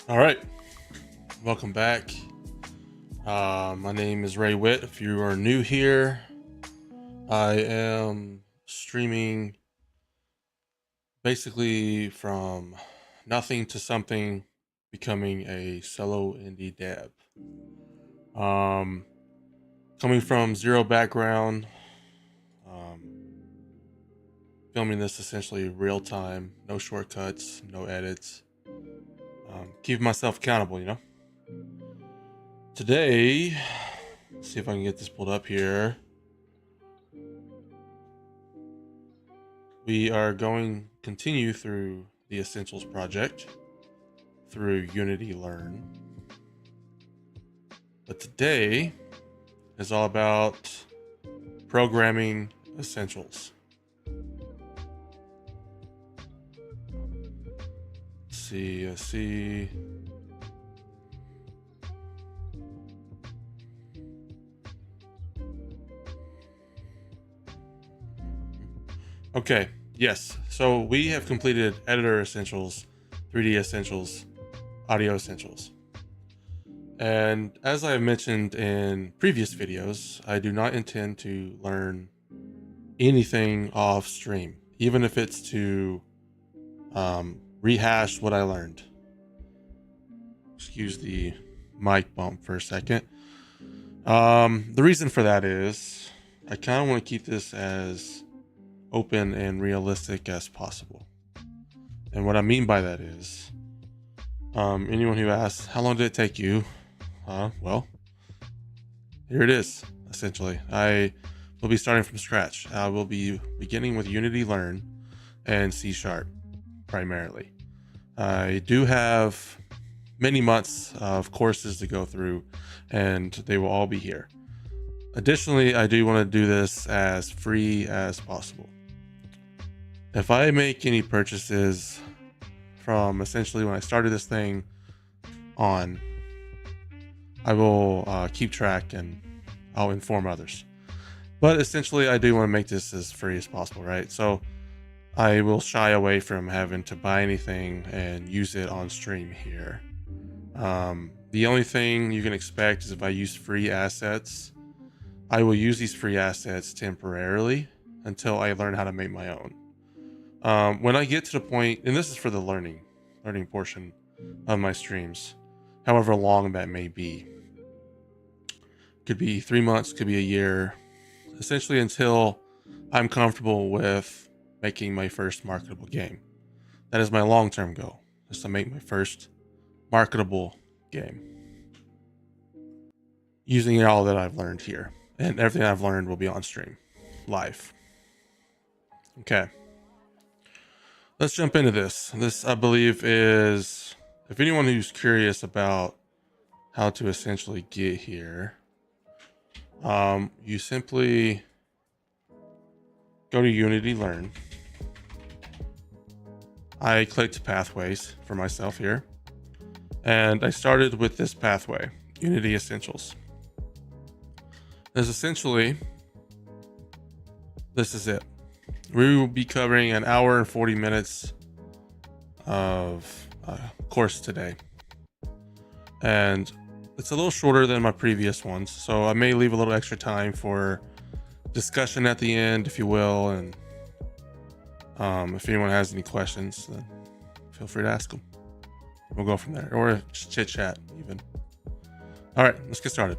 All right, welcome back. My name is Ray Witt. If you are new here, I am streaming basically from nothing to something, becoming a solo indie dev. Um, Coming from zero background, um, filming this essentially real time, no shortcuts, no edits. Keep myself accountable. Today, let's see if I can get this pulled up here. We are going to continue through the Essentials project through Unity Learn. But today is all about programming essentials. Let's see. Okay, yes. So we have completed editor essentials, 3D essentials, audio essentials. And as I have mentioned in previous videos, I do not intend to learn anything off stream, even if it's to rehash what I learned. Excuse the mic bump for a second. The reason for that is I kind of want to keep this as open and realistic as possible. And what I mean by that is, anyone who asks, how long did it take you? Well, here it is, essentially. I will be starting from scratch. I will be beginning with Unity Learn and C# primarily. I do have many months of courses to go through, and they will all be here. Additionally, I do want to do this as free as possible. If I make any purchases from essentially when I started this thing on, I will keep track and I'll inform others. But essentially, I do want to make this as free as possible, right? So I will shy away from having to buy anything and use it on stream here. The only thing you can expect is if I use free assets, I will use these free assets temporarily until I learn how to make my own. When I get to the point, and this is for the learning portion of my streams, however long that may be. Could be 3 months, could be a year, essentially until I'm comfortable with making my first marketable game. That is my long-term goal, is to make my first marketable game. Using all that I've learned here. And everything I've learned will be on stream, live. Okay. Let's jump into this. This, I believe, is, if anyone who's curious about how to essentially get here, you simply go to Unity Learn. I clicked pathways for myself here, and I started with this pathway, Unity Essentials. This essentially, this is it. We will be covering an hour and 40 minutes of course today. And it's a little shorter than my previous ones, so I may leave a little extra time for discussion at the end, if you will. And if anyone has any questions, then feel free to ask them. We'll go from there, or just chit chat even. All right, let's get started.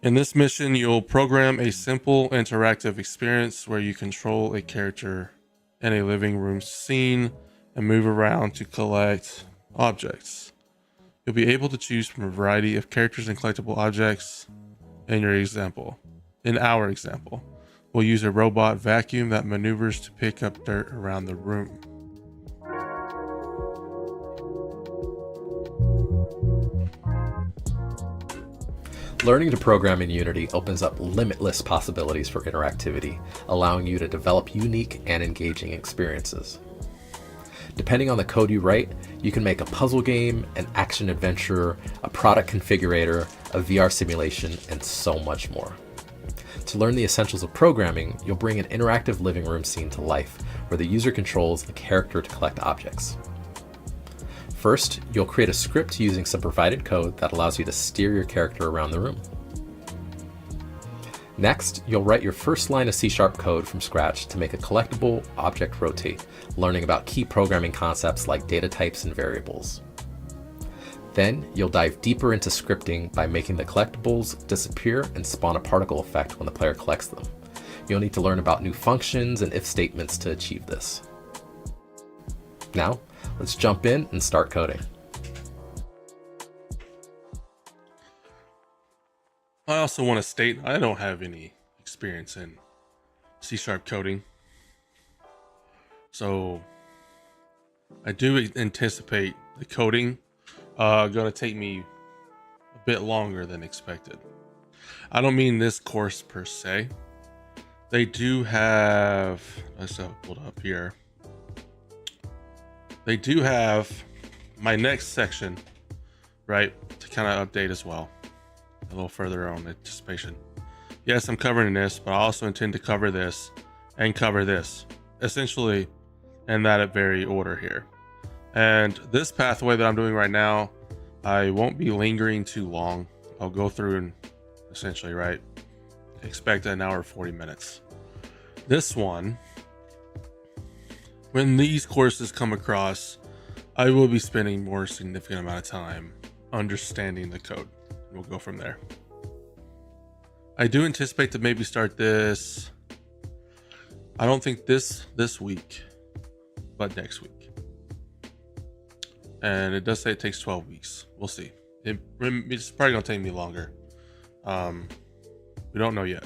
In this mission, you'll program a simple interactive experience where you control a character in a living room scene and move around to collect objects. You'll be able to choose from a variety of characters and collectible objects. In our example, we'll use a robot vacuum that maneuvers to pick up dirt around the room. Learning to program in Unity opens up limitless possibilities for interactivity, allowing you to develop unique and engaging experiences. Depending on the code you write, you can make a puzzle game, an action adventure, a product configurator, a VR simulation, and so much more. To learn the essentials of programming, you'll bring an interactive living room scene to life, where the user controls a character to collect objects. First, you'll create a script using some provided code that allows you to steer your character around the room. Next, you'll write your first line of C# code from scratch to make a collectible object rotate, learning about key programming concepts like data types and variables. Then, you'll dive deeper into scripting by making the collectibles disappear and spawn a particle effect when the player collects them. You'll need to learn about new functions and if statements to achieve this. Now, let's jump in and start coding. I also want to state I don't have any experience in C# coding. So I do anticipate the coding going to take me a bit longer than expected. I don't mean this course per se. They do have, let's pull it up here. They do have my next section, right, to kind of update as well. A little further on anticipation. Yes, I'm covering this, but I also intend to cover this and cover this, essentially in that very order here. And this pathway that I'm doing right now, I won't be lingering too long. I'll go through and essentially, right, expect an hour 40 minutes. This one, when these courses come across, I will be spending more significant amount of time understanding the code. We'll go from there. I do anticipate to maybe start this. I don't think this week, but next week. And it does say it takes 12 weeks. We'll see. It's probably gonna take me longer. We don't know yet.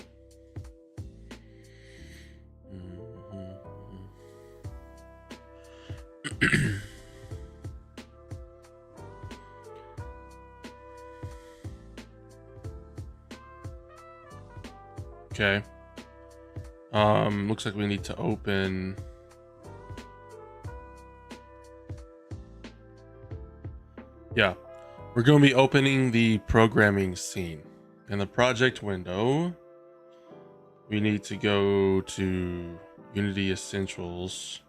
Okay. Looks like we need to open. Yeah, we're going to be opening the programming scene. In the project window, we need to go to Unity Essentials,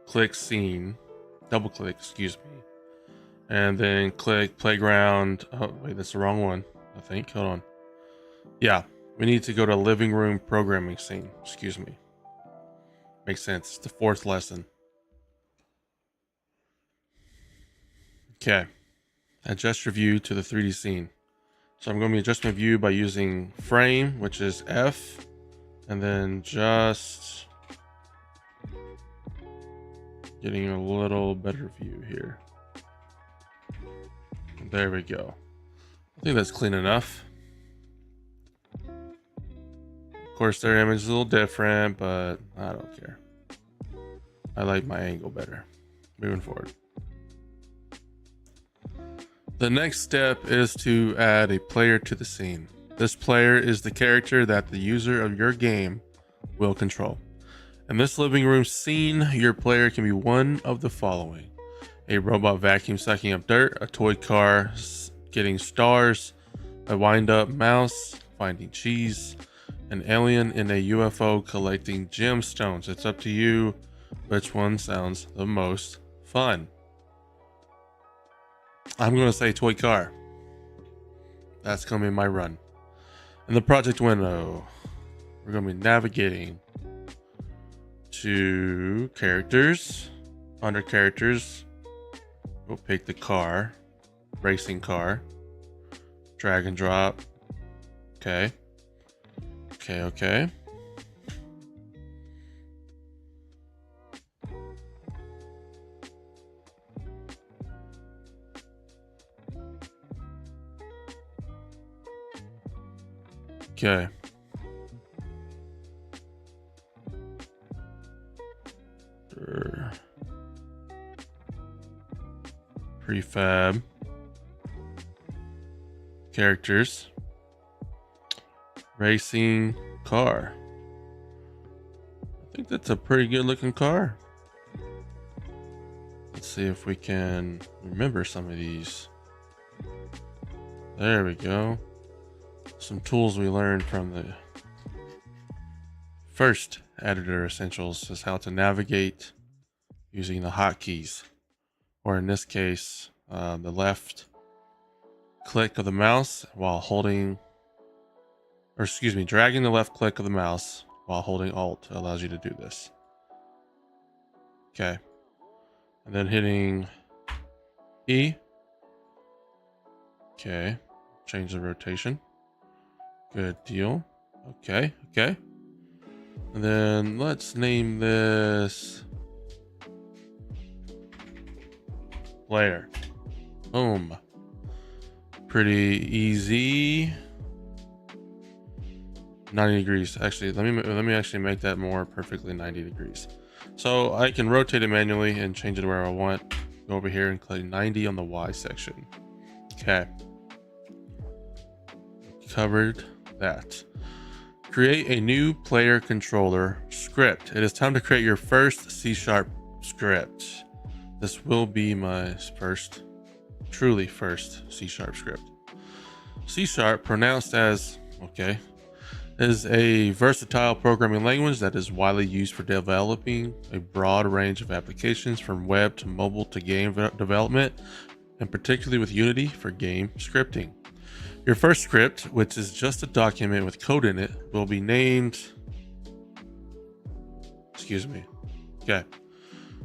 click Scene, double click, excuse me, and then click Playground. Oh, wait, that's the wrong one, I think. Hold on. Yeah. We need to go to living room programming scene. Excuse me. Makes sense. It's the fourth lesson. Okay. Adjust your view to the 3D scene. So I'm going to be adjusting my view by using frame, which is F, and then just getting a little better view here. There we go. I think that's clean enough. Of course, their image is a little different, but I don't care. I like my angle better. Moving forward. The next step is to add a player to the scene. This player is the character that the user of your game will control. In this living room scene, your player can be one of the following: a robot vacuum sucking up dirt, a toy car getting stars, a wind-up mouse finding cheese, an alien in a UFO collecting gemstones. It's up to you which one sounds the most fun. I'm going to say toy car. That's going to be my run. In the project window, we're going to be navigating to characters. Under characters, we'll pick the car, racing car, drag and drop. Okay. Okay. Okay. Prefab. Characters. Racing car. I think that's a pretty good looking car. Let's see if we can remember some of these. There we go. Some tools we learned from the first editor essentials is how to navigate using the hotkeys. or in this case, the left click of the mouse while holding, or excuse me, dragging the left click of the mouse while holding Alt allows you to do this. Okay. And then hitting E. Okay. Change the rotation. Good deal. Okay. Okay. And then let's name this player. Boom. Pretty easy. 90 degrees. Actually, let me actually make that more perfectly 90 degrees. So I can rotate it manually and change it where I want. Go over here and click 90 on the Y section. Okay. Covered that. Create a new player controller script. It is time to create your first C# script. This will be my first, truly first C# script. C#, pronounced as, okay, is a versatile programming language that is widely used for developing a broad range of applications from web to mobile to game development, and particularly with Unity for game scripting. Your first script, which is just a document with code in it, will be named,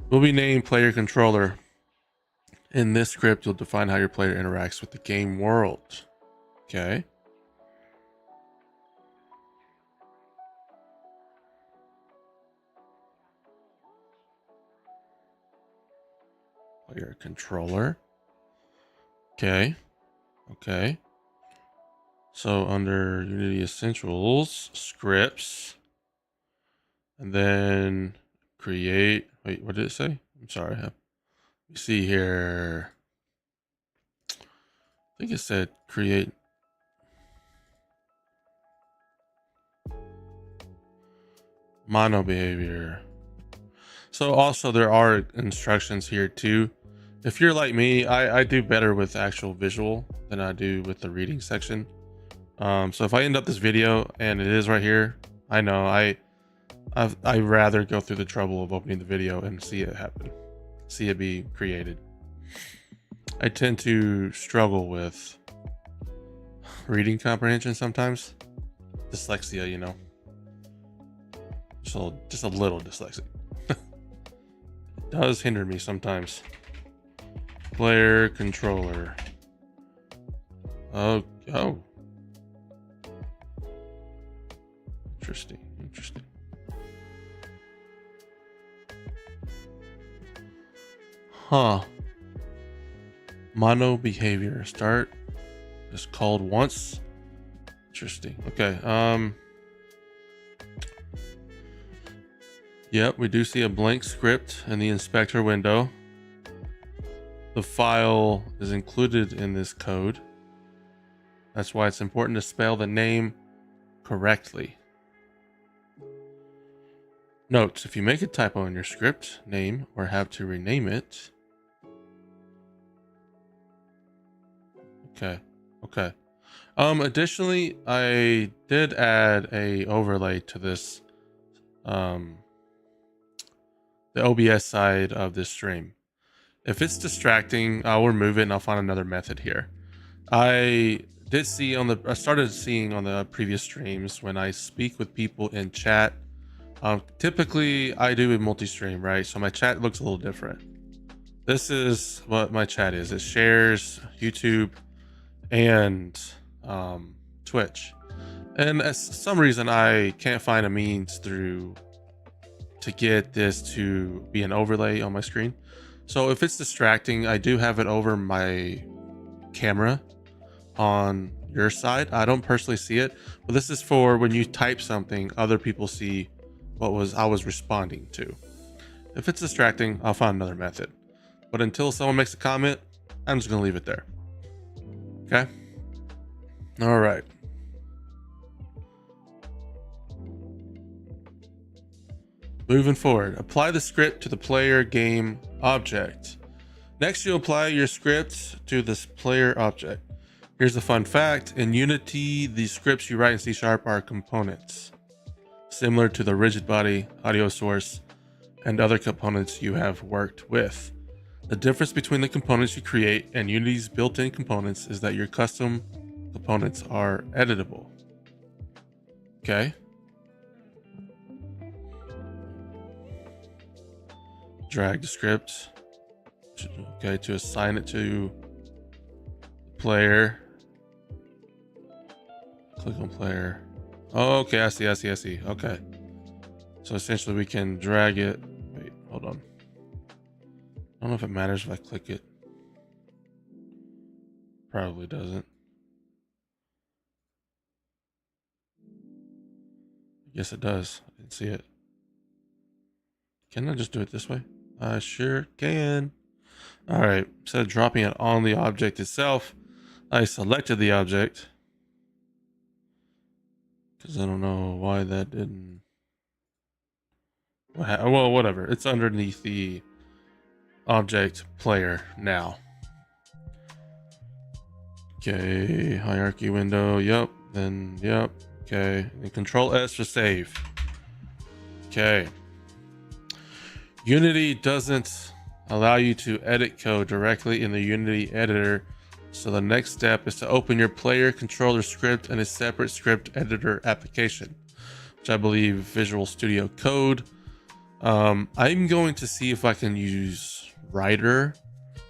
will be named player controller. In this script, you'll define how your player interacts with the game world. Okay. Player controller. Okay. Okay. So under Unity Essentials, scripts, and then create, wait, what did it say? I'm sorry. Let me see here. I think it said create. Mono behavior. So also there are instructions here too. If you're like me, I do better with actual visual than I do with the reading section. So if I end up this video and it is right here, I know I'd rather go through the trouble of opening the video and see it happen, see it be created. I tend to struggle with reading comprehension sometimes. Dyslexia, you know. So just a little dyslexic. It does hinder me sometimes. Player controller. Oh. Interesting. Huh. Mono behavior. Start is called once. Interesting. Okay. Yep, we do see a blank script in the inspector window. The file is included in this code. That's why it's important to spell the name correctly. Note, if you make a typo in your script name or have to rename it. Okay. Additionally, I did add a overlay to this, the OBS side of this stream. If it's distracting, I'll remove it and I'll find another method here. I started seeing on the previous streams when I speak with people in chat. Typically I do a multi-stream, right? So my chat looks a little different. This is what my chat is. It shares YouTube and Twitch. And as some reason I can't find a means to get this to be an overlay on my screen. So if it's distracting, I do have it over my camera on your side. I don't personally see it, but this is for when you type something, other people see what I was responding to. If it's distracting, I'll find another method. But until someone makes a comment, I'm just gonna leave it there. Okay. All right. Moving forward, apply the script to the player game object. Next, you apply your script to this player object. Here's a fun fact. In Unity, the scripts you write in C# are components, similar to the rigid body, audio source, and other components you have worked with. The difference between the components you create and Unity's built-in components is that your custom components are editable. Okay. Drag the script. Okay, to assign it to player. Click on player. Oh, okay, I see. Okay. So essentially we can drag it. Wait, hold on. I don't know if it matters if I click it. Probably doesn't. Yes, it does. I didn't see it. Can I just do it this way? I sure can. All right, instead of dropping it on the object itself, I selected the object. Because I don't know why that didn't. Well, whatever. It's underneath the object player now. Okay, hierarchy window. Yep. Then, yep. Okay. And Control S for save. Okay. Unity doesn't allow you to edit code directly in the Unity editor. So the next step is to open your player controller script in a separate script editor application, which I believe Visual Studio Code. I'm going to see if I can use Writer.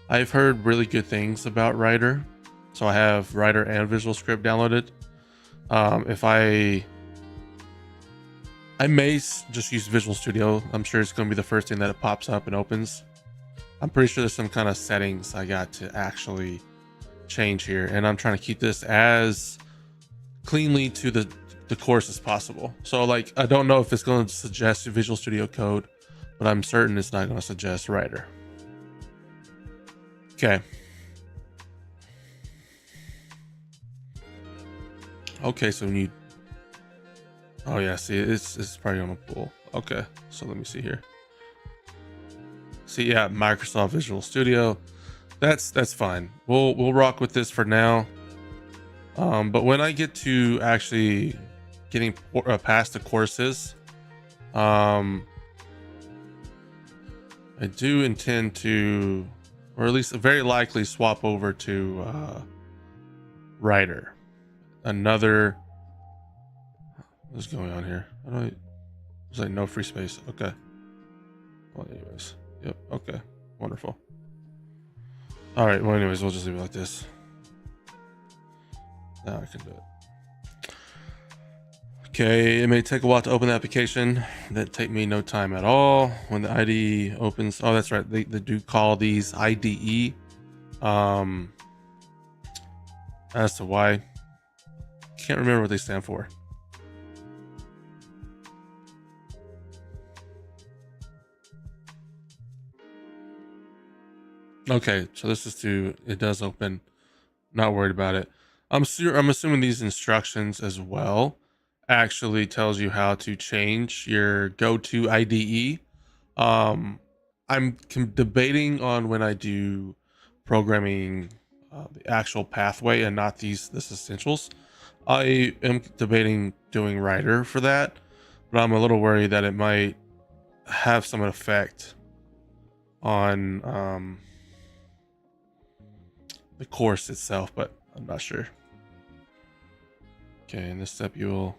I've heard really good things about Writer. So I have Writer and Visual Script downloaded. If I may just use Visual Studio. I'm sure it's going to be the first thing that it pops up and opens. I'm pretty sure there's some kind of settings I got to actually change here, and I'm trying to keep this as cleanly to the course as possible. So like, I don't know if it's going to suggest Visual Studio Code, but I'm certain it's not going to suggest Writer. Okay. Okay, so when you, oh yeah, see, it's probably gonna pull. Okay, so let me see here. See, yeah, Microsoft Visual Studio. That's fine. We'll rock with this for now. But when I get to actually getting past the courses, I do intend to, or at least very likely, swap over to Writer. Another, what's going on here? There's like no free space. Okay. Well, anyways, yep. Okay, wonderful. All right. Well, anyways, we'll just leave it like this. Now I can do it. Okay, it may take a while to open the application. That take me no time at all. When the IDE opens, oh, that's right. They do call these IDE. As to why, can't remember what they stand for. Okay, so this is it does open. Not worried about it. I'm assuming these instructions as well actually tells you how to change your go-to IDE. I'm debating on when I do programming the actual pathway and not this essentials. I am debating doing Writer for that, but I'm a little worried that it might have some effect on the course itself, but I'm not sure. Okay, in this step you will,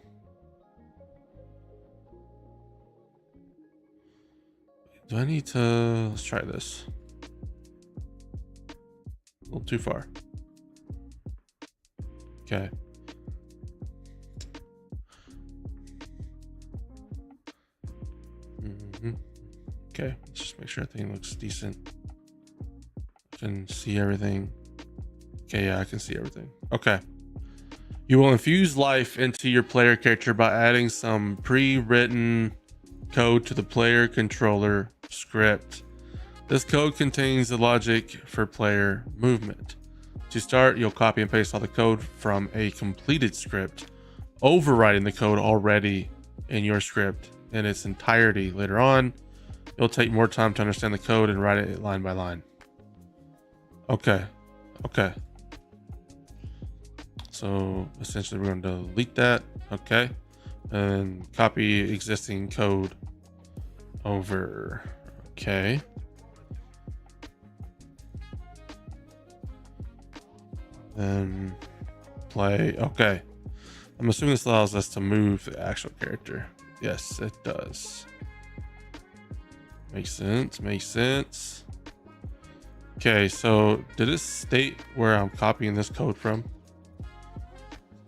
do I need to, let's try this. A little too far. Okay. Okay, let's just make sure everything looks decent. I can see everything. Okay, yeah, I can see everything. Okay. You will infuse life into your player character by adding some pre-written code to the player controller script. This code contains the logic for player movement. To start, you'll copy and paste all the code from a completed script, overriding the code already in your script in its entirety. Later on, it'll take more time to understand the code and write it line by line. Okay. So essentially we're going to delete that. Okay. And copy existing code over. Okay. Then play. Okay. I'm assuming this allows us to move the actual character. Yes, it does. Makes sense. Makes sense. Okay, so did it state where I'm copying this code from?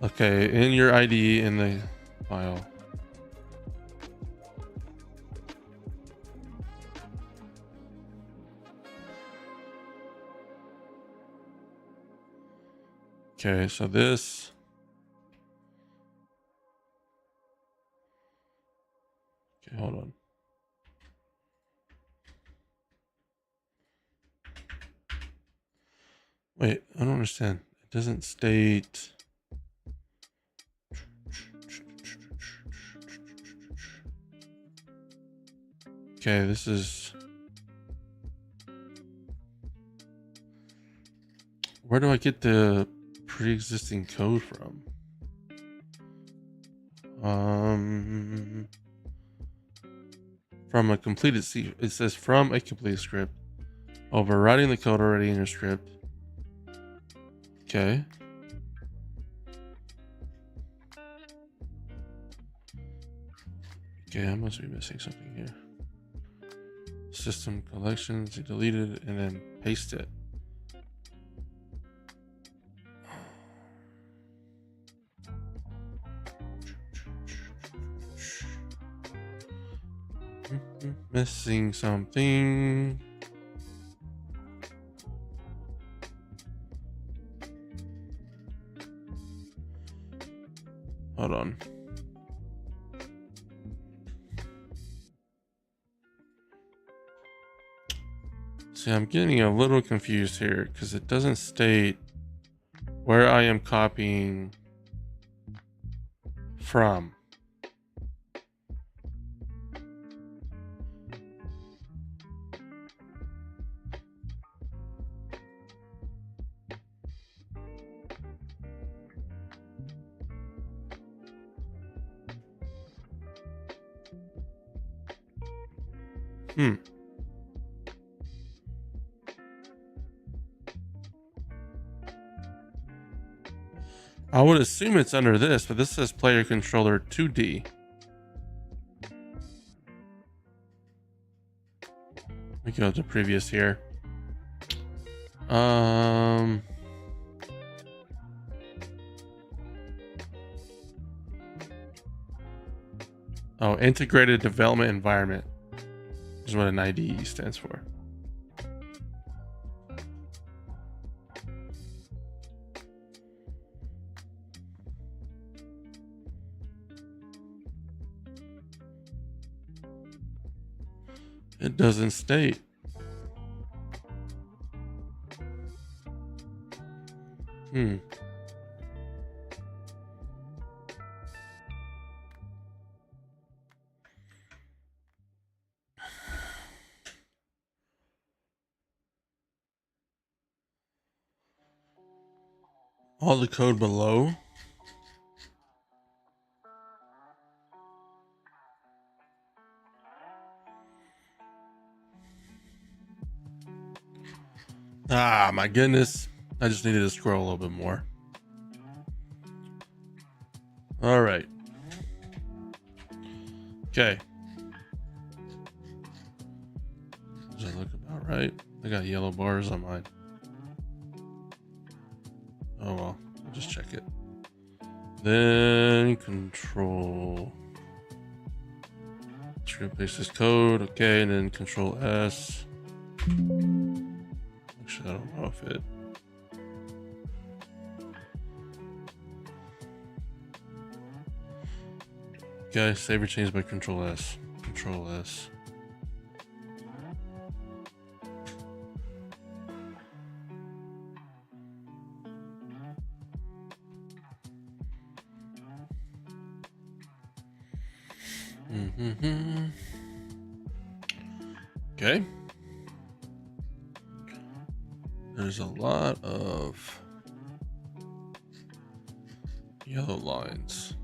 Okay, in your ID in the file. Okay, so this. Okay, hold on. Wait, I don't understand. It doesn't state. Okay, this is. Where do I get the pre-existing code from? From a completed it says from a completed script. Overriding the code already in your script. Okay. Okay, I must be missing something here. System collections, you deleted and then paste it. Missing something. Hold on. See, I'm getting a little confused here because it doesn't state where I am copying from. I would assume it's under this, but this says player controller 2D. We go to previous here. Oh, integrated development environment is what an IDE stands for. It doesn't state. All the code below. Ah, my goodness. I just needed to scroll a little bit more. All right. Okay. Does that look about right? I got yellow bars on mine. Oh well, I'll just check it. Then control. Just gonna paste this code, okay, and then control S. Actually, I don't know if it. Okay, save or change by control S. Control S. Okay. There's a lot of yellow lines.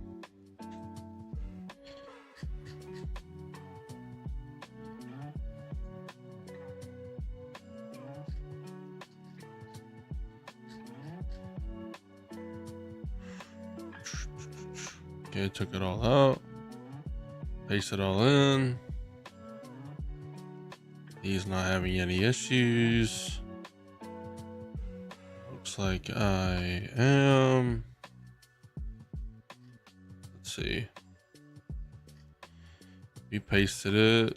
Okay, took it all out. Paste it all in. He's not having any issues. Looks like I am. Let's see. We pasted it.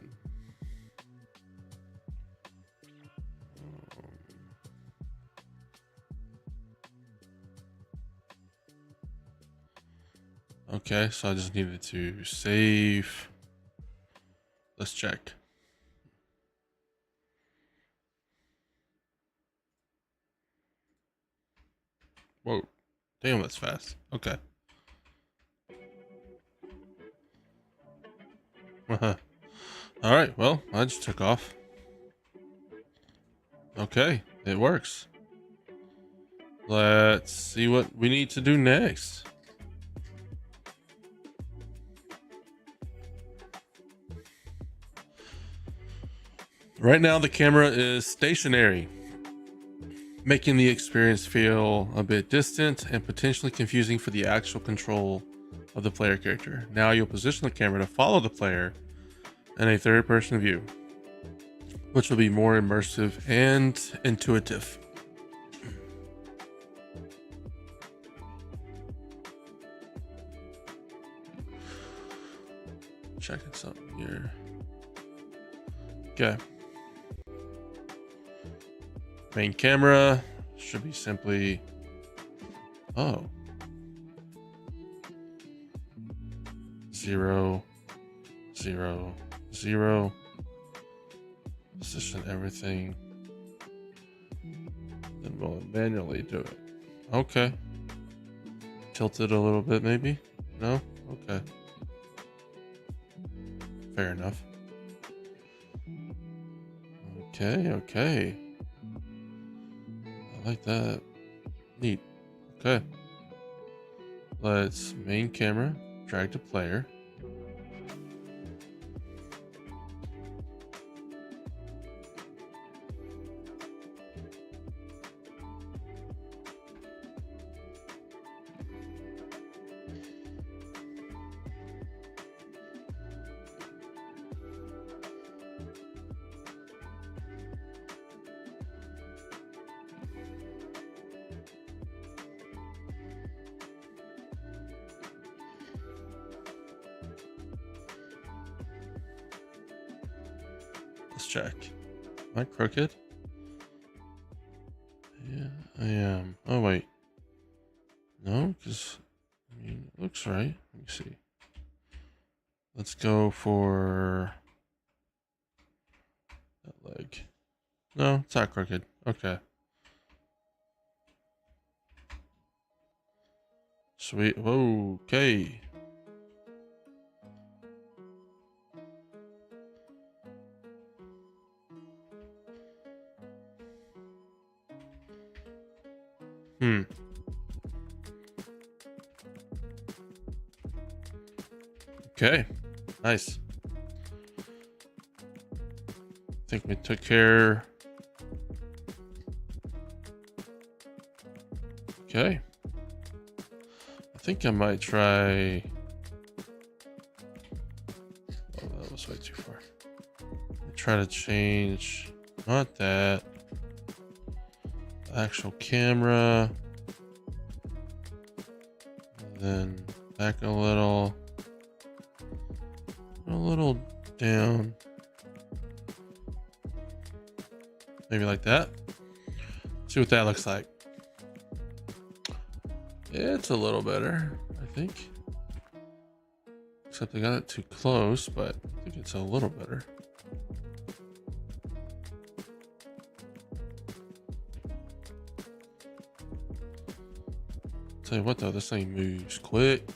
Okay, so I just needed to save. Let's check. Whoa, damn, that's fast. Okay. All right, well, I just took off. Okay, it works. Let's see what we need to do next. Right now, the camera is stationary, making the experience feel a bit distant and potentially confusing for the actual control of the player character. Now you'll position the camera to follow the player in a third-person view, which will be more immersive and intuitive. Checking something here. Okay. Main camera should be simply, oh, 0, 0, 0. Position everything. Then we'll manually do it. Okay. Tilt it a little bit, maybe? No? Okay. Fair enough. Okay, okay. I like that. Neat. Okay. Let's main camera, drag to player. Let's check. Am I crooked? Yeah, I am. Oh, wait. No, because, I mean, it looks right. Let me see. Let's go for that leg. No, it's not crooked. Okay. Sweet. Whoa, okay. Okay, nice. I think we took care. Okay. I think I might try. Oh, that was way too far. Try to change, not that. The actual camera. And then back a little down, maybe like that. See what that looks like. It's a little better, I think, except I got it too close, but I think it's a little better. Tell you what though, this thing moves quick.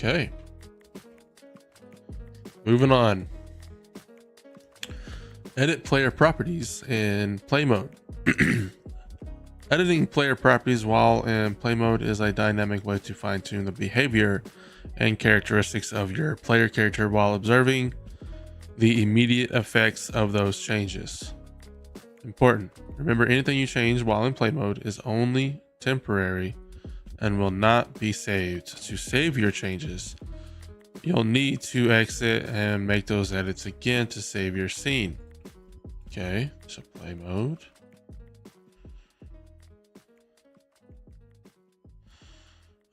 Okay. Moving on. Edit player properties in play mode. Editing player properties while in play mode is a dynamic way to fine-tune the behavior and characteristics of your player character while observing the immediate effects of those changes. Important. Remember, anything you change while in play mode is only temporary and will not be saved. To save your changes, you'll need to exit and make those edits again to save your scene. Okay, so play mode.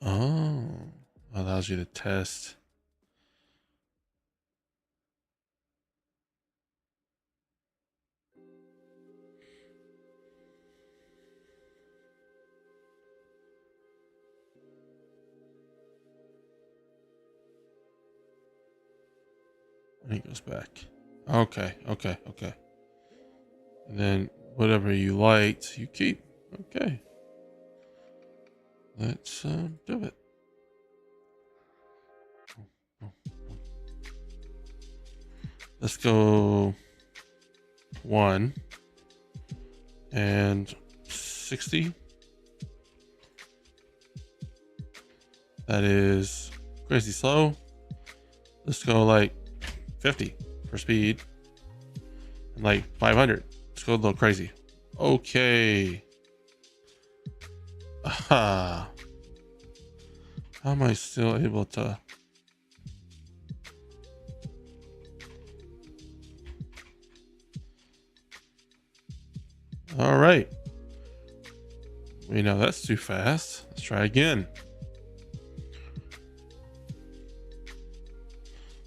Oh, allows you to test. And he goes back. Okay. And then whatever you liked, you keep. Okay. Let's do it. Let's go 1 and 60. That is crazy slow. Let's go like 50 for speed and like 500. Let's go a little crazy. Okay. Aha. How am I still able to? All right. We know that's too fast. Let's try again.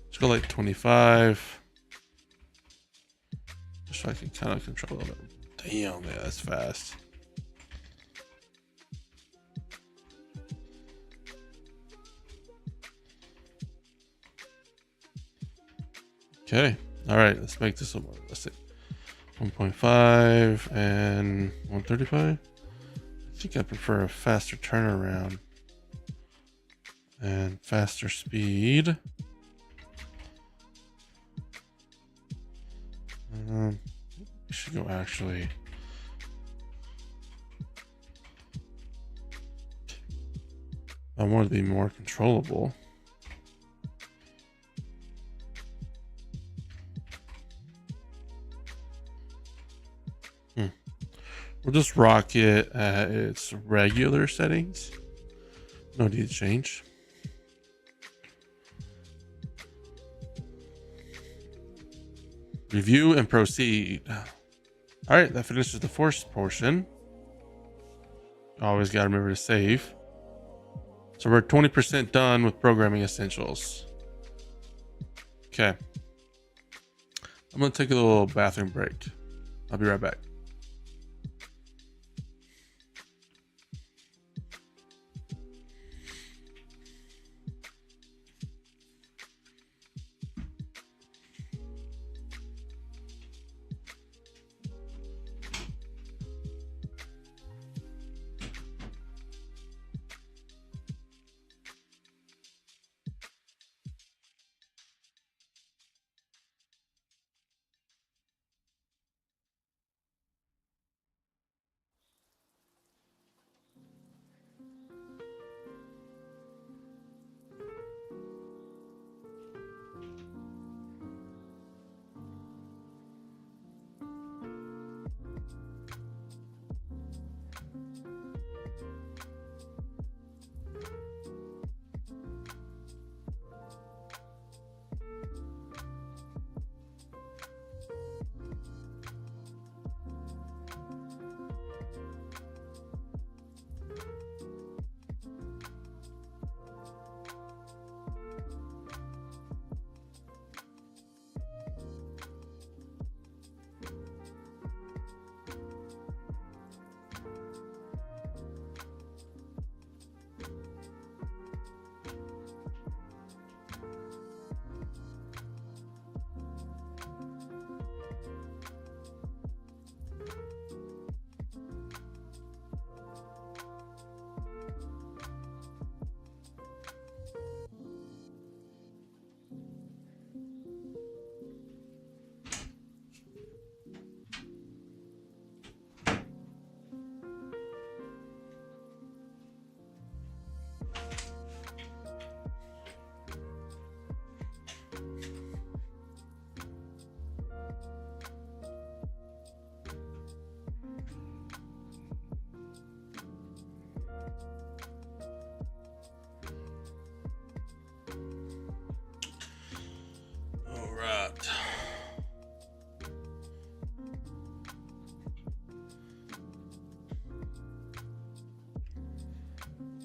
Let's go like 25. Just so I can kind of control it. Damn, man, that's fast. Okay. All right. Let's make this a more realistic. 1.5 and 135. I think I prefer a faster turnaround and faster speed. We should go actually. I want to be more controllable. We'll just rock it at its regular settings. No need to change. Review and proceed. All right, that finishes the first portion. Always got to remember to save. So we're 20% done with programming essentials. Okay. I'm going to take a little bathroom break. I'll be right back.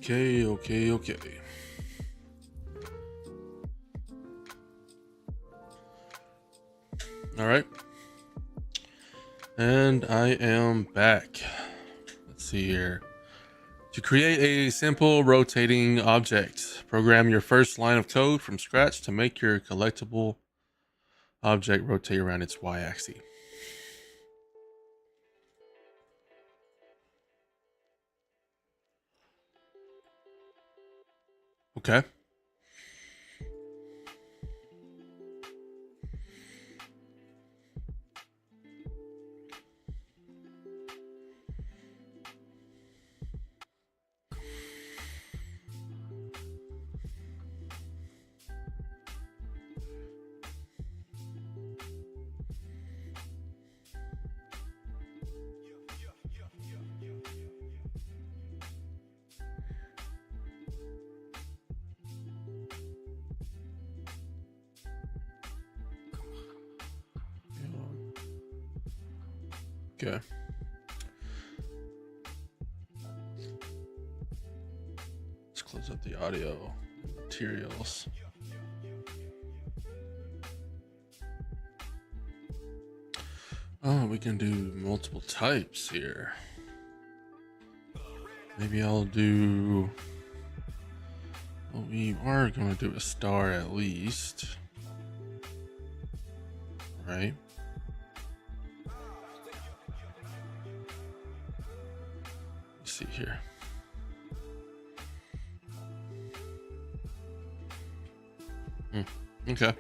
Okay. All right. And I am back. Let's see here. To create a simple rotating object, program your first line of code from scratch to make your collectible object rotate around its y-axis. Okay. Okay. Let's close up the audio materials. Oh, we can do multiple types here. Maybe I'll do... Well, we are going to do a star at least. Right? Let's see here. Okay.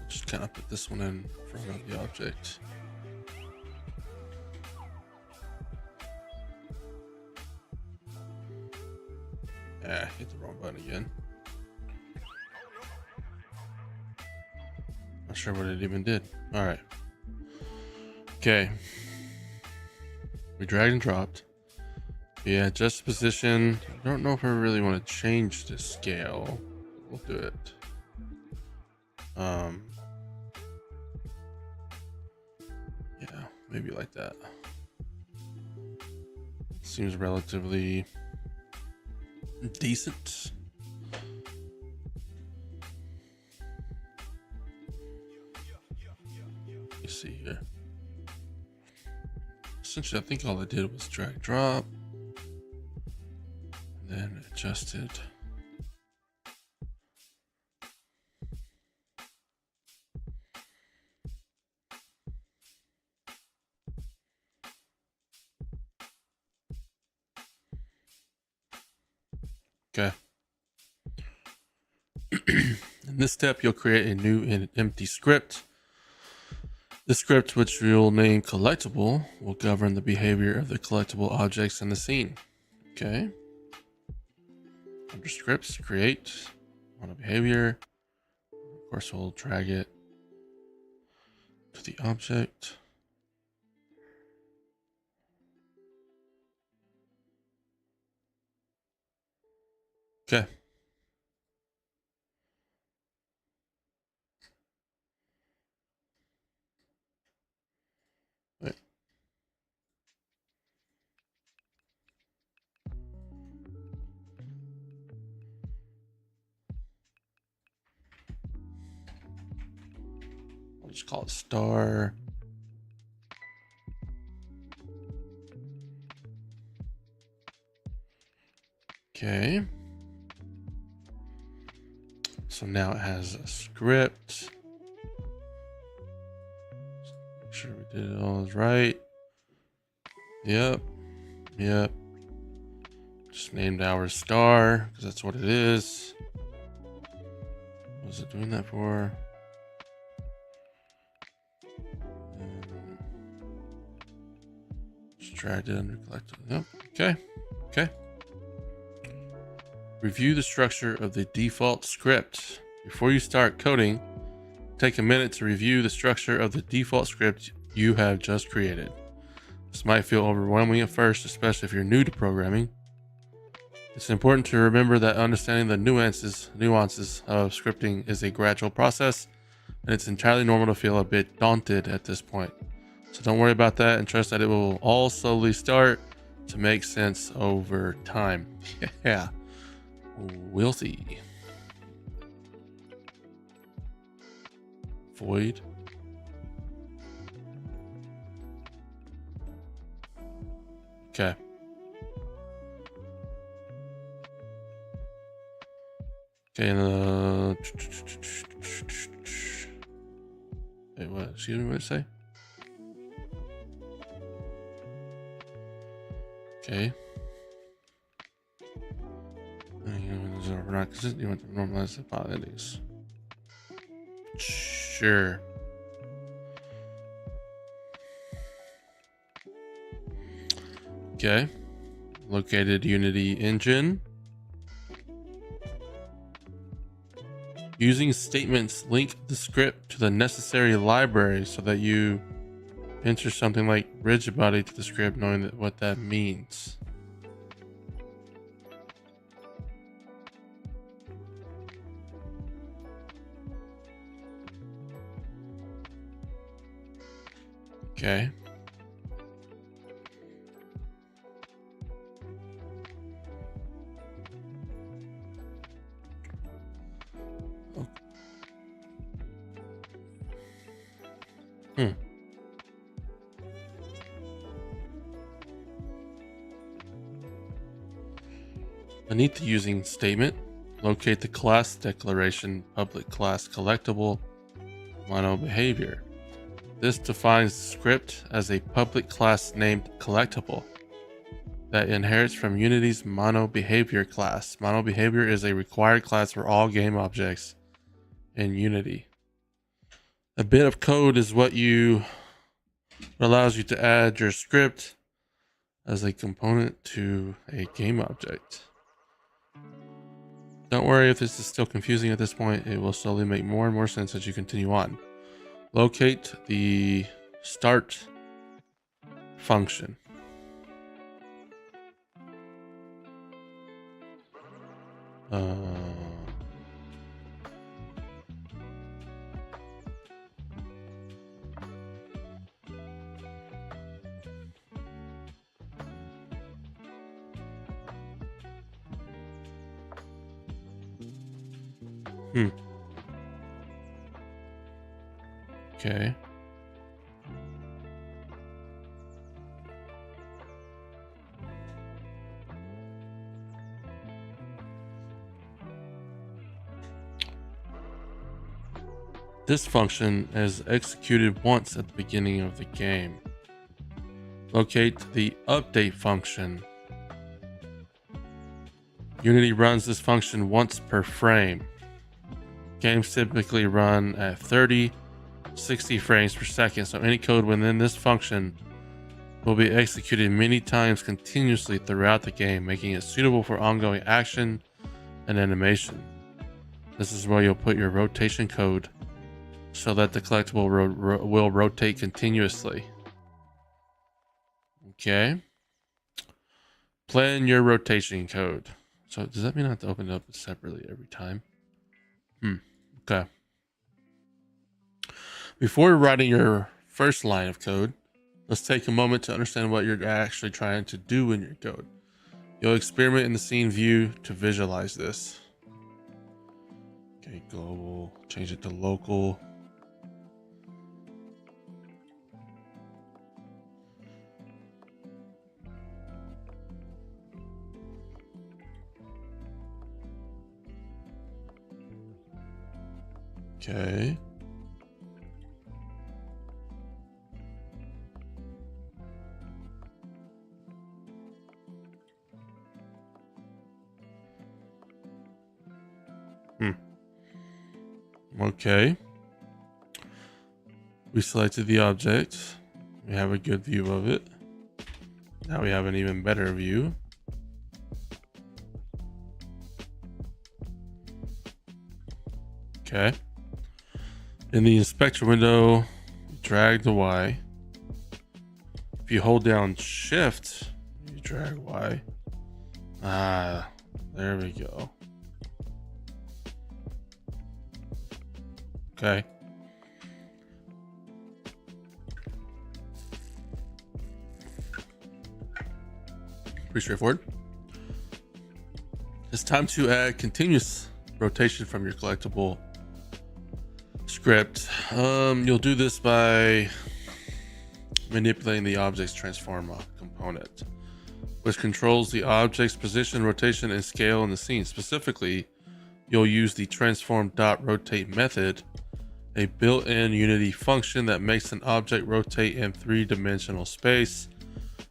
Just kind of put this one in front of the object. Ah, hit the wrong button again. Not sure what it even did. All right. Okay. We dragged and dropped. Yeah, just position. I don't know if I really want to change the scale. We'll do it. Yeah, maybe like that. Seems relatively decent. Let's see here. Essentially, I think all I did was drag drop and then adjusted. Okay. In this step, you'll create a new and empty script. The script, which you'll name collectible, will govern the behavior of the collectible objects in the scene. Okay. Under scripts, create on a behavior. Of course, we'll drag it to the object. Okay. Right. I'll just call it star. Okay. So now it has a script. Make sure we did it all right. Yep. Just named our star because that's what it is. What was it doing that for? Just dragged it under collectible. Yep. Okay. Review the structure of the default script. Before you start coding, take a minute to review the structure of the default script you have just created. This might feel overwhelming at first, especially if you're new to programming. It's important to remember that understanding the nuances of scripting is a gradual process. and it's entirely normal to feel a bit daunted at this point. So don't worry about that and trust that it will all slowly start to make sense over time. Yeah, we'll see. Void. Okay. Okay, wait, what? Excuse me, what did it say? Okay. We're not consistent. You want to normalize the file endings. Sure. Okay. Located Unity engine. Using statements, link the script to the necessary library so that you enter something like rigid body to the script, knowing that what that means. Okay. Beneath the using statement, locate the class declaration public class collectible mono behavior. This defines the script as a public class named collectible that inherits from Unity's mono behavior class. Mono behavior is a required class for all game objects in Unity. A bit of code is what allows you to add your script as a component to a game object. Don't worry if this is still confusing at this point. It will slowly make more and more sense as you continue on. Locate the start function. Okay. This function is executed once at the beginning of the game. Locate the update function. Unity runs this function once per frame. Games typically run at 30, 60 frames per second, so any code within this function will be executed many times continuously throughout the game, making it suitable for ongoing action and animation. This is where you'll put your rotation code so that the collectible will rotate continuously. Okay. Plan your rotation code. So does that mean I have to open it up separately every time? Okay. Before writing your first line of code, let's take a moment to understand what you're actually trying to do in your code. You'll experiment in the scene view to visualize this. Okay, global, change it to local. Okay. Okay. We selected the object. We have a good view of it. Now we have an even better view. Okay. In the inspector window, drag the Y. If you hold down Shift, you drag Y. Ah, there we go. Okay. Pretty straightforward. It's time to add continuous rotation from your collectible script. You'll do this by manipulating the object's transform component, which controls the object's position, rotation, and scale in the scene. Specifically, you'll use the transform.rotate method, a built-in Unity function that makes an object rotate in three-dimensional space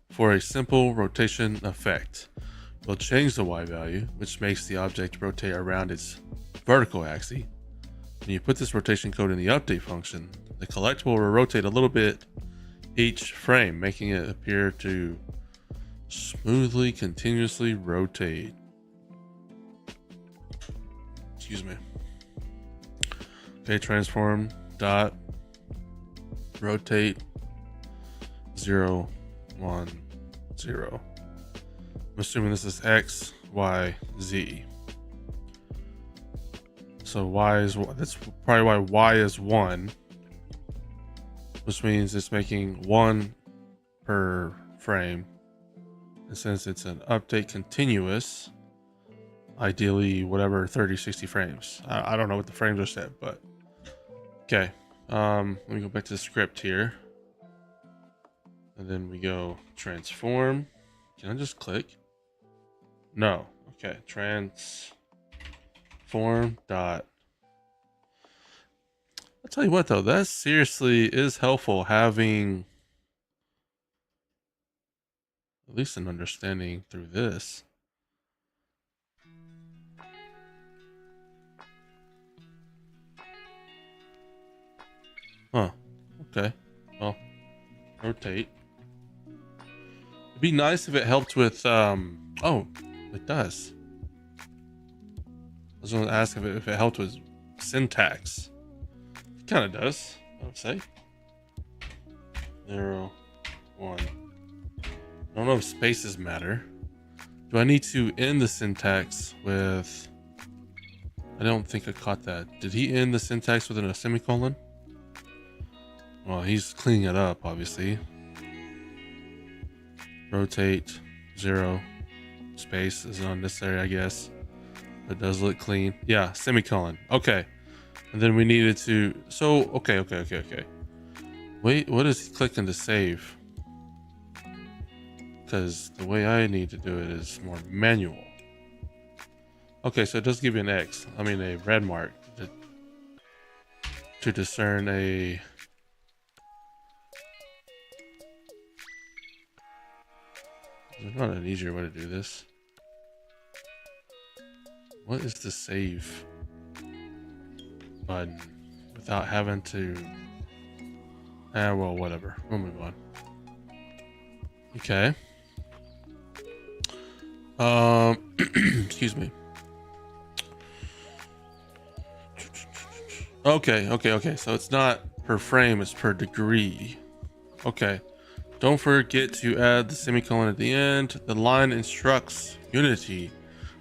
for a simple rotation effect. You'll change the Y value, which makes the object rotate around its vertical axis. When you put this rotation code in the update function, the collectible will rotate a little bit each frame, making it appear to smoothly, continuously rotate. Excuse me. Okay, transform dot rotate 0, 1, 0. I'm assuming this is X, Y, Z. So Y is, that's probably why Y is 1, which means it's making 1 per frame. And since it's an update continuous, ideally whatever 30, 60 frames. I don't know what the frames are set, but okay. Let me go back to the script here. And then we go transform. Can I just click? No. Okay. Transform dot. I'll tell you what though, that seriously is helpful having at least an understanding through this. Huh. Okay. Well, rotate. It'd be nice if it helped with, oh, it does. I was going to ask if it helped with syntax. It kind of does, I would say. 0, 1. I don't know if spaces matter. Do I need to end the syntax with... I don't think I caught that. Did he end the syntax with a semicolon? Well, he's cleaning it up, obviously. Rotate 0. Space is unnecessary, I guess. It does look clean. Yeah, semicolon. Okay. And then we needed to... So, okay. Wait, what is he clicking to save? Because the way I need to do it is more manual. Okay, so it does give you an X. I mean, a red mark to discern a... There's not an easier way to do this. What is the save button without having to... well, whatever. We'll move on. Okay. Excuse me. Okay. So it's not per frame, it's per degree. Okay. Don't forget to add the semicolon at the end. The line instructs Unity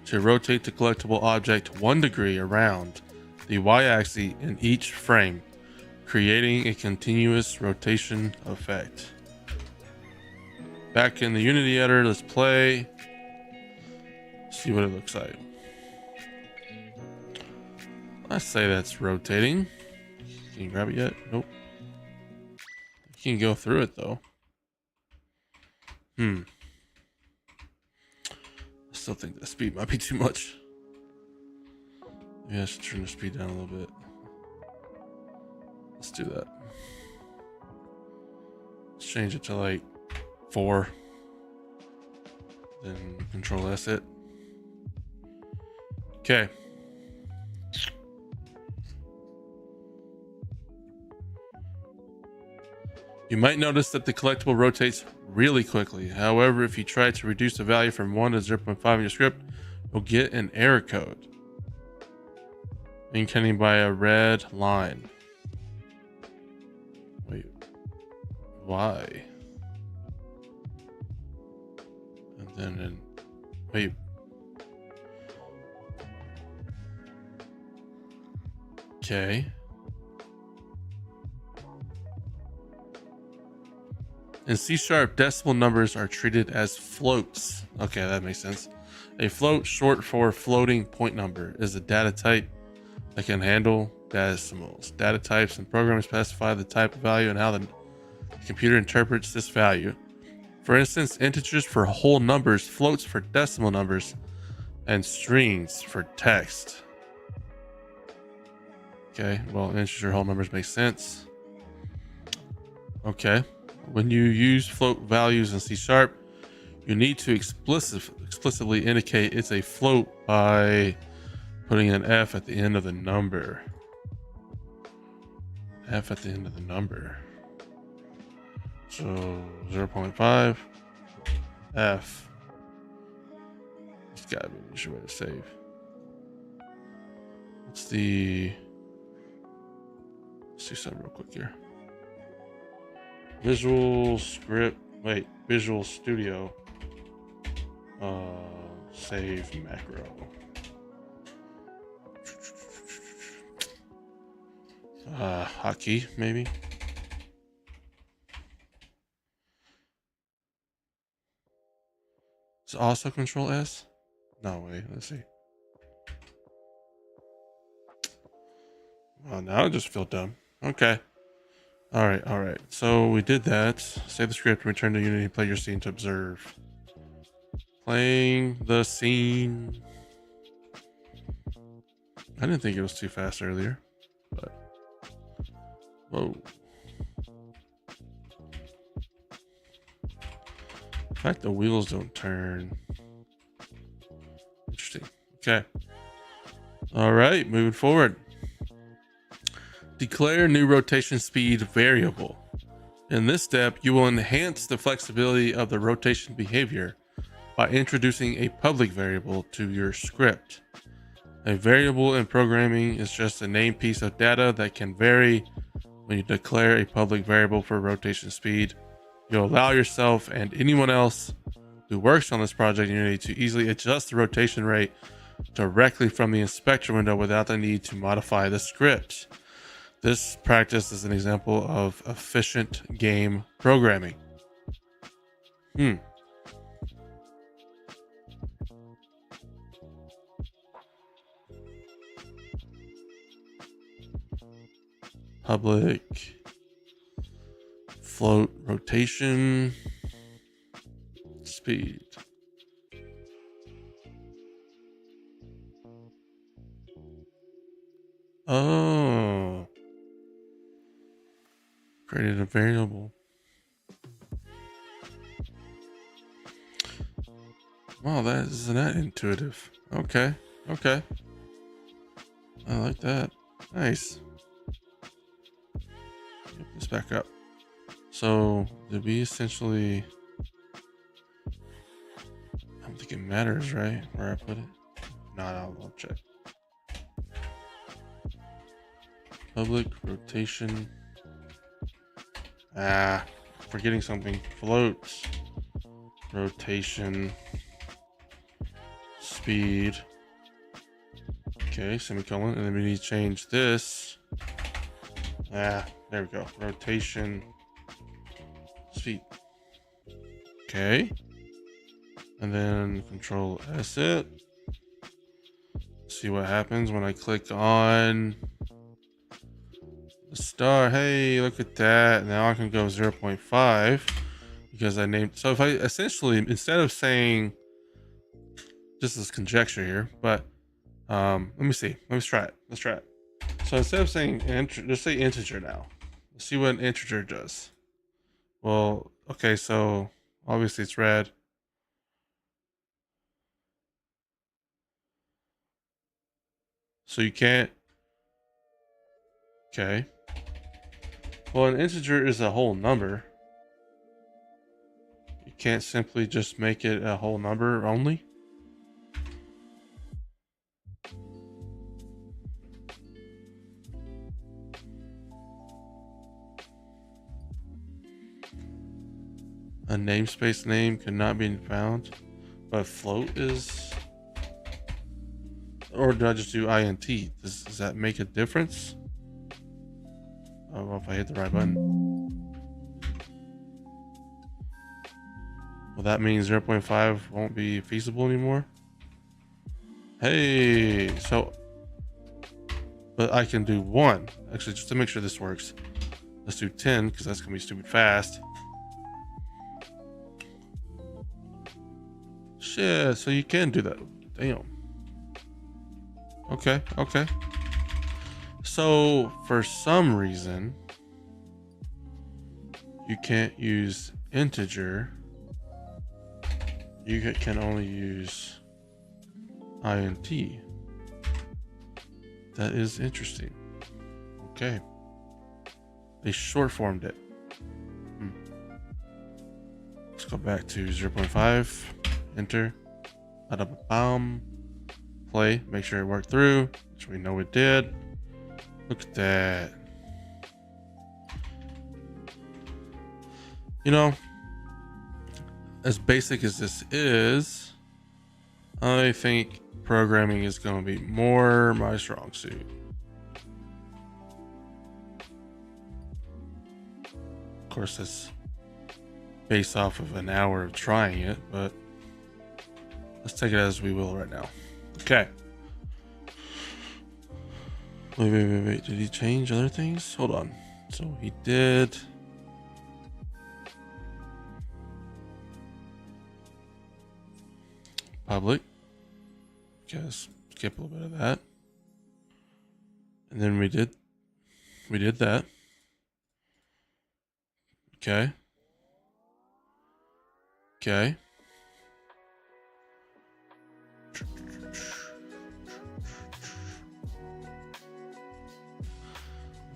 to rotate the collectible object 1 degree around the y-axis in each frame, creating a continuous rotation effect. Back in the Unity editor, let's play. See what it looks like. I say that's rotating. Can you grab it yet? Nope. You can go through it though. I still think the speed might be too much. Maybe I should turn the speed down a little bit. Let's do that. Let's change it to like 4. Then Control S it. Okay. You might notice that the collectible rotates really quickly. However, if you try to reduce the value from 1 to 0.5 in your script, you'll get an error code indicating by a red line. Wait, why? And then wait. Okay. In C#, decimal numbers are treated as floats. Okay, that makes sense. A float, short for floating point number, is a data type that can handle decimals. Data types and programs specify the type of value and how the computer interprets this value. For instance, integers for whole numbers, floats for decimal numbers, and strings for text. Okay, well, integer whole numbers make sense. Okay, when you use float values in C#, you need to explicitly indicate it's a float by putting an F at the end of the number. F at the end of the number. So 0.5 F. It's gotta be an easier way to save. Let's see something real quick here. Visual Studio. Save macro. Hotkey, maybe. Is it also Control S? No way. Let's see. Oh, now I just feel dumb. Okay. All right. So we did that. Save the script, return to Unity, play your scene to observe. Playing the scene. I didn't think it was too fast earlier, but whoa. In fact, the wheels don't turn. Interesting. Okay. All right, moving forward. Declare new rotation speed variable. In this step, you will enhance the flexibility of the rotation behavior by introducing a public variable to your script. A variable in programming is just a named piece of data that can vary. When you declare a public variable for rotation speed, you'll allow yourself and anyone else who works on this project in Unity to easily adjust the rotation rate directly from the inspector window without the need to modify the script. This practice is an example of efficient game programming. Public float rotation speed. Oh, created a variable. Wow, that isn't that intuitive. Okay. I like that. Nice. Get this back up. So did we essentially, I don't think it matters, right? Where I put it? No, I'll check. Public rotation. Forgetting something. Floats. Rotation. Speed. Okay, semicolon. And then we need to change this. There we go. Rotation. Speed. Okay. And then Control S it. See what happens when I click on the star. Hey, look at that. Now I can go 0.5 because I named. So if I essentially, instead of saying, this is conjecture here, but let me see. Let's try it. So instead of saying just say integer now. Let's see what an integer does. Well, okay, so obviously it's red. So you can't. Okay. Well, an integer is a whole number. You can't simply just make it a whole number only. A namespace name could not be found, but float is. Or do I just do int? Does that make a difference? I don't know if I hit the right button. Well, that means 0.5 won't be feasible anymore. Hey, so, but I can do 1. Actually, just to make sure this works, let's do 10 because that's gonna be stupid fast. Shit, so you can do that. Damn. Okay, okay. So for some reason, you can't use integer. You can only use int. That is interesting. Okay. They short formed it. Let's go back to 0.5. Enter. Ba-da-ba-bam. Play. Make sure it worked through, which we know it did. Look at that. You know, as basic as this is, I think programming is going to be more my strong suit. Of course, that's based off of an hour of trying it, but let's take it as we will right now. Okay. Wait. Did he change other things? Hold on. So he did. Public. Guess skip a little bit of that. And then we did that. Okay. Okay.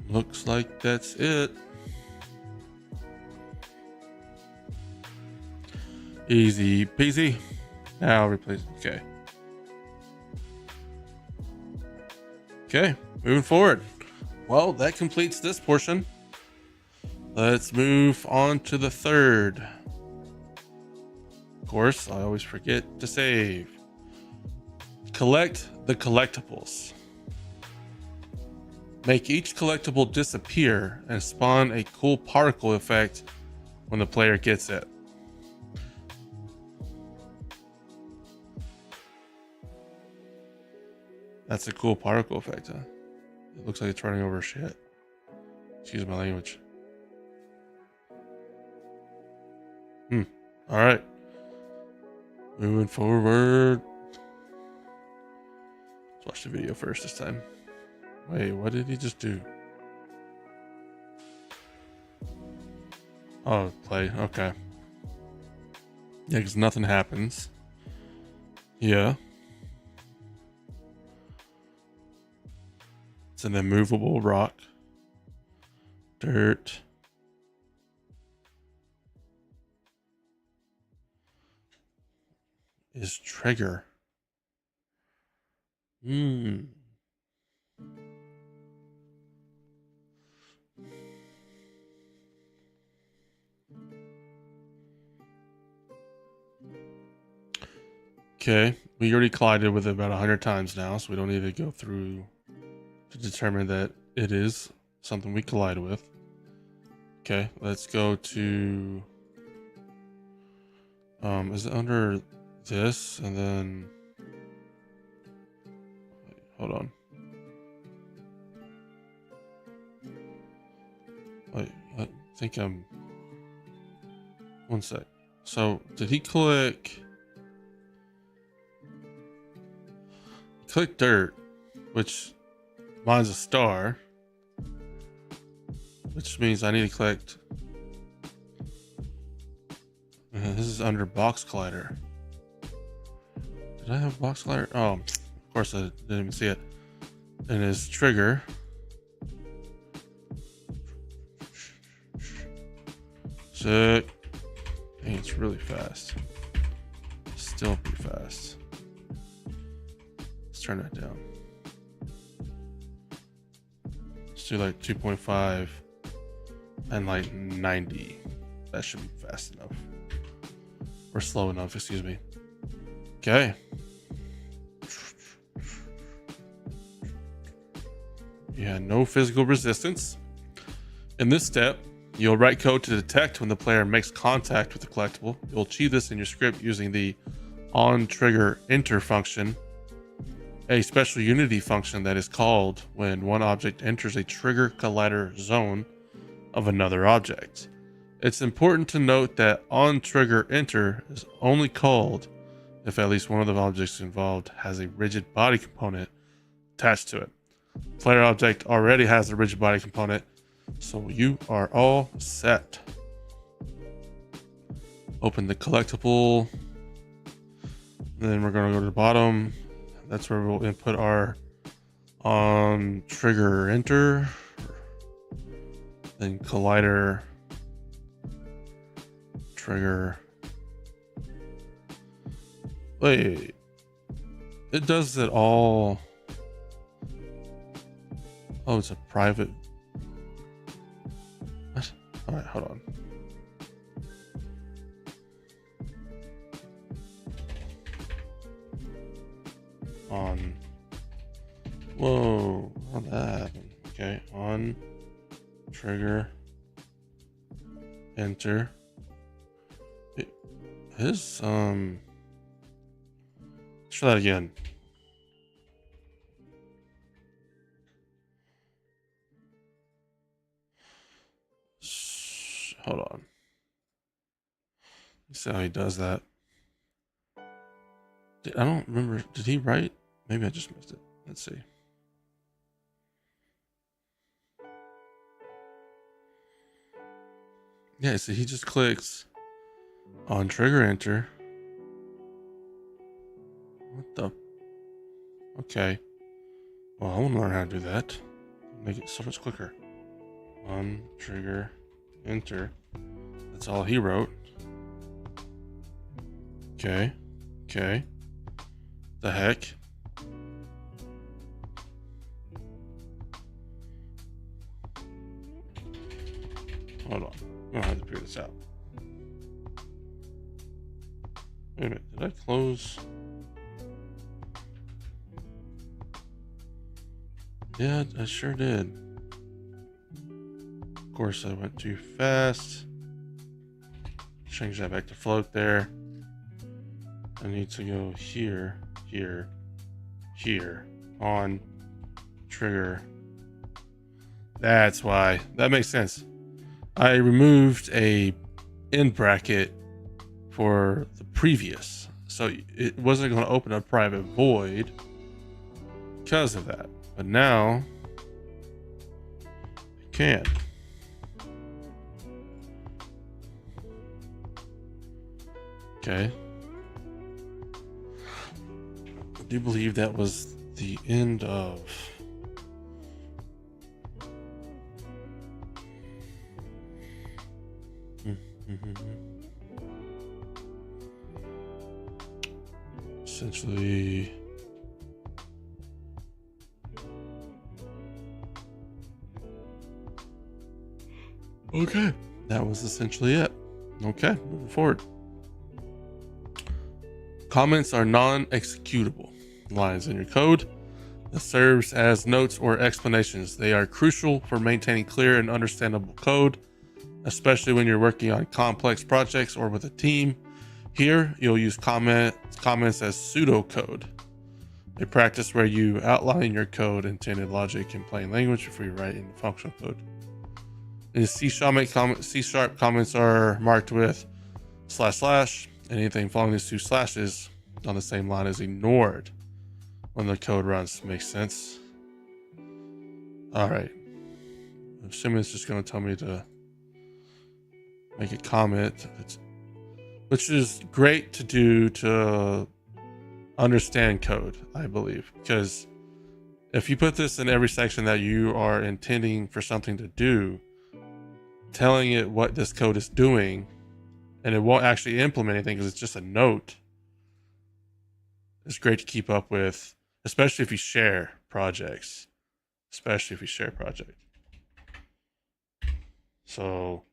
Looks like that's it. Easy peasy. Now replace. Okay. Okay, moving forward. Well, that completes this portion. Let's move on to the third. Of course, I always forget to save. Collect the collectibles. Make each collectible disappear and spawn a cool particle effect when the player gets it. That's a cool particle effect, huh? It looks like it's running over shit. Excuse my language. Alright. Moving forward. Let's watch the video first this time. Wait, what did he just do? Oh, play. Okay. Yeah, because nothing happens. Yeah. It's an immovable rock. Dirt. Is trigger. Okay, we already collided with it about 100 times now, so we don't need to go through to determine that it is something we collide with. Okay, let's go to is it under this and then wait, hold on. Wait, I think I'm one sec. So did he click dirt, which mine's a star, which means I need to collect. This is under box collider. Did I have box collider? Oh, of course I didn't even see it. And his trigger. Sick. Dang, it's really fast. Still pretty fast. Let's turn that down. Let's do like 2.5 and like 90. That should be fast enough. Or slow enough, excuse me. Okay. Yeah, no physical resistance. In this step, You'll write code to detect when the player makes contact with the collectible. You'll achieve this in your script using the onTriggerEnter function, a special Unity function that is called when one object enters a trigger collider zone of another object. It's important to note that onTriggerEnter is only called if at least one of the objects involved has a rigid body component attached to it. Player object already has a rigid body component, so you are all set. Open the collectible. Then we're going to go to the bottom. That's where we'll input our onTriggerEnter. Then collider trigger. Wait, it does it all. Oh, it's a private. What? All right, hold on. On. Whoa, how'd that happen? Okay, on trigger enter. It is let's try that again. Hold on. Let's see how he does that. I don't remember. Did he write? Maybe I just missed it. Let's see. Yeah, so he just clicks on trigger enter. What the? Okay. Well, I want to learn how to do that. Make it so much quicker. On trigger enter. That's all he wrote. Okay. Okay. The heck? Hold on. I'm gonna have to figure this out. Wait a minute. Did I close? Yeah, I sure did. Of course, I went too fast. Change that back to float there. I need to go here, here, here, on trigger. That's why. That makes sense. I removed a end bracket for the previous, so it wasn't going to open a private void because of that. But now it can. Okay. I do believe that was the end of. Essentially. Okay, that was essentially it. Okay, moving forward. Comments are non-executable lines in your code that serves as notes or explanations. They are crucial for maintaining clear and understandable code, especially when you're working on complex projects or with a team. Here, you'll use comments as pseudocode, a practice where you outline your code intended logic in plain language before you write in functional code. In C# comments are marked with // Anything following these two slashes on the same line is ignored when the code runs. Makes sense. All right. I'm assuming it's just going to tell me to make a comment, which is great to do to understand code, I believe, because if you put this in every section that you are intending for something to do, telling it what this code is doing, and it won't actually implement anything because it's just a note. It's great to keep up with, especially if you share projects. So,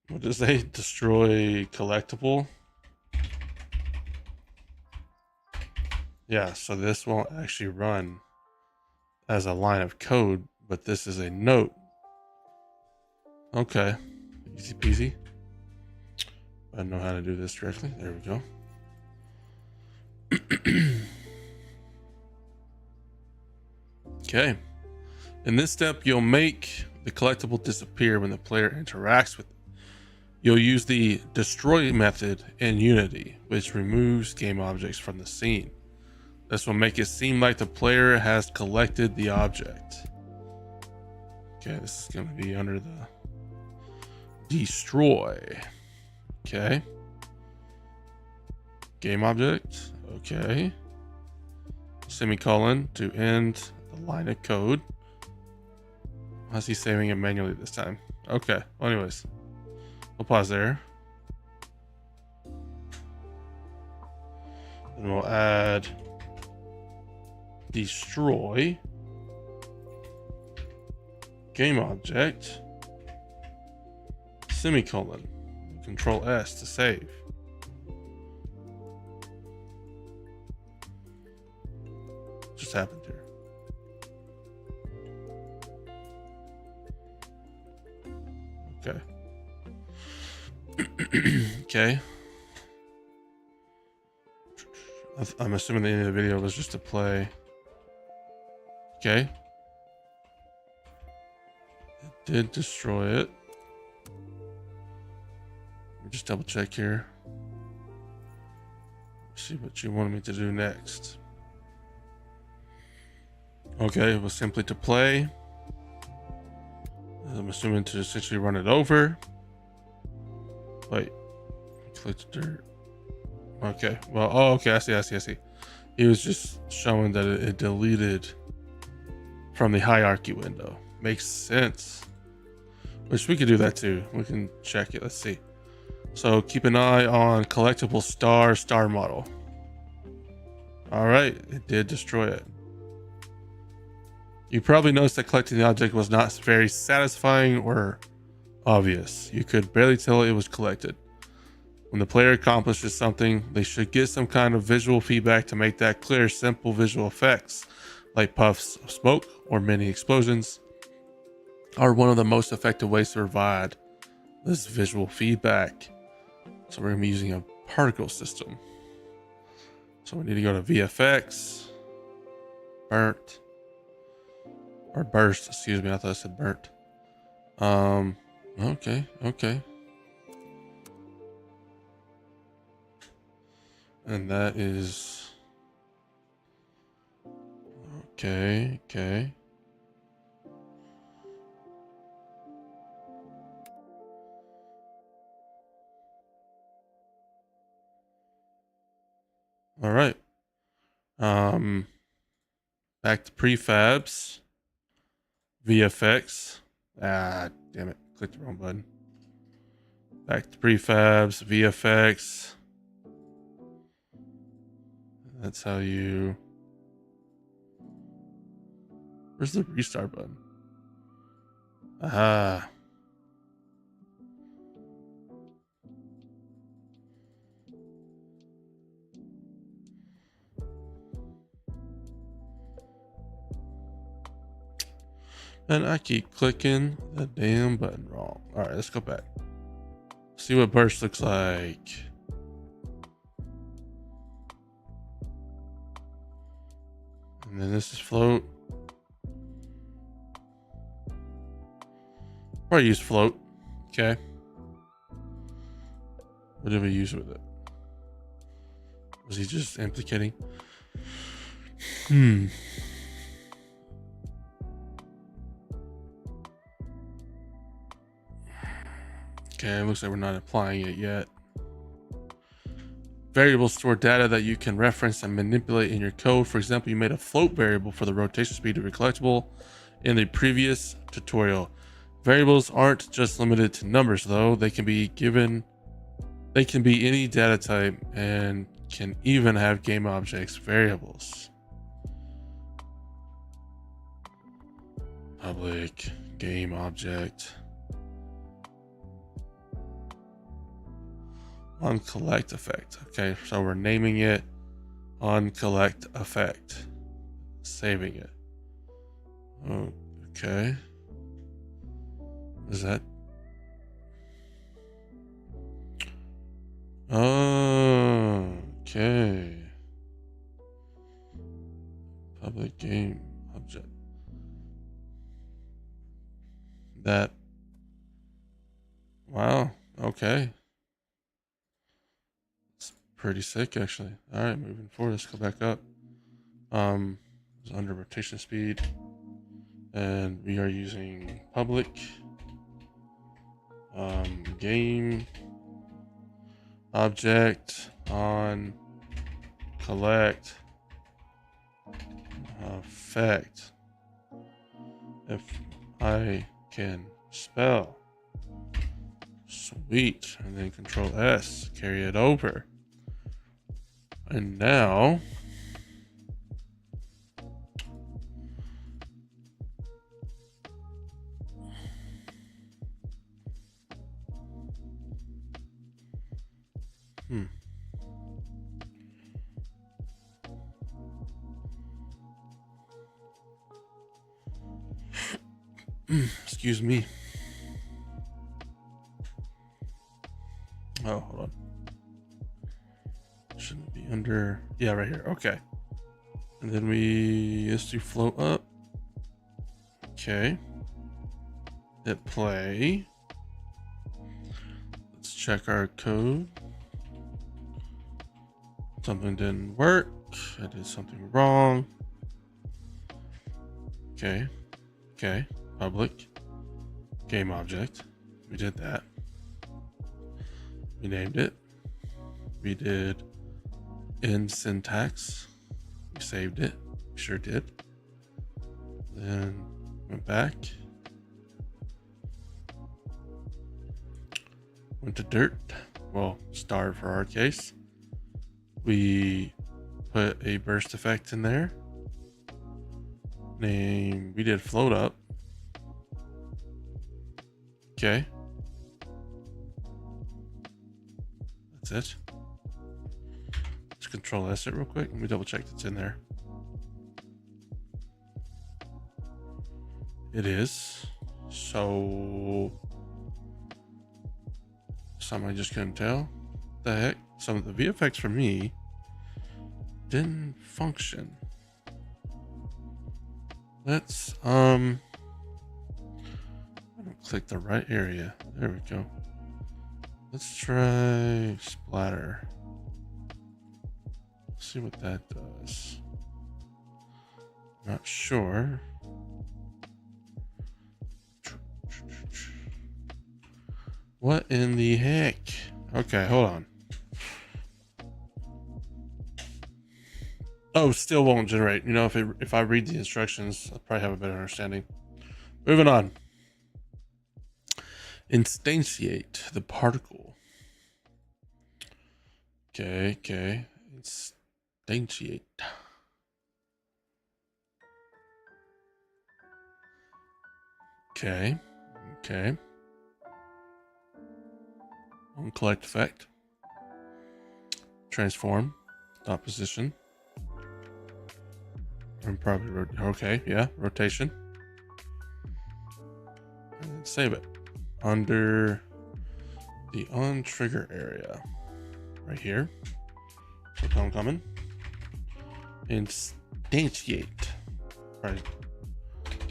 what does they destroy collectible? Yeah, so this won't actually run as a line of code, but this is a note. Okay. Easy peasy. I know how to do this directly. There we go. Okay. In this step, you'll make the collectible disappear when the player interacts with it. You'll use the destroy method in Unity, which removes game objects from the scene. This will make it seem like the player has collected the object. Okay, this is going to be under the destroy. Okay. Game object. Okay. Semicolon to end the line of code. How's he saving it manually this time? Okay. Well, anyways, we'll pause there. And we'll add destroy game object semicolon. Control S to save. Just happened here. Okay. Okay. I'm assuming the end of the video was just to play. Okay. It did destroy it. Let me just double check here. See what you wanted me to do next. Okay, it was simply to play. I'm assuming to essentially run it over. Wait, click dirt. Okay, well, oh, okay, I see. He was just showing that it deleted from the hierarchy window. Makes sense. Which we could do that too. We can check it. Let's see. So keep an eye on collectible star model. All right, it did destroy it. You probably noticed that collecting the object was not very satisfying or obvious. You could barely tell it was collected. When the player accomplishes something, they should get some kind of visual feedback to make that clear. Simple visual effects like puffs of smoke or mini explosions are one of the most effective ways to provide this visual feedback. So we're going to be using a particle system. So we need to go to VFX, burnt, or burst, excuse me. I thought I said burnt. Okay. And that is okay. All right. Back to prefabs. VFX. Ah, damn it. Clicked the wrong button. Back to prefabs, VFX. That's how you... Where's the restart button? Aha. And I keep clicking the damn button wrong. All right, let's go back. See what burst looks like. And then this is float. Or use float. Okay. What did we use with it? Was he just implicating? Okay, it looks like we're not applying it yet. Variables store data that you can reference and manipulate in your code. For example, you made a float variable for the rotation speed of your collectible in the previous tutorial. Variables aren't just limited to numbers though. They can be any data type and can even have game objects variables. Public game object. On collect effect. Okay, so we're naming it on collect effect. Saving it. Okay. Is that Okay. Public game object. That. Wow. Okay. It's pretty sick, actually. All right, moving forward. Let's go back up. It's under rotation speed, and we are using public game object on collect effect. If I can spell. Sweet. And then Control S, carry it over. And now excuse me. Oh, hold on. Shouldn't be under. Yeah, right here. Okay. And then let's do float up. Okay. Hit play. Let's check our code. Something didn't work. I did something wrong. Okay. Okay. Public game object. We did that. We named it. We did in syntax. We saved it. We sure did. Then went back. Went to dirt. Well, star for our case. We put a burst effect in there. We did float up. Okay. That's it. Let's Control S it real quick. Let me double check that's in there. It is. So something I just couldn't tell. The heck? Some of the VFX for me didn't function. Let's I don't click the right area. There we go. Let's try splatter. See what that does. Not sure. What in the heck? Okay, hold on. Oh, still won't generate. You know, if I read the instructions, I'll probably have a better understanding. Moving on. Instantiate the particle. Okay. Instantiate. Okay. On collect effect. Transform. Dot position. And probably rotation. And then save it. Under the on trigger area. Right here. So I'm coming. Instantiate. Right.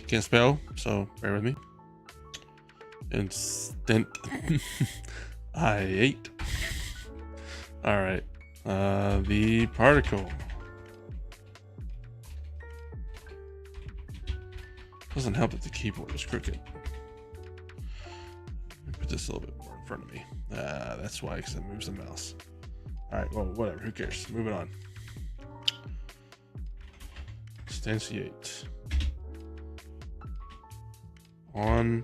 Can't spell, so bear with me. I8. All right. The particle. Doesn't help that the keyboard is crooked. Let me put this a little bit more in front of me. That's why, because it moves the mouse. All right. Well, whatever. Who cares? Moving on. Instantiate. On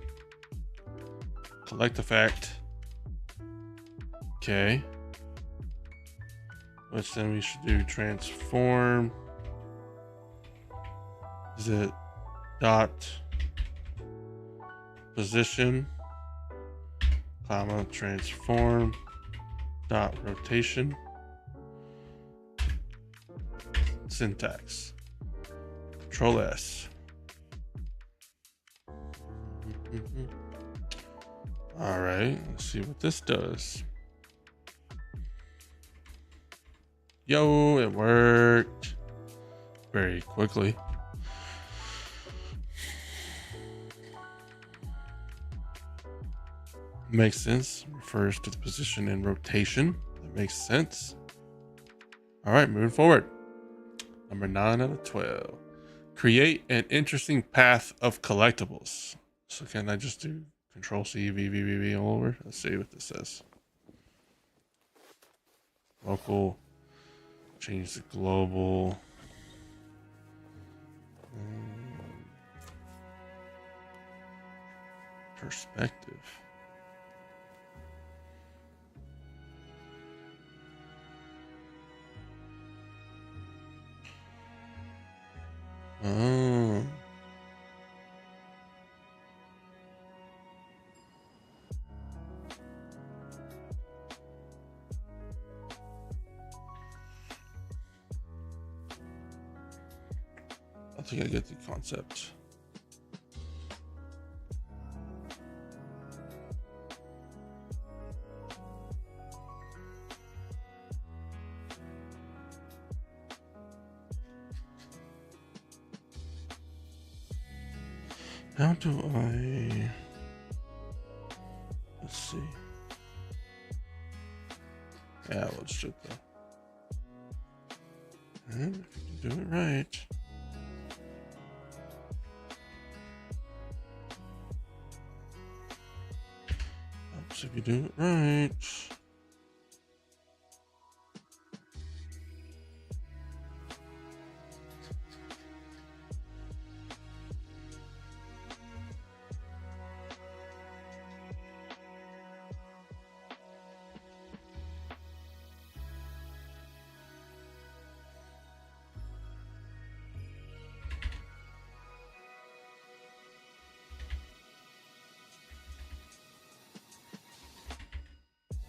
collect effect. Okay. Which then we should do transform. Is it dot position, comma, transform, dot rotation, syntax, Control S. All right, let's see what this does. Yo, it worked very quickly. Makes sense. Refers to the position in rotation. That makes sense. All right, moving forward. Number 9 out of 12. Create an interesting path of collectibles. So can I just do Control C, V, V, V, V all over? Let's see what this says. Local. Change the global. Perspective. Oh. I think I get the concept. How do I... Let's see. Yeah, let's do it though. And if you can do it right. Helps if you do it right.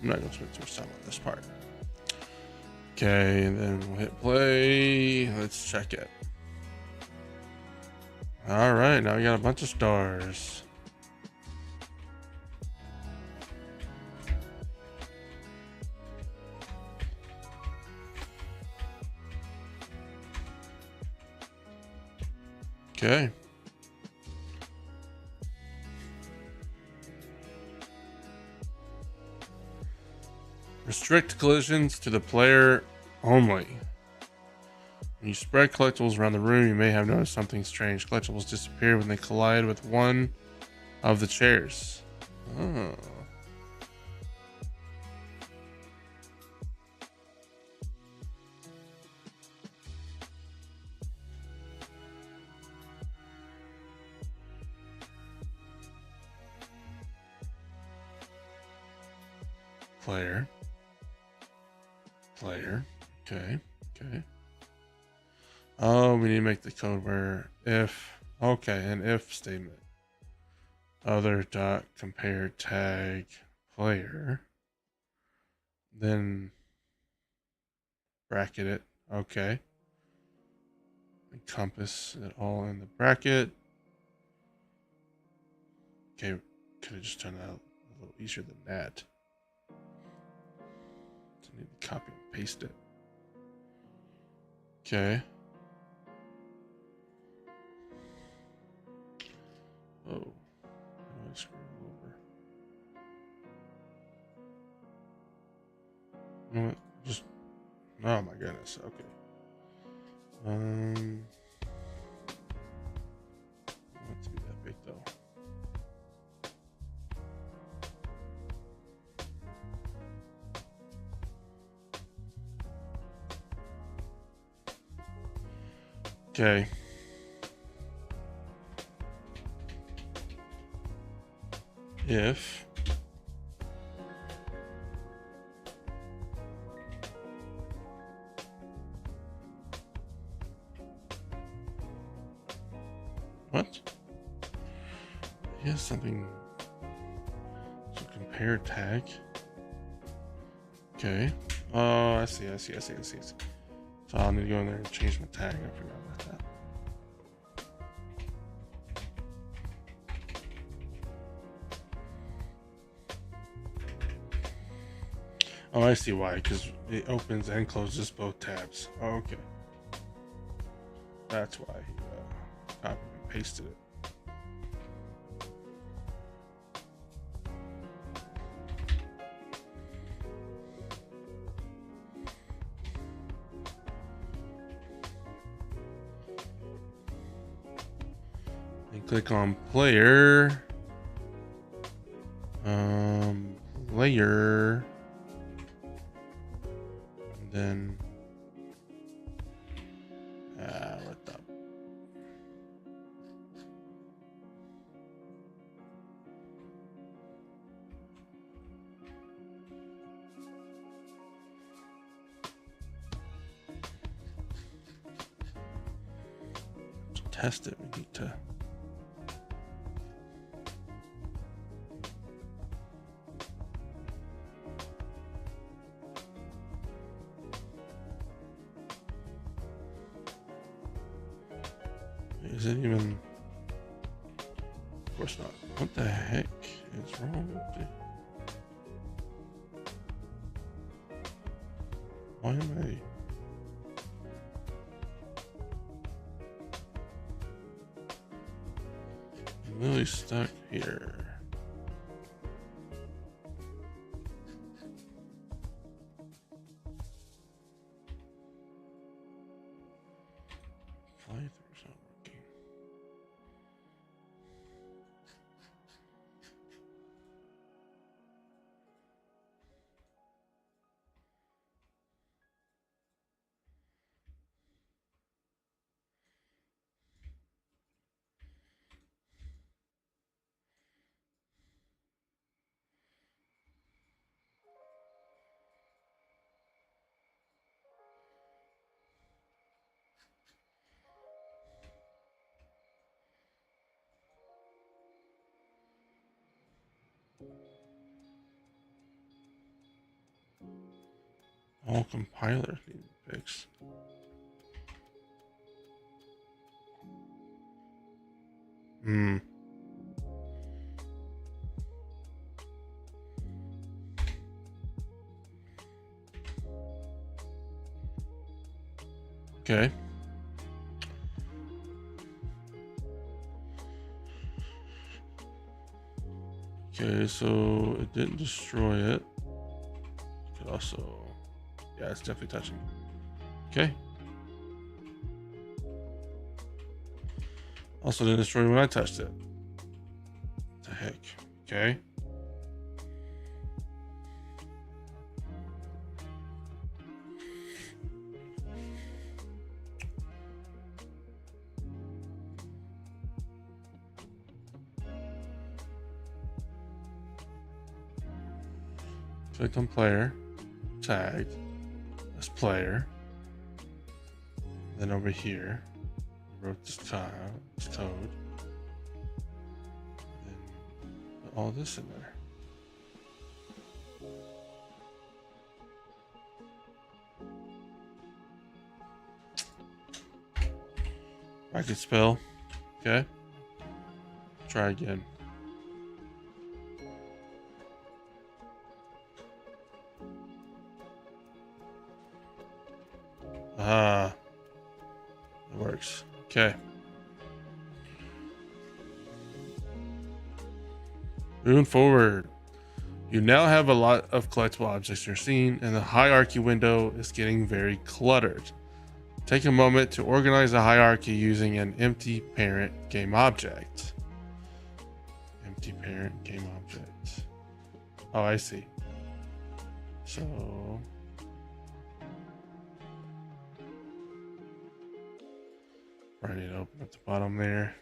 I'm not gonna spend too much time on this part. Okay, and then we'll hit play. Let's check it. All right, now we got a bunch of stars. Okay. Restrict collisions to the player only. When you spread collectibles around the room, you may have noticed something strange. Collectibles disappear when they collide with one of the chairs. Oh. Player. Okay. Oh, we need to make the code where if. Okay, an if statement. Other dot compare tag player. Then bracket it. Okay. Encompass it all in the bracket. Okay, could have just turned out a little easier than that. I need to copy and paste it. Okay. Oh. How do I scroll over? You know what? Just. Oh my goodness. Okay. Not to be that big though. Okay. If what? Here's something. So compare tag. Okay. Oh, I see. So I'll need to go in there and change my tag. I forgot about that. Oh, I see why. Because it opens and closes both tabs. Oh, okay. That's why he copied and pasted it. And click on player. Player. And then what the to test it, we need to is it even? Of course not. What the heck is wrong with it? Why am I? I'm really stuck here. Fly-through's not working. All compilers need to be fixed. Hmm. Okay. Okay, so it didn't destroy it. Could also, yeah, it's definitely touching. Okay. Also didn't destroy when I touched it. What the heck? Okay. Click on player, tag, as player. Then over here, wrote this code. Then put all this in there. I could spell. Okay. Try again. Ah, it works. Okay. Moving forward, you now have a lot of collectible objects in your scene, and the hierarchy window is getting very cluttered. Take a moment to organize the hierarchy using an empty parent game object. Empty parent game object. Oh, I see. So I need to open at the bottom there.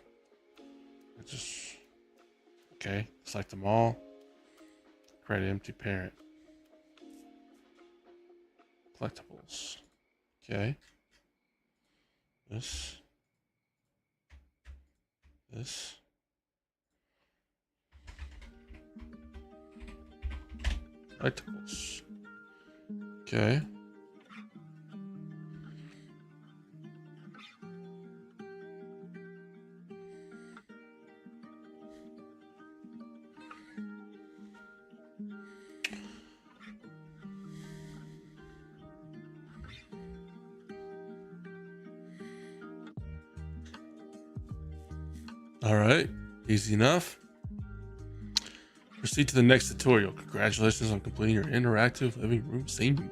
Okay, select them all. Create an empty parent. Collectibles. Okay. This. Collectibles. Okay. All right, easy enough. Proceed to the next tutorial. Congratulations on completing your interactive living room scene.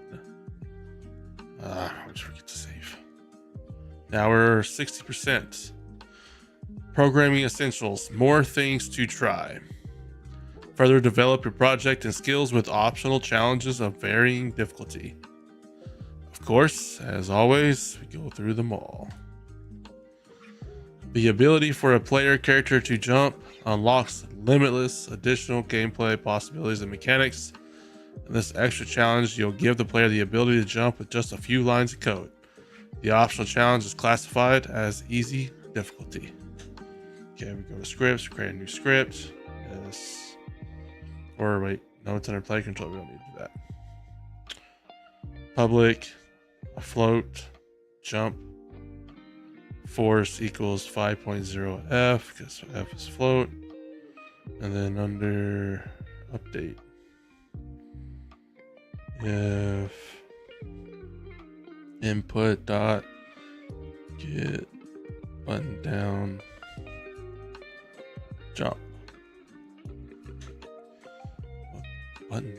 I always forget to save. Now we're 60%. Programming essentials. More things to try. Further develop your project and skills with optional challenges of varying difficulty. Of course, as always, we go through them all. The ability for a player character to jump unlocks limitless additional gameplay possibilities and mechanics. In this extra challenge, you'll give the player the ability to jump with just a few lines of code. The optional challenge is classified as easy difficulty. Okay, we go to scripts, create a new script. Yes. Or wait, no, it's under player control. We don't need to do that. Public, afloat, jump, force equals 5.0 F because F is float. And then under update, if input dot get button down jump button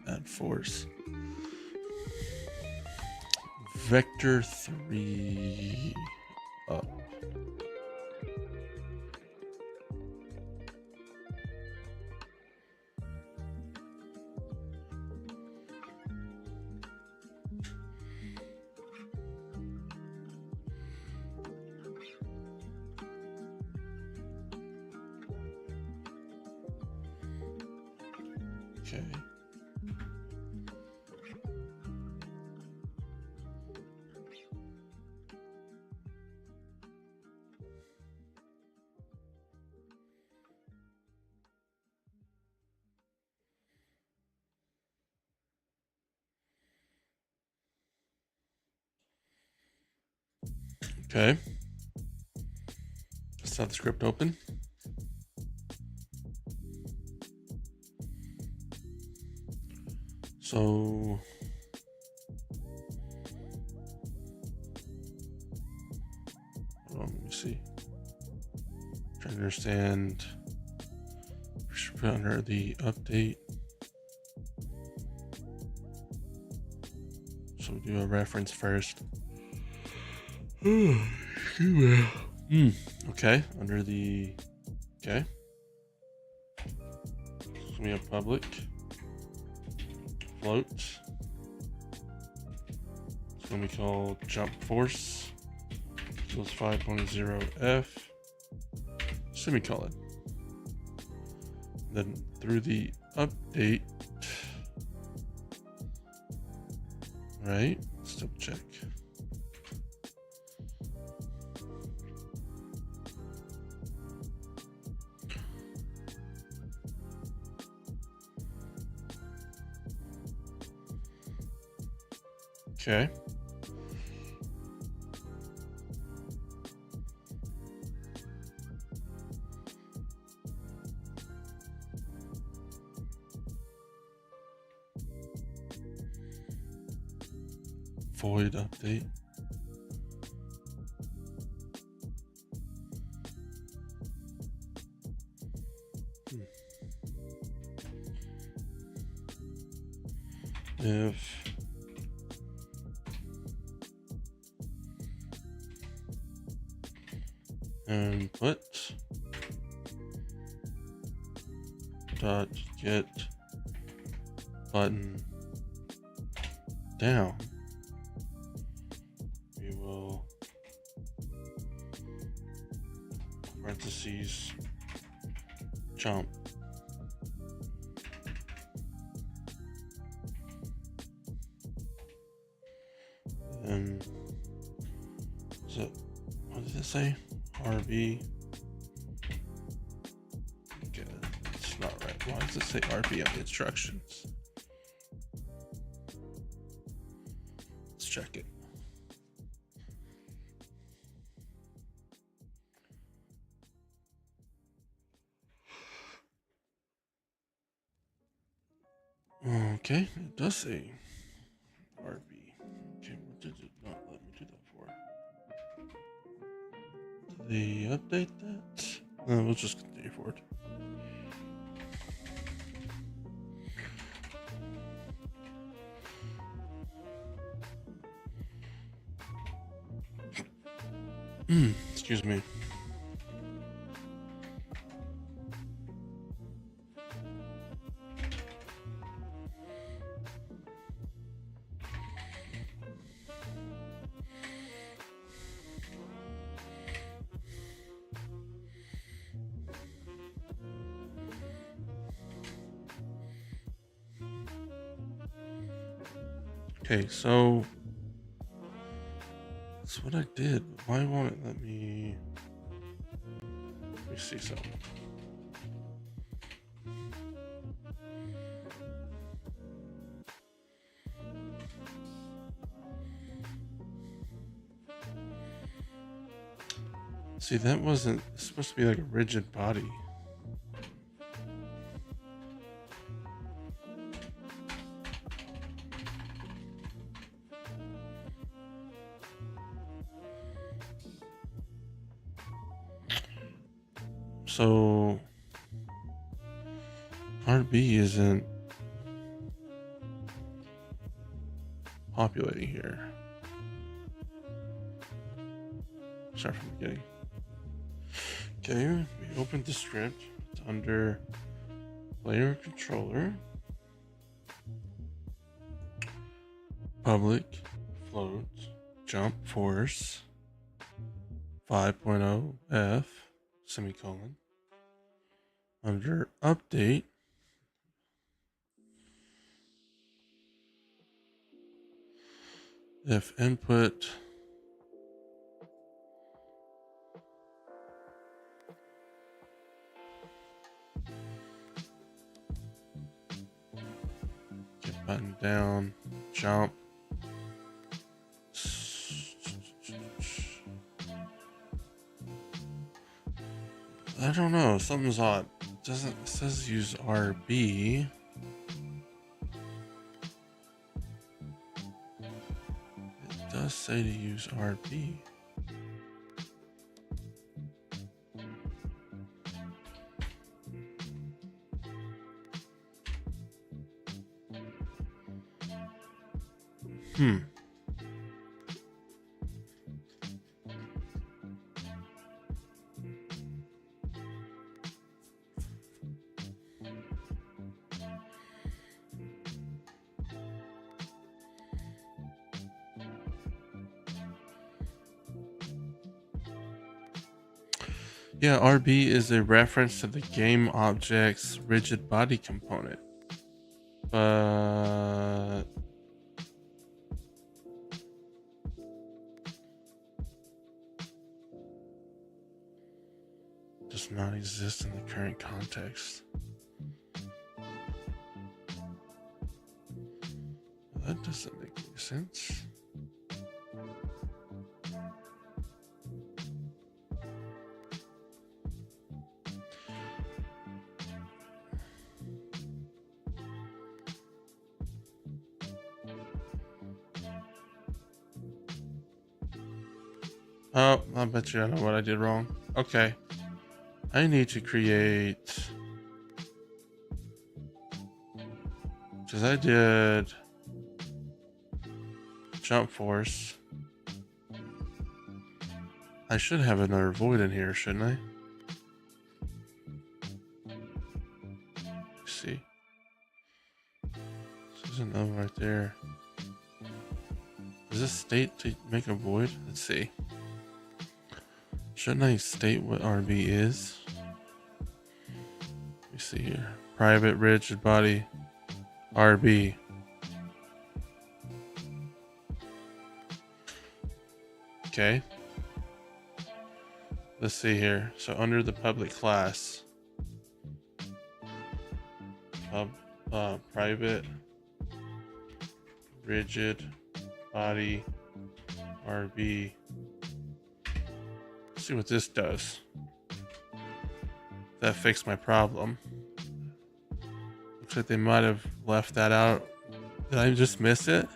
add force vector 3 up. Okay. Okay. Let's have the script open. So let me see. Trying to understand. We should put under the update. So we do a reference first. Okay, under the okay. So we have public float. It's going to be called jump force. Equals 5.0 F semicolon. Then through the update, right? Let's double check. Okay. Void update. If input dot get button down, we will parentheses jump. And so what did it say? RB. Okay, it's not right. Why does it say RB on the instructions? Let's check it. Okay, it does say RB. Okay, what did it not let me do that for? they update that? We'll just continue forward. Excuse me. Okay, so that's what I did. But why won't it let me see something? See, that wasn't it's supposed to be like a rigid body. So RB isn't populating here. Start from the beginning. Okay, we opened the script. It's under player controller, public, float, jump force, 5.0 F, semicolon. Under update, if input get button down, jump. I don't know, something's odd. It says use RB. It does say to use RB. Yeah, RB is a reference to the game object's rigid body component. But does not exist in the current context. That doesn't make any sense. Oh, I bet you I know what I did wrong. Okay. I need to create... Because I did... jump force. I should have another void in here, shouldn't I? Let's see. There's another right there. Does this state to make a void? Let's see. Shouldn't I state what RB is? Let me see here. Private rigid body RB. Okay. Let's see here. So under the public class, private rigid body RB. See what this does. That fixed my problem. Looks like they might have left that out. Did I just miss it?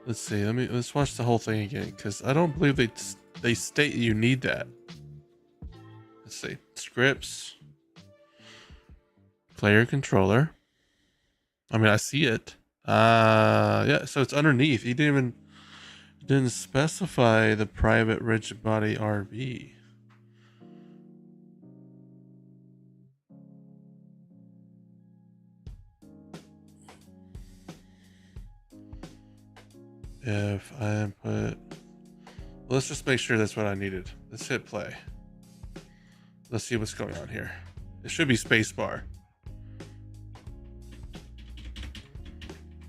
Let's see. Let's watch the whole thing again, because I don't believe they they state you need that. Let's see. Scripts. Player controller. I mean, I see it. Yeah, so it's underneath. He didn't specify the private rigid body RB. If I input, let's just make sure that's what I needed. Let's hit play. Let's see what's going on here. It should be spacebar.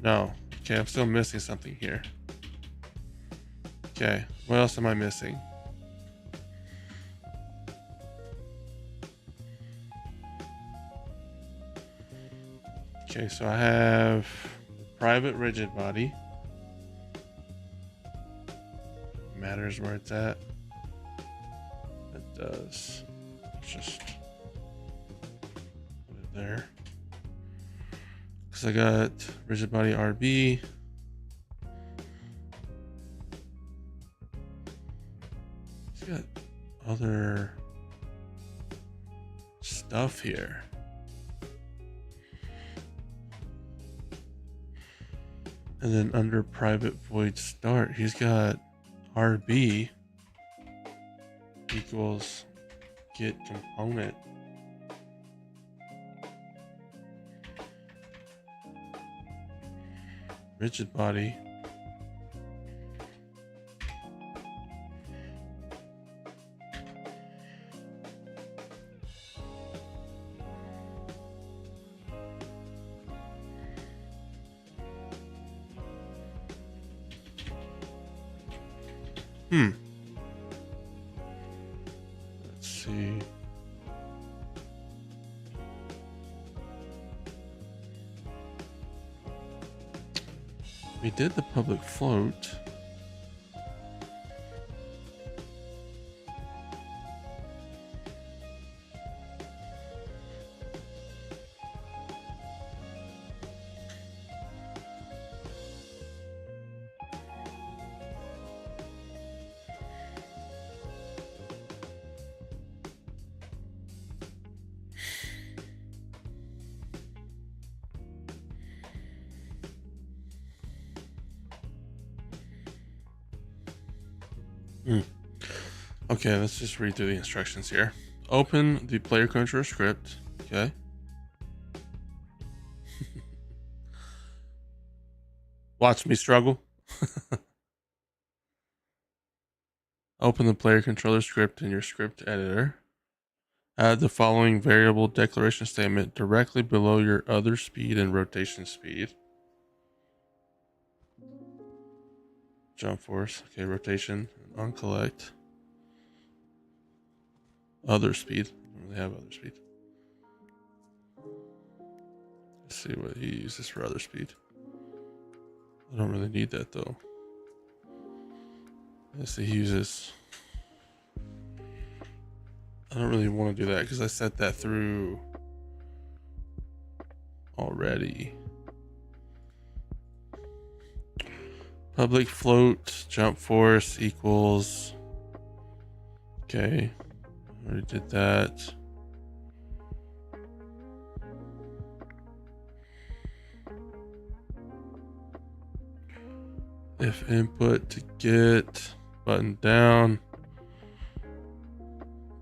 No. Okay, I'm still missing something here. Okay, what else am I missing? Okay, so I have private rigid body. Matters where it's at. It does. Let's just put it there. Because I got rigid body RB. It's got other stuff here. And then under private void start, he's got RB equals get component. Rigid body. Let's see. We did the public float. Okay, let's just read through the instructions here. Open the player controller script. Okay. Watch me struggle. Open the player controller script in your script editor. Add the following variable declaration statement directly below your other speed and rotation speed. Jump force. Okay, rotation. Uncollect. Other speed. I don't really have other speed. Let's see what he uses for other speed. I don't really need that though. Let's see, he uses. I don't really want to do that because I set that through already. Public float jump force equals. Okay, already did that. If input to get button down,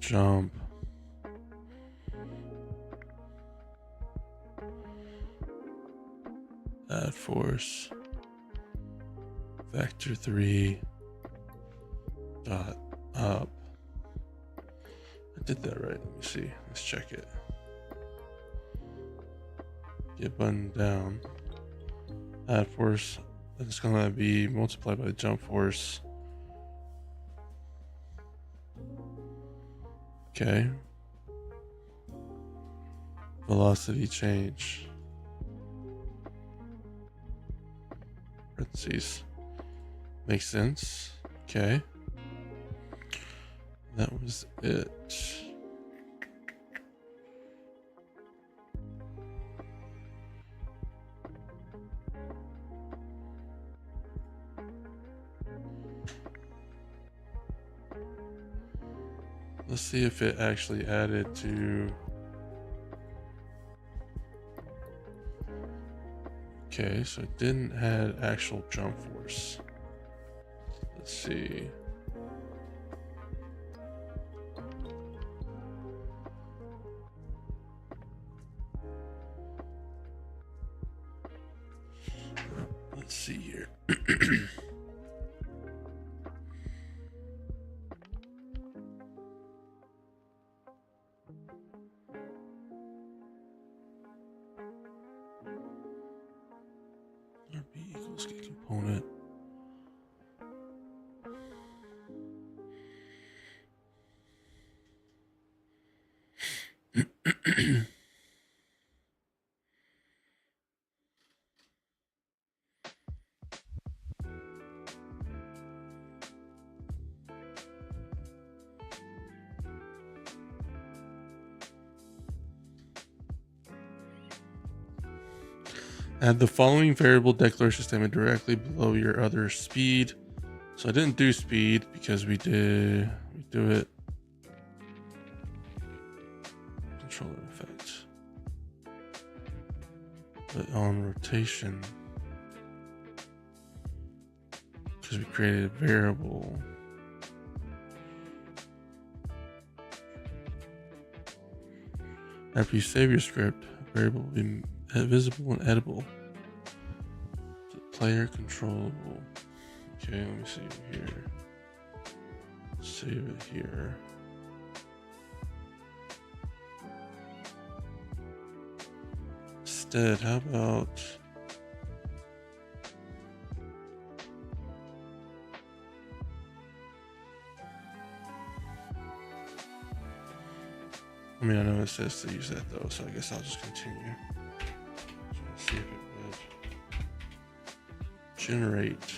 jump. Add force. Vector 3 dot up. I did that right. Let me see. Let's check it. Get button down. Add force. It's gonna be multiplied by the jump force. Okay. Velocity change. Parentheses. Makes sense. Okay. That was it. Let's see if it actually added to. Okay, so it didn't add actual jump force. Let's see. Let's see here. RB equals get component. Add the following variable declaration statement directly below your other speed. So I didn't do speed because we do it controller effects. But on rotation, because we created a variable. After you save your script, a variable will be visible and editable. Player controllable. Okay, let me save it here. Save it here. Instead, how about I mean, I know it says to use that though, so I guess I'll just continue. So let's see if it would generate.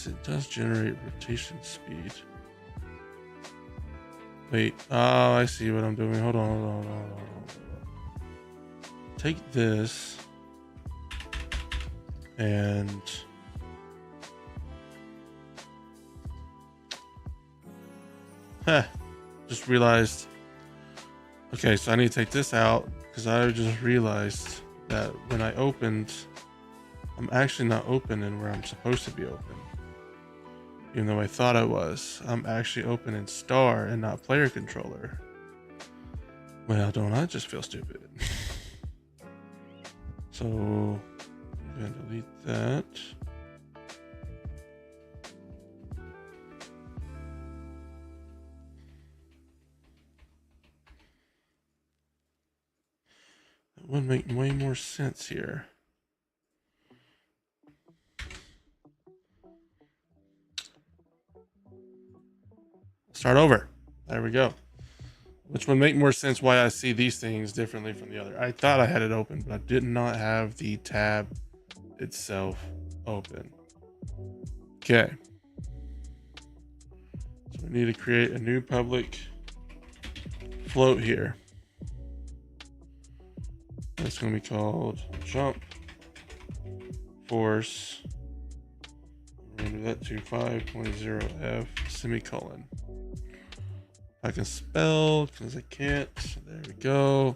It does generate rotation speed. Wait, oh, I see what I'm doing. Hold on. Take this and just realized. Okay, so I need to take this out because I just realized that when I opened, I'm actually not opening where I'm supposed to be open. Even though I thought I was. I'm actually open in star and not player controller. Well, don't I just feel stupid? So I'm gonna delete that. That would make way more sense here. Start over. There we go. Which would make more sense why I see these things differently from the other. I thought I had it open, but I did not have the tab itself open. Okay. So we need to create a new public float here. That's going to be called jump force. We're going to do that to 5.0f semicolon. I can spell because I can't. There we go.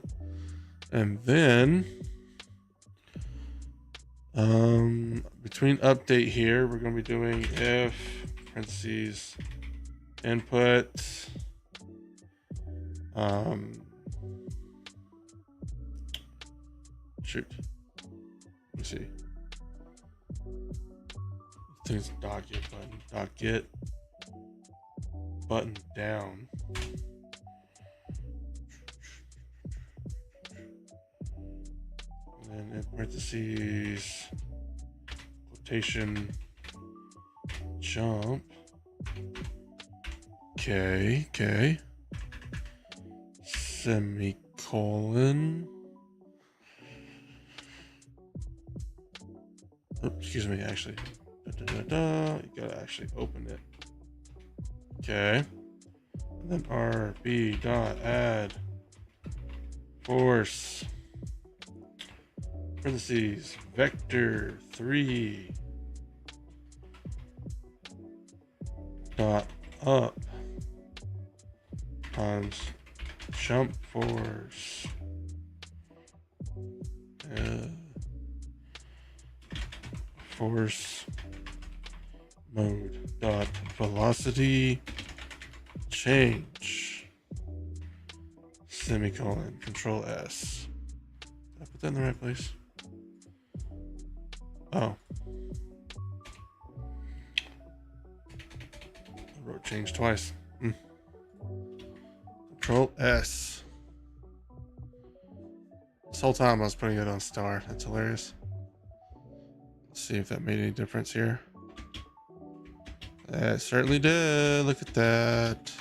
And then between update here, we're going to be doing if parentheses input shoot. Let me see. I think it's dot get button. Dot get button down. And then in parentheses quotation jump. Okay. Semicolon. Oh, excuse me, actually. You gotta actually open it. Okay. And then RB dot add force parentheses vector 3 dot up times jump force force mode dot velocity change semicolon control S. Did I put that in the right place? Oh, I wrote change twice. Control S. This whole time I was putting it on star. That's hilarious. Let's see if that made any difference here. It certainly did. Look at that.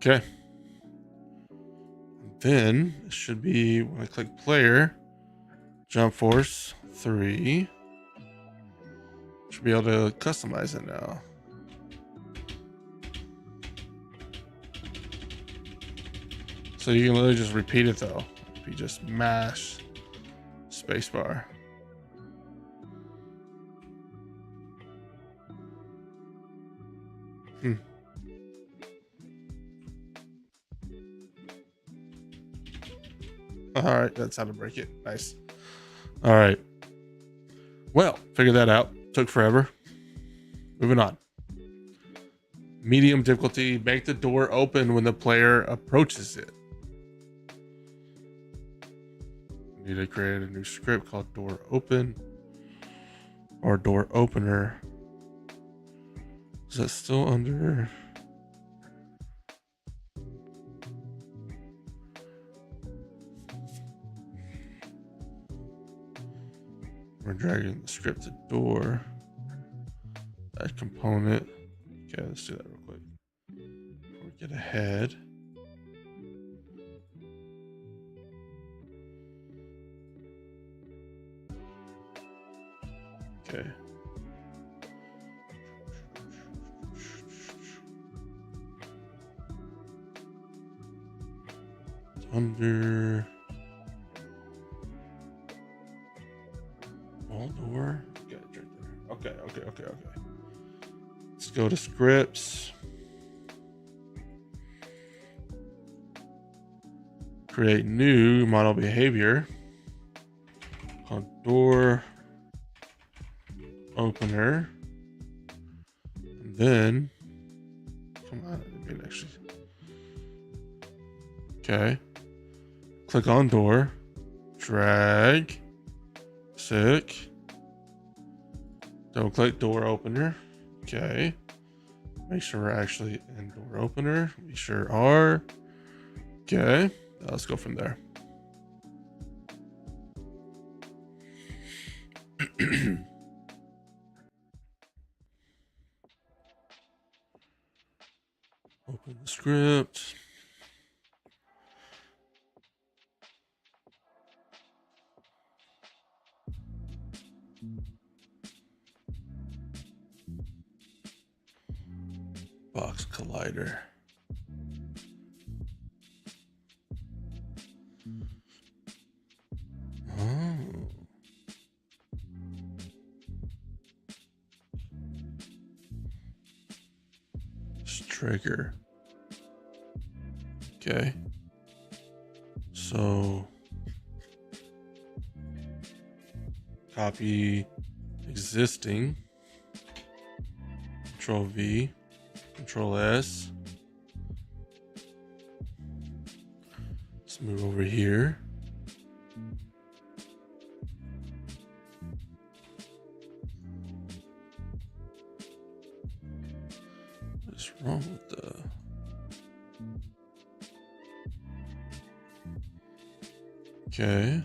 Okay. Then it should be when I click player, jump force 3. Should be able to customize it now. So you can literally just repeat it though. If you just mash spacebar. All right, that's how to break it. Nice. All right. Well, figured that out. Took forever. Moving on. Medium difficulty. Make the door open when the player approaches it. Need to create a new script called door open or door opener. Is that still under? We're dragging the script to door. That component. Okay, let's do that real quick. Before we get ahead. Okay. It's under wall door. Okay, it's right there. Okay. Let's go to scripts. Create new model behavior called door opener. And then, come on, I didn't mean actually. Okay. Click on door, drag, sick. Double click door opener. Okay. Make sure we're actually in door opener. We sure are. Okay. Now let's go from there. Open the script. Box collider. Oh. Trigger. Okay. So copy existing. Control V. Control S. Let's move over here. What's wrong with the... Okay.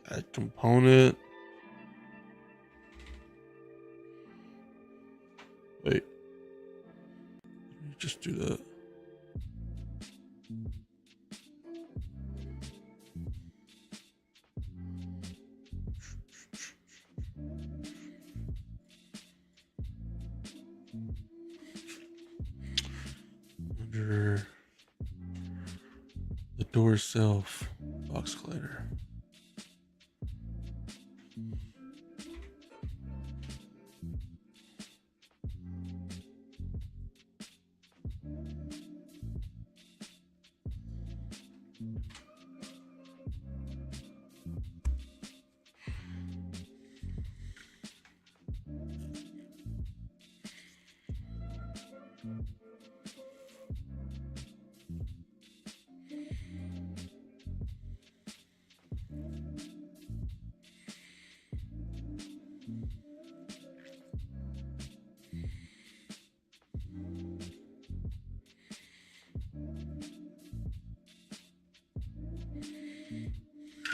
Add component. Wait. Let me just do that. Under the door itself, box collider.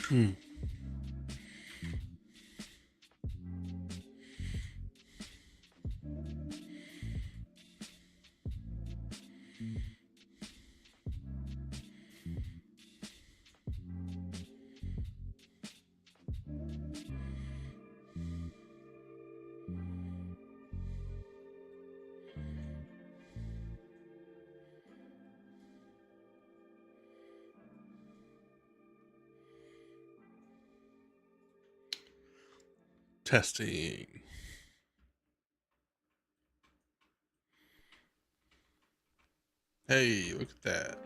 Hmm. Testing. Hey, look at that.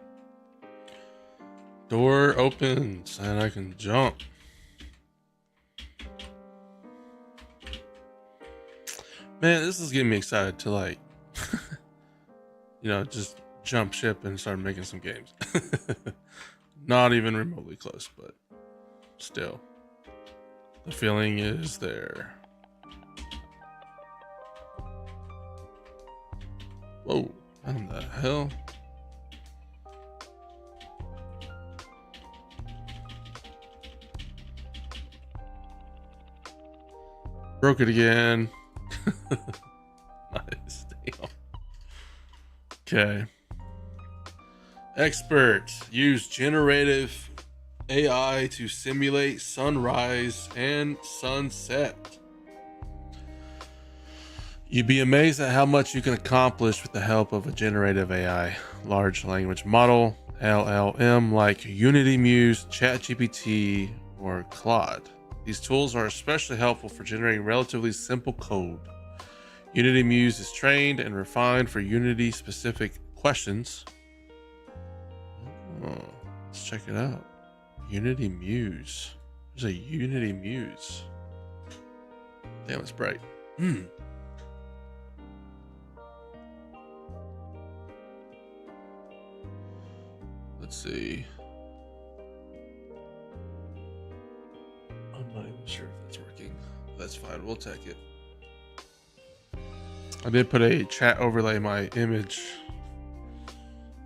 Door opens and I can jump. Man, this is getting me excited to like, just jump ship and start making some games. Not even remotely close, but still. The feeling is there. Whoa, how the hell? Broke it again. Nice. Damn. Okay. Expert. Use generative AI to simulate sunrise and sunset. You'd be amazed at how much you can accomplish with the help of a generative AI, large language model, LLM, like Unity Muse, ChatGPT, or Claude. These tools are especially helpful for generating relatively simple code. Unity Muse is trained and refined for Unity specific questions. Oh, let's check it out. Unity Muse. There's a Unity Muse. Damn, it's bright. Let's see. I'm not even sure if that's working. That's fine. We'll take it. I did put a chat overlay my image.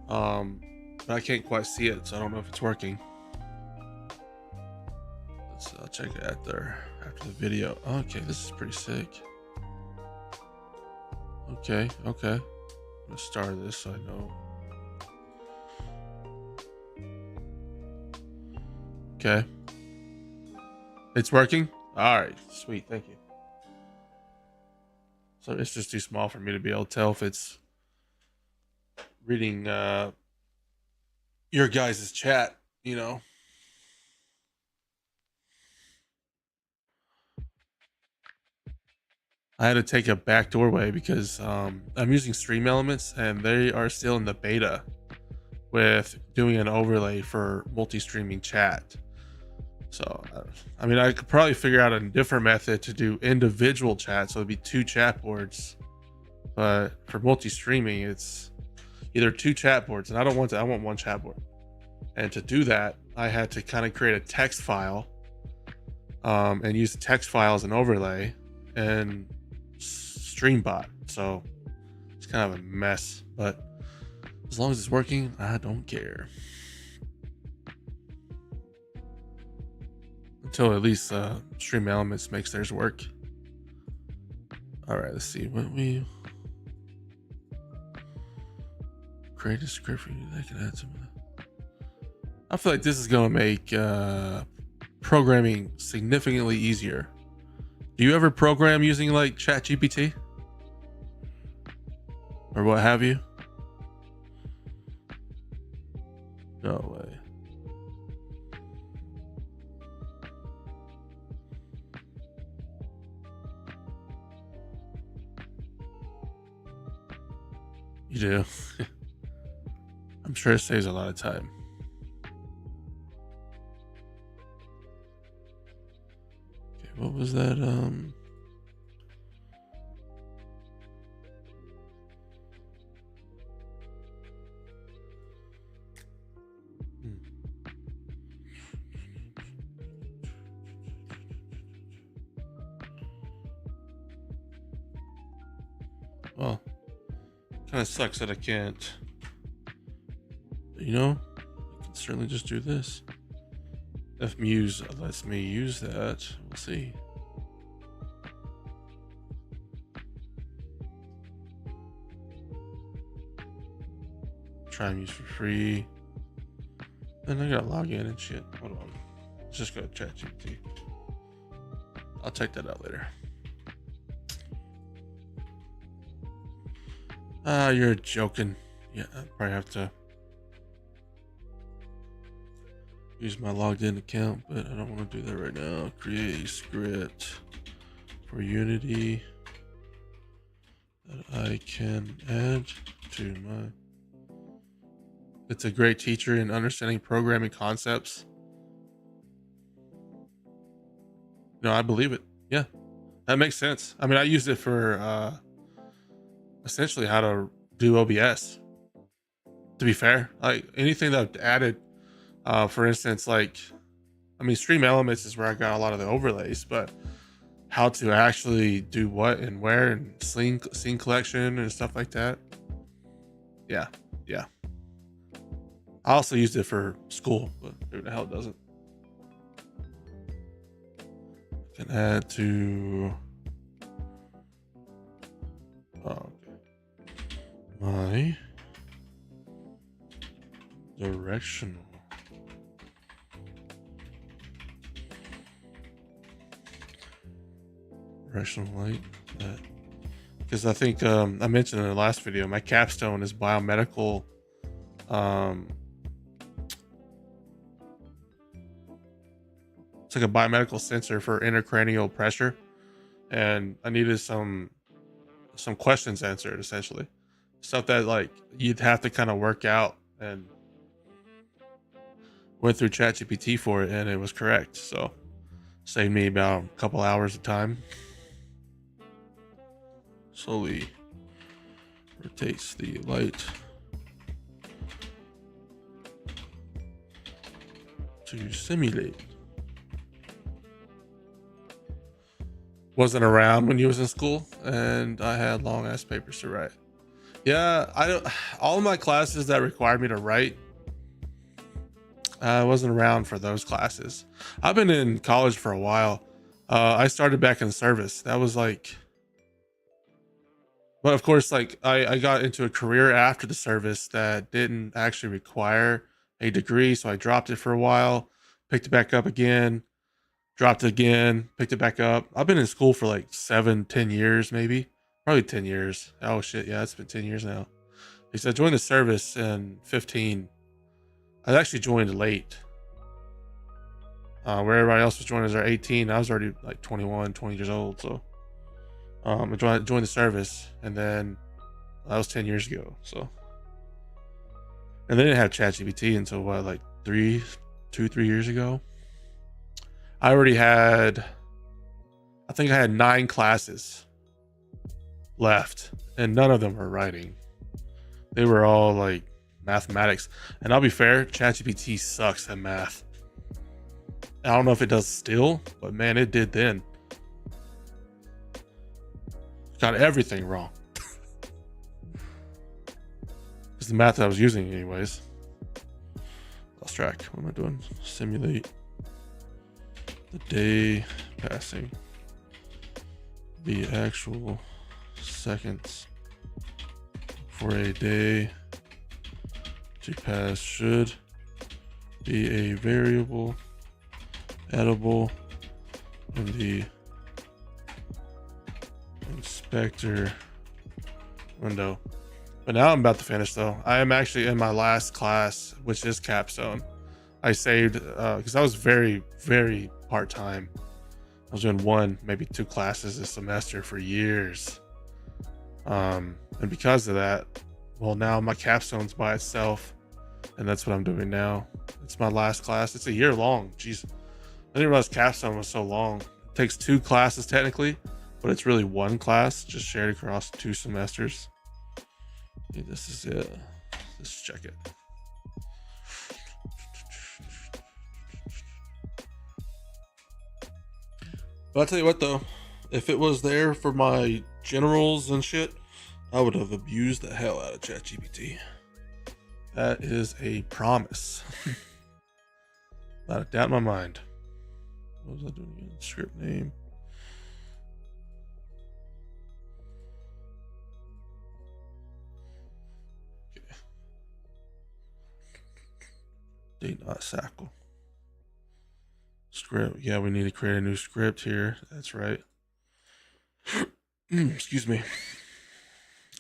But I can't quite see it, so I don't know if it's working. I'll check it after the video. Okay, this is pretty sick. Okay. I'm gonna start this so I know. Okay. It's working? Alright, sweet, thank you. So it's just too small for me to be able to tell if it's reading your guys' chat, I had to take a back doorway because I'm using Stream Elements and they are still in the beta with doing an overlay for multi-streaming chat. So, I mean, I could probably figure out a different method to do individual chat. So it'd be 2 chat boards, but for multi-streaming, it's either 2 chat boards, and I want 1 chat board. And to do that, I had to kind of create a text file, and use the text file as an overlay and Streambot. So it's kind of a mess, but as long as it's working, I don't care. Until at least Stream Elements makes theirs work. All right, let's see. What we create a script for you that can add some. I feel like this is going to make programming significantly easier. Do you ever program using like ChatGPT or what have you? No way. You do. I'm sure it saves a lot of time. Okay, what was that? Well, kind of sucks that I can't. You know, I can certainly just do this. If Muse lets me use that, we'll see. Try Muse for free. Then I gotta log in and shit. Hold on. Let's just go to ChatGPT. I'll check that out later. You're joking. Yeah, I probably have to use my logged in account, but I don't want to do that right now. Create a script for Unity that I can add to my. It's a great teacher in understanding programming concepts. No, I believe it. Yeah, that makes sense. I mean, I used it for essentially how to do OBS. To be fair, like anything that I've added, for instance, like, I mean, Stream Elements is where I got a lot of the overlays, but how to actually do what and where and scene collection and stuff like that. Yeah. I also used it for school, but who the hell doesn't? I can add to my directional light, that because I think I mentioned in the last video, my capstone is biomedical it's like a biomedical sensor for intracranial pressure, and I needed some questions answered, essentially stuff that like you'd have to kind of work out, and went through ChatGPT for it, and it was correct. So saved me about a couple hours of time. Slowly rotates the light to simulate. Wasn't around when you was in school, and I had long ass papers to write. Yeah, I don't. All of my classes that required me to write, I wasn't around for those classes. I've been in college for a while. I started back in service. That was like, but of course, like I got into a career after the service that didn't actually require a degree, so I dropped it for a while, picked it back up again, dropped it again, picked it back up. I've been in school for like 7-10 years, maybe, probably 10 years. Oh shit, yeah, it's been 10 years now. Because I joined the service in 15. I actually joined late. Where everybody else was joining as they're 18, I was already like 21, 20 years old. So I joined the service, and then that was 10 years ago. So, and they didn't have ChatGPT until what, like 3 years ago. I already had, I think I had 9 classes left, and none of them were writing. They were all like mathematics. And I'll be fair, ChatGPT sucks at math. I don't know if it does still, but man, it did then. Got everything wrong. It's the math that I was using anyways. Lost track. What am I doing? Simulate the day passing. The actual seconds for a day to pass should be a variable edible in the inspector window. But now I'm about to finish though. I am actually in my last class, which is capstone. I saved because I was very part-time. I was doing 1, maybe 2 classes a semester for years. And because of that, well, now my capstone's by itself, and that's what I'm doing now. It's my last class. It's a year long. Jeez, I didn't realize capstone was so long. It takes 2 classes technically, but it's really 1 class just shared across 2 semesters. Okay, this is it. Let's check it. But I'll tell you what though, if it was there for my generals and shit, I would have abused the hell out of ChatGPT. That is a promise. Not a doubt in my mind. What was I doing again? Script name. Okay. Date not sackle. Script. Yeah, we need to create a new script here. That's right. Excuse me.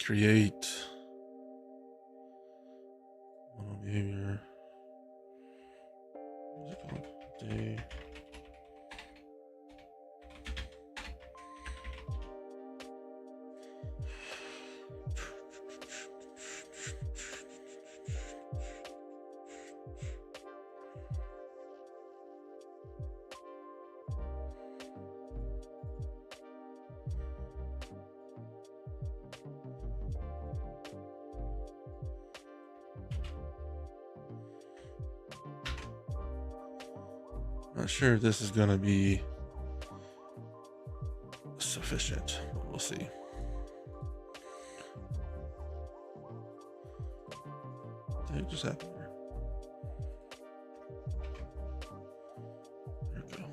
Create. Model behavior. What's it called? Day. Not sure if this is gonna be sufficient, but we'll see. What the heck just happened here? There we go.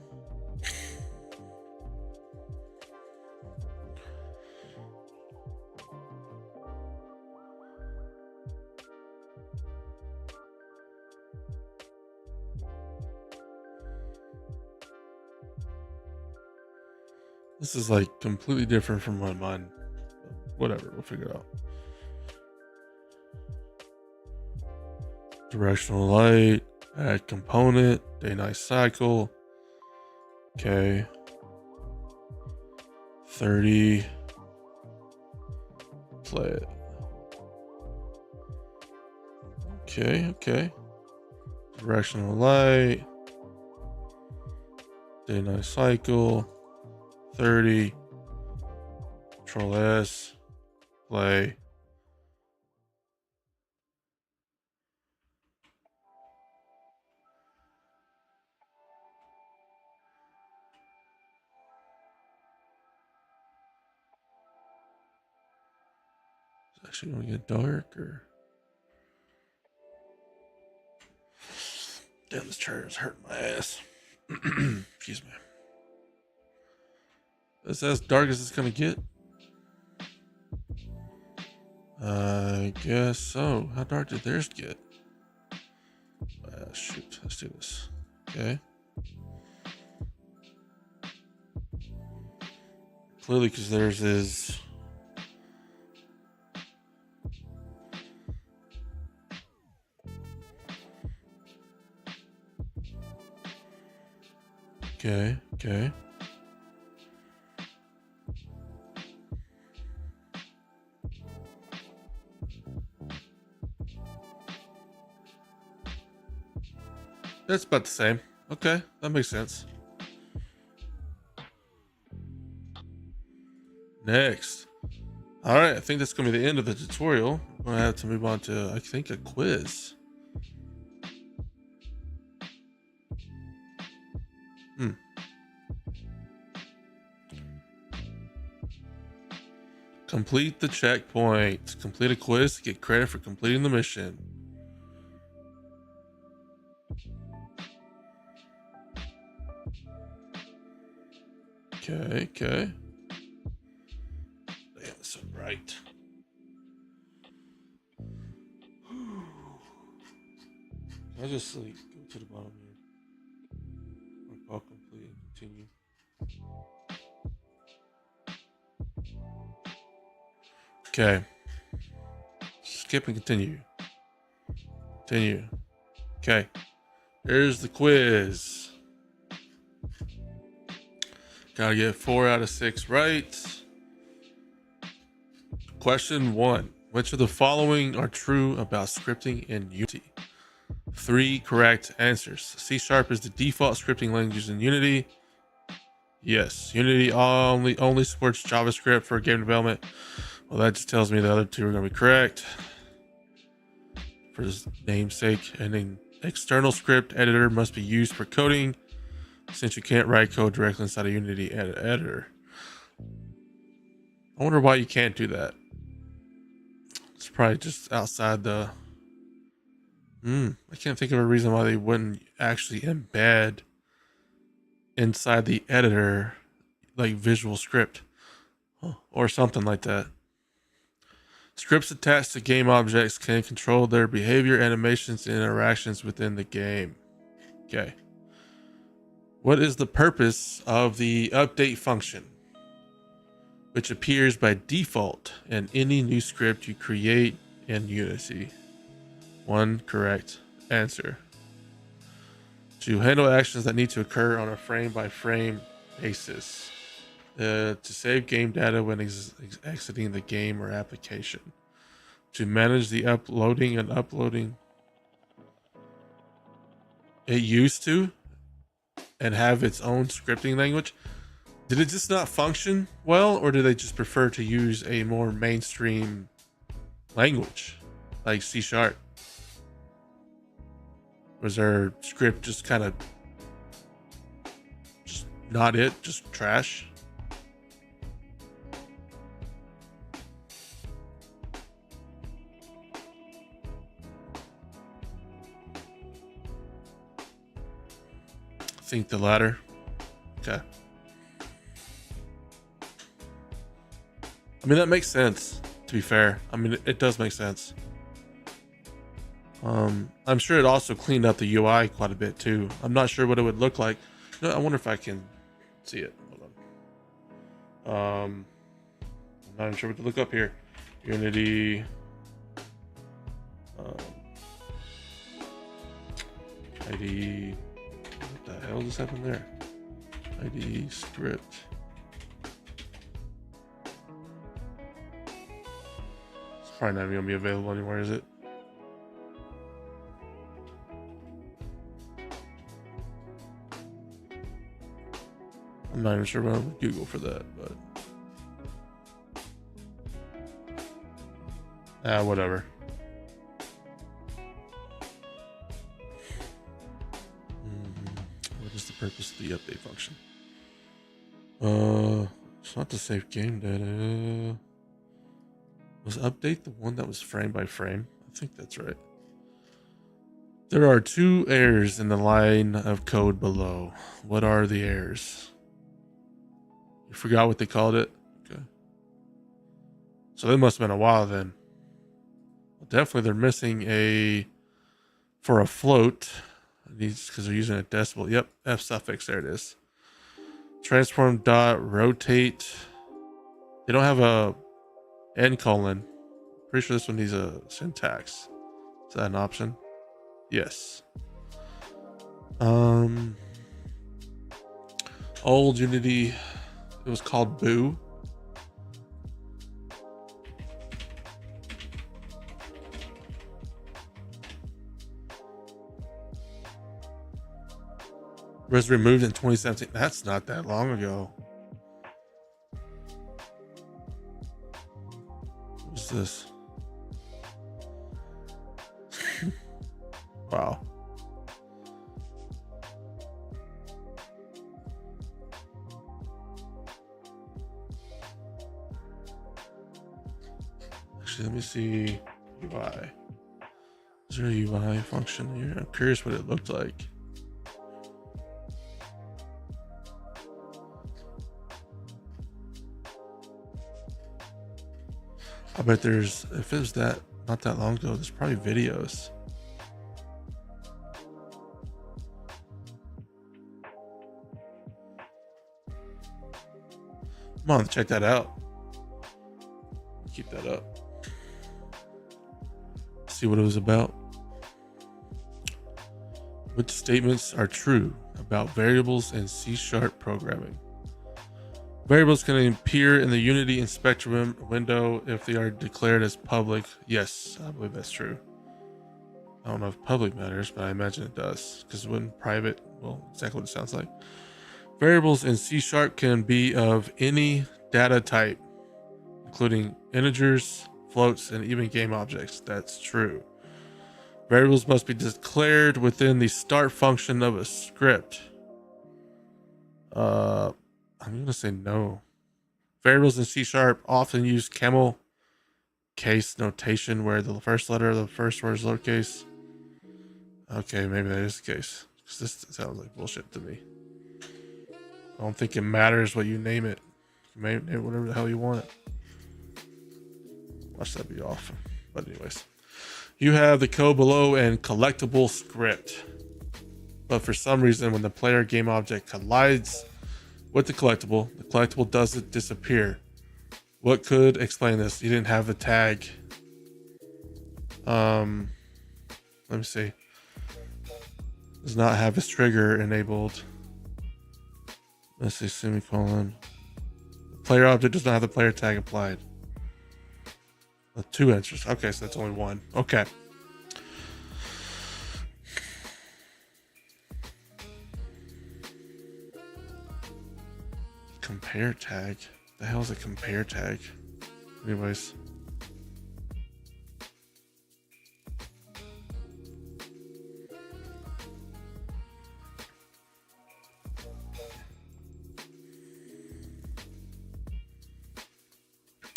This is like completely different from my mind. Whatever, we'll figure it out. Directional light, add component, day-night cycle. Okay. 30. Play it. Okay. Directional light. Day-night cycle. 30. Control S. Play. Is it actually gonna get dark or? Damn, this chair is hurting my ass. Excuse me. Is that as dark as it's gonna get? I guess so. How dark did theirs get? Shoot, let's do this. Okay. Clearly, because theirs is. Okay. That's about the same. Okay, that makes sense. Next. All right, I think that's going to be the end of the tutorial. I'm going to have to move on to, I think, a quiz. Complete the checkpoint. Complete a quiz to get credit for completing the mission. Okay. Damn, it's so bright. I just like go to the bottom here. Mark all complete and continue. Okay. Skip and continue. Continue. Okay. Here's the quiz. Gotta get 4 out of 6 right. Question 1. Which of the following are true about scripting in Unity? 3 correct answers. C# is the default scripting language in Unity. Yes. Unity only supports JavaScript for game development. Well, that just tells me the other 2 are going to be correct. For his namesake, an external script editor must be used for coding, since you can't write code directly inside a Unity editor. I wonder why you can't do that. It's probably just outside the... I can't think of a reason why they wouldn't actually embed inside the editor, like Visual Script or something like that. Scripts attached to game objects can control their behavior, animations, and interactions within the game. Okay. What is the purpose of the update function, which appears by default in any new script you create in Unity? 1 correct answer. To handle actions that need to occur on a frame-by-frame basis. To save game data when exiting the game or application. To manage the uploading and uploading. It used to and have its own scripting language. Did it just not function well, or do they just prefer to use a more mainstream language like C#? Was their script just kind of just not it, just trash? I think the latter. Okay. I mean, that makes sense, to be fair. I mean, it does make sense. I'm sure it also cleaned up the UI quite a bit too. I'm not sure what it would look like. No, I wonder if I can see it. Hold on. I'm not even sure what to look up here. Unity. ID. What the hell just happened there? ID script. It's probably not even gonna be available anywhere, is it? I'm not even sure what I would Google for that, but whatever. What is the purpose of the update function? It's not to save game data. Was update the one that was frame by frame? I think that's right. There are 2 errors in the line of code below. What are the errors? You forgot what they called it? Okay. So it must have been a while then. Well, definitely they're missing for a float. Because they're using a decimal. Yep, F suffix, there it is. Transform dot rotate. They don't have a end colon. Pretty sure this one needs a syntax. Is that an option? Yes. Old Unity, it was called Boo. Was removed in 2017. That's not that long ago. What's this? Wow. Actually, let me see UI. Is there a UI function here? I'm curious what it looked like. I bet there's, if it was that not that long ago, there's probably videos. Come on, check that out. Keep that up. See what it was about. Which statements are true about variables in C# programming? Variables can appear in the Unity inspector window if they are declared as public. Yes, I believe that's true. I don't know if public matters, but I imagine it does, because when private, well, exactly what it sounds like. Variables in C# can be of any data type, including integers, floats, and even game objects. That's true. Variables must be declared within the start function of a script. I'm gonna say no. Variables in C# often use camel case notation where the first letter of the first word is lowercase. Okay, maybe that is the case, because this sounds like bullshit to me. I don't think it matters what you name it. You may name it whatever the hell you want it. Watch that be off. But anyways, you have the code below and collectible script. But for some reason, when the player game object collides with the collectible doesn't disappear. What could explain this? You didn't have the tag. Let me see. Does not have its trigger enabled. Let's see, semicolon. The player object does not have the player tag applied. Two answers. Okay, so that's only one. Okay. Compare tag. The hell is a compare tag? Anyways.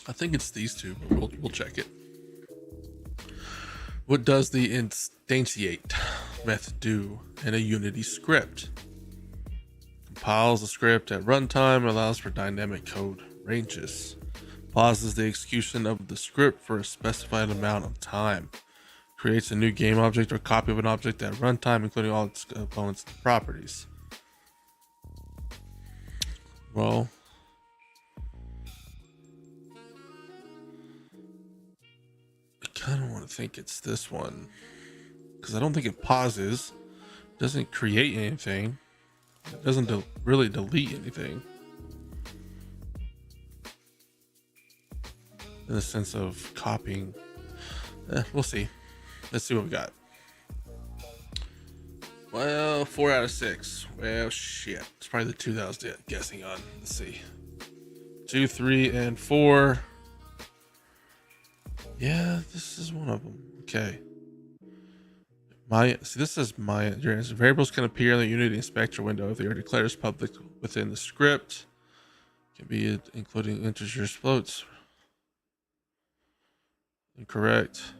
I think it's these two, but we'll check it. What does the instantiate method do in a Unity script? Compiles the script at runtime and allows for dynamic code ranges. Pauses the execution of the script for a specified amount of time. Creates a new game object or copy of an object at runtime, including all its components and properties. Well, I kind of want to think it's this one, because I don't think it pauses, doesn't create anything. It doesn't really delete anything in the sense of copying. We'll see. Let's see what we got. Well, 4 out of 6. Well, shit. It's probably the 2 that I was guessing on. Let's see. 2, 3, and 4. Yeah, this is one of them. Okay. This is your answer. Variables can appear in the Unity inspector window if they are declared as public within the script. Can be including integers, floats. Incorrect.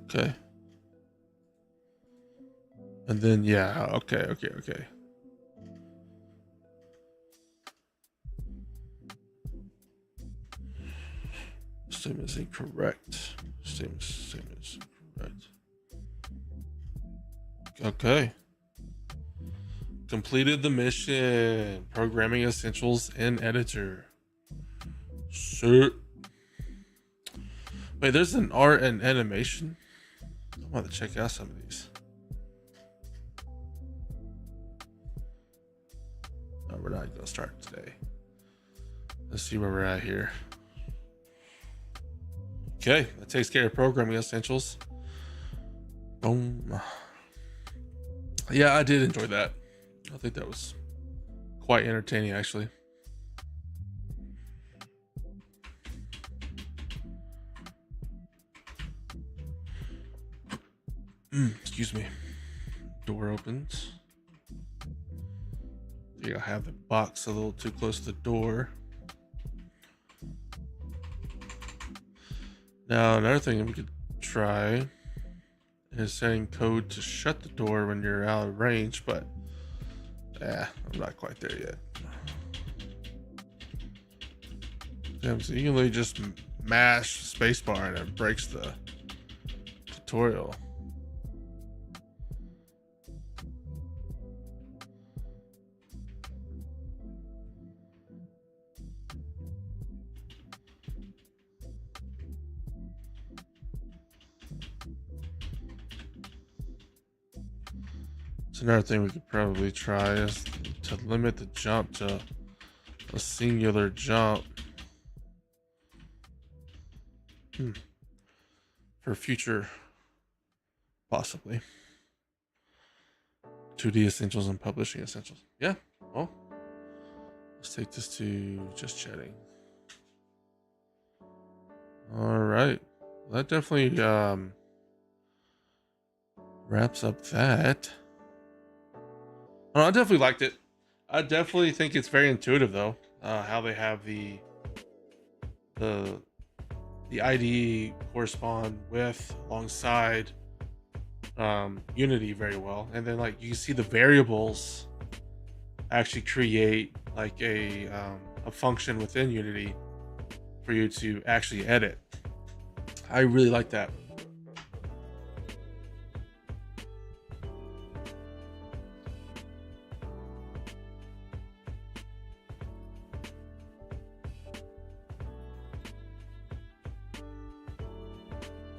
Okay. And then, yeah, okay. Statement is incorrect. Statement is incorrect. Okay. Completed the mission. Programming essentials in editor. Sure. Wait, there's an art and animation. I want to check out some of these. No, we're not gonna start today. Let's see where we're at here. Okay, that takes care of programming essentials. Boom. Yeah, I did enjoy that. I think that was quite entertaining, actually. Excuse me. Door opens. I have the box a little too close to the door. Now, another thing we could try is setting code to shut the door when you're out of range, but I'm not quite there yet. Damn, so you can literally just mash spacebar and it breaks the tutorial. It's another thing we could probably try is to limit the jump to a singular jump. For future, possibly. 2D essentials and publishing essentials. Yeah, well, let's take this to just chatting. All right, that definitely wraps up that. I definitely liked it. I definitely think it's very intuitive though. How they have the IDE correspond with alongside Unity very well, and then like you see the variables actually create like a function within Unity for you to actually edit. I really like that.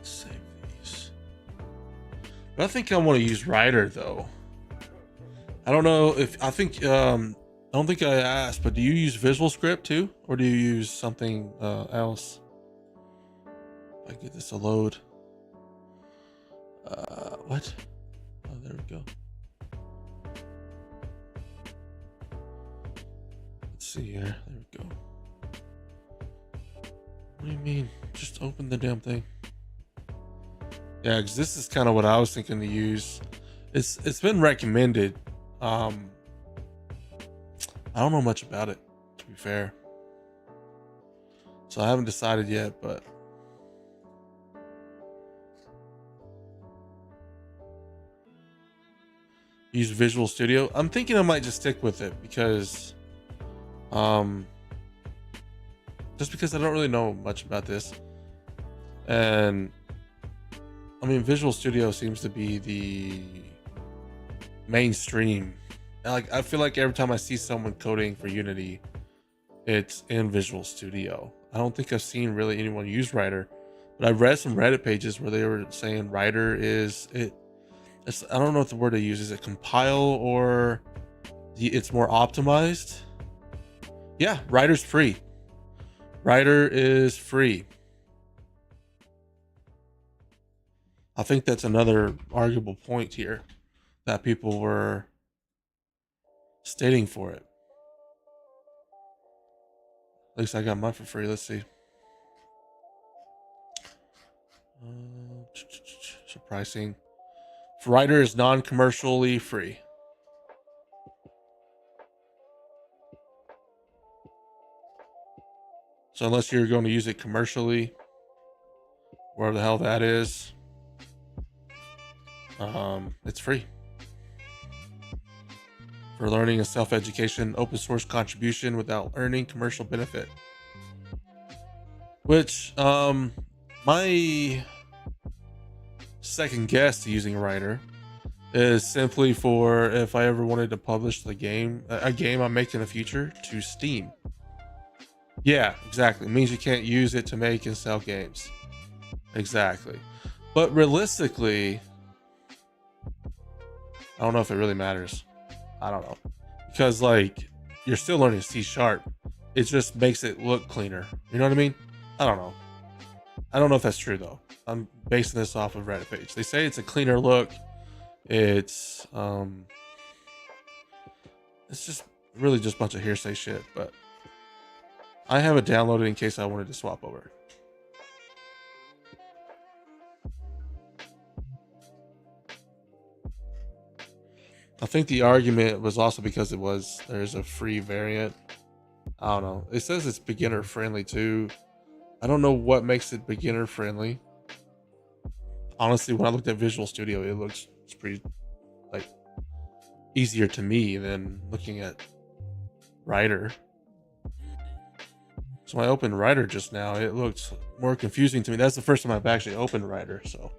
Save these. But I think I want to use Writer though. I don't know if I don't think I asked, but do you use Visual Script too, or do you use something else? If I get this to load. What? Oh, there we go. Let's see here. There we go. What do you mean? Just open the damn thing. Yeah, because this is kind of what I was thinking to use. It's been recommended. I don't know much about it, to be fair. So I haven't decided yet, but use Visual Studio. I'm thinking I might just stick with it because just because I don't really know much about this. And I mean, Visual Studio seems to be the mainstream. Like, I feel like every time I see someone coding for Unity, it's in Visual Studio. I don't think I've seen really anyone use Writer, but I've read some Reddit pages where they were saying Writer is it. I don't know what the word to use. Is it compile or it's more optimized? Yeah, Writer's free. Writer is free. I think that's another arguable point here that people were stating for it. At least I got mine for free. Let's see. So pricing. Writer is non-commercially free. So unless you're going to use it commercially, wherever the hell that is, it's free. For learning and self-education, open source contribution without earning commercial benefit. Which, my second guess to using Writer is simply for if I ever wanted to publish a game I'm making in the future to Steam. Yeah, exactly. It means you can't use it to make and sell games. Exactly. But realistically, I don't know if it really matters. I don't know. Because like you're still learning C#. It just makes it look cleaner. You know what I mean? I don't know. I don't know if that's true though. I'm basing this off of Reddit page. They say it's a cleaner look. It's just really just a bunch of hearsay shit, but I have it downloaded in case I wanted to swap over. I think the argument was also because there's a free variant. I don't know. It says it's beginner friendly too. I don't know what makes it beginner friendly. Honestly, when I looked at Visual Studio, it's pretty like easier to me than looking at Writer. So I opened Writer just now. It looked more confusing to me. That's the first time I've actually opened Writer. So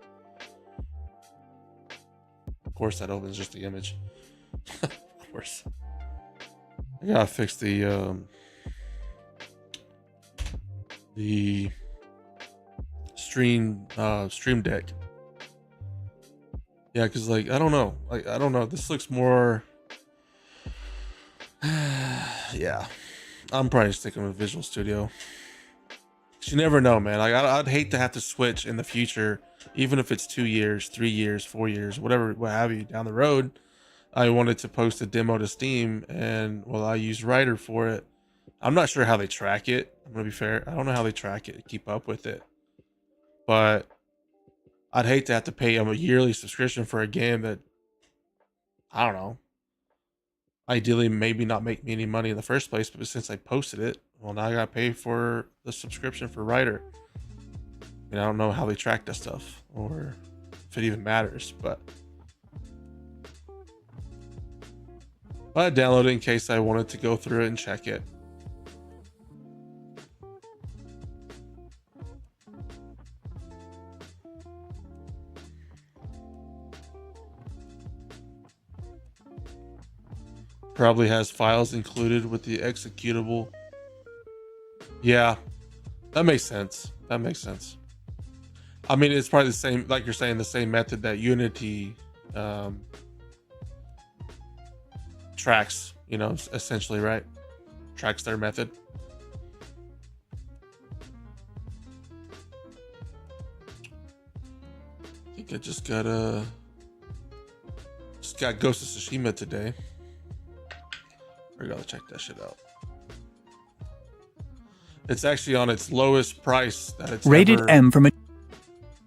of course that opens just the image. Of course. I gotta fix the stream deck. Yeah, because like I don't know. This looks more. Yeah, I'm probably sticking with Visual Studio. You never know, man. Like I'd hate to have to switch in the future, even if it's 2 years, 3 years, 4 years, whatever, what have you, down the road. I wanted to post a demo to Steam, and well, I use Writer for it. I'm not sure how they track it. I'm gonna be fair. I don't know how they track it, keep up with it. But I'd hate to have to pay them a yearly subscription for a game that I don't know. Ideally, maybe not make me any money in the first place, but since I posted it, well, now I gotta pay for the subscription for Writer. I mean, I don't know how they track that stuff or if it even matters, but I downloaded it in case I wanted to go through it and check it. Probably has files included with the executable. Yeah, that makes sense. That makes sense. I mean, it's probably the same, like you're saying, the same method that Unity tracks, essentially, right? Tracks their method. I think I just got Ghost of Tsushima today. I gotta check that shit out. It's actually on its lowest price that it's rated ever... M from a...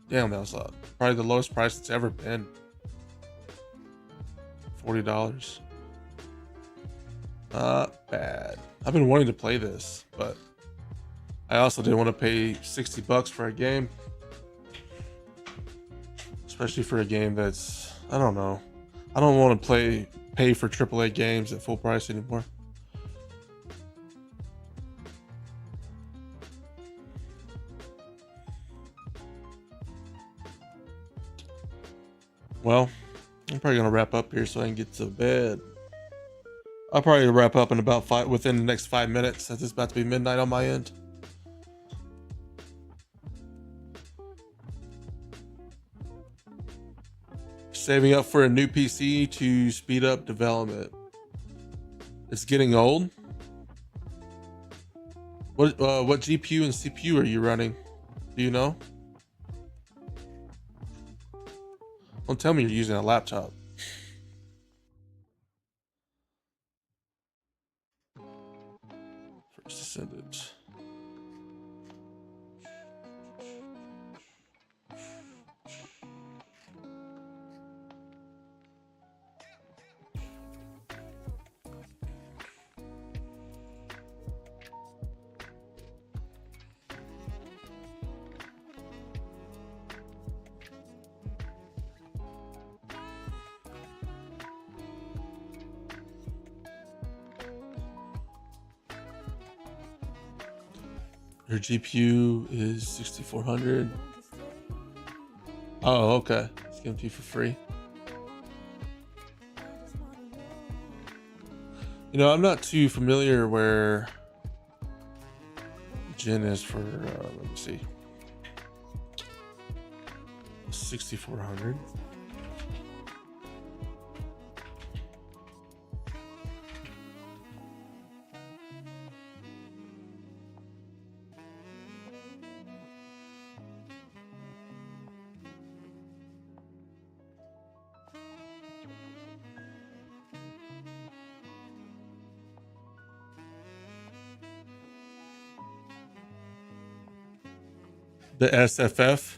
Damn, that was probably the lowest price it's ever been. $40. Not bad. I've been wanting to play this, but I also didn't want to pay $60 for a game. Especially for a game that's, I don't know. I don't want to pay for AAA games at full price anymore. Well, I'm probably gonna wrap up here so I can get to bed. I'll probably wrap up in about within the next 5 minutes, since it's about to be midnight on my end. Saving up for a new PC to speed up development. It's getting old. What GPU and CPU are you running? Do you know? Don't tell me you're using a laptop. First Descendant. Her GPU is 6400. Oh, okay. It's giving it to you for free. I'm not too familiar where Gen is for, let me see. 6400. The SFF.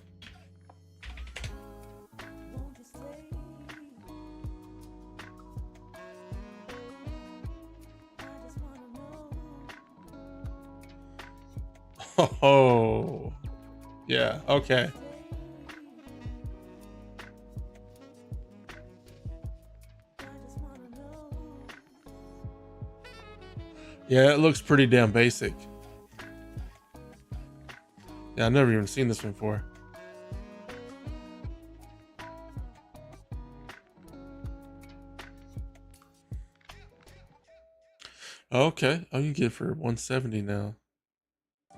Oh, yeah. Okay. Yeah, it looks pretty damn basic. Yeah, I've never even seen this before. Okay, oh, you can get it for 170 now.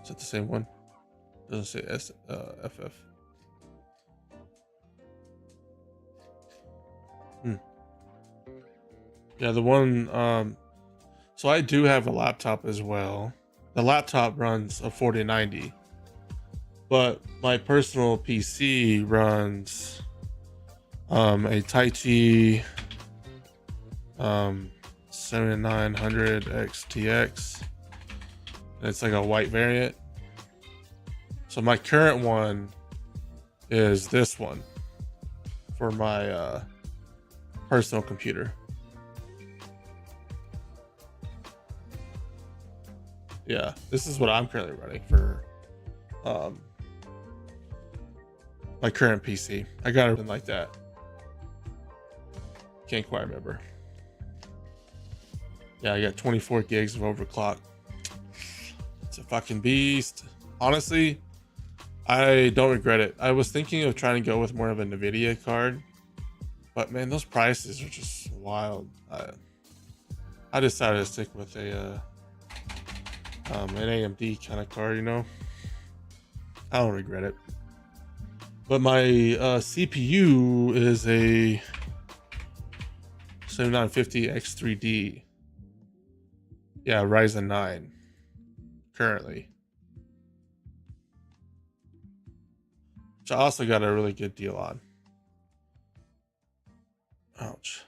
Is that the same one? Doesn't say FF. Yeah, the one. So I do have a laptop as well. The laptop runs a 4090, but my personal PC runs a Taichi 7900 XTX. It's like a white variant. So my current one is this one for my personal computer. Yeah, this is what I'm currently running for my current PC. I got it like that. Can't quite remember. Yeah, I got 24 gigs of overclock. It's a fucking beast. Honestly, I don't regret it. I was thinking of trying to go with more of a NVIDIA card, but man, those prices are just wild. I decided to stick with an AMD kind of card, you know. I don't regret it. But my CPU is a 7950 X3D. Yeah, Ryzen 9 currently. Which I also got a really good deal on. Ouch.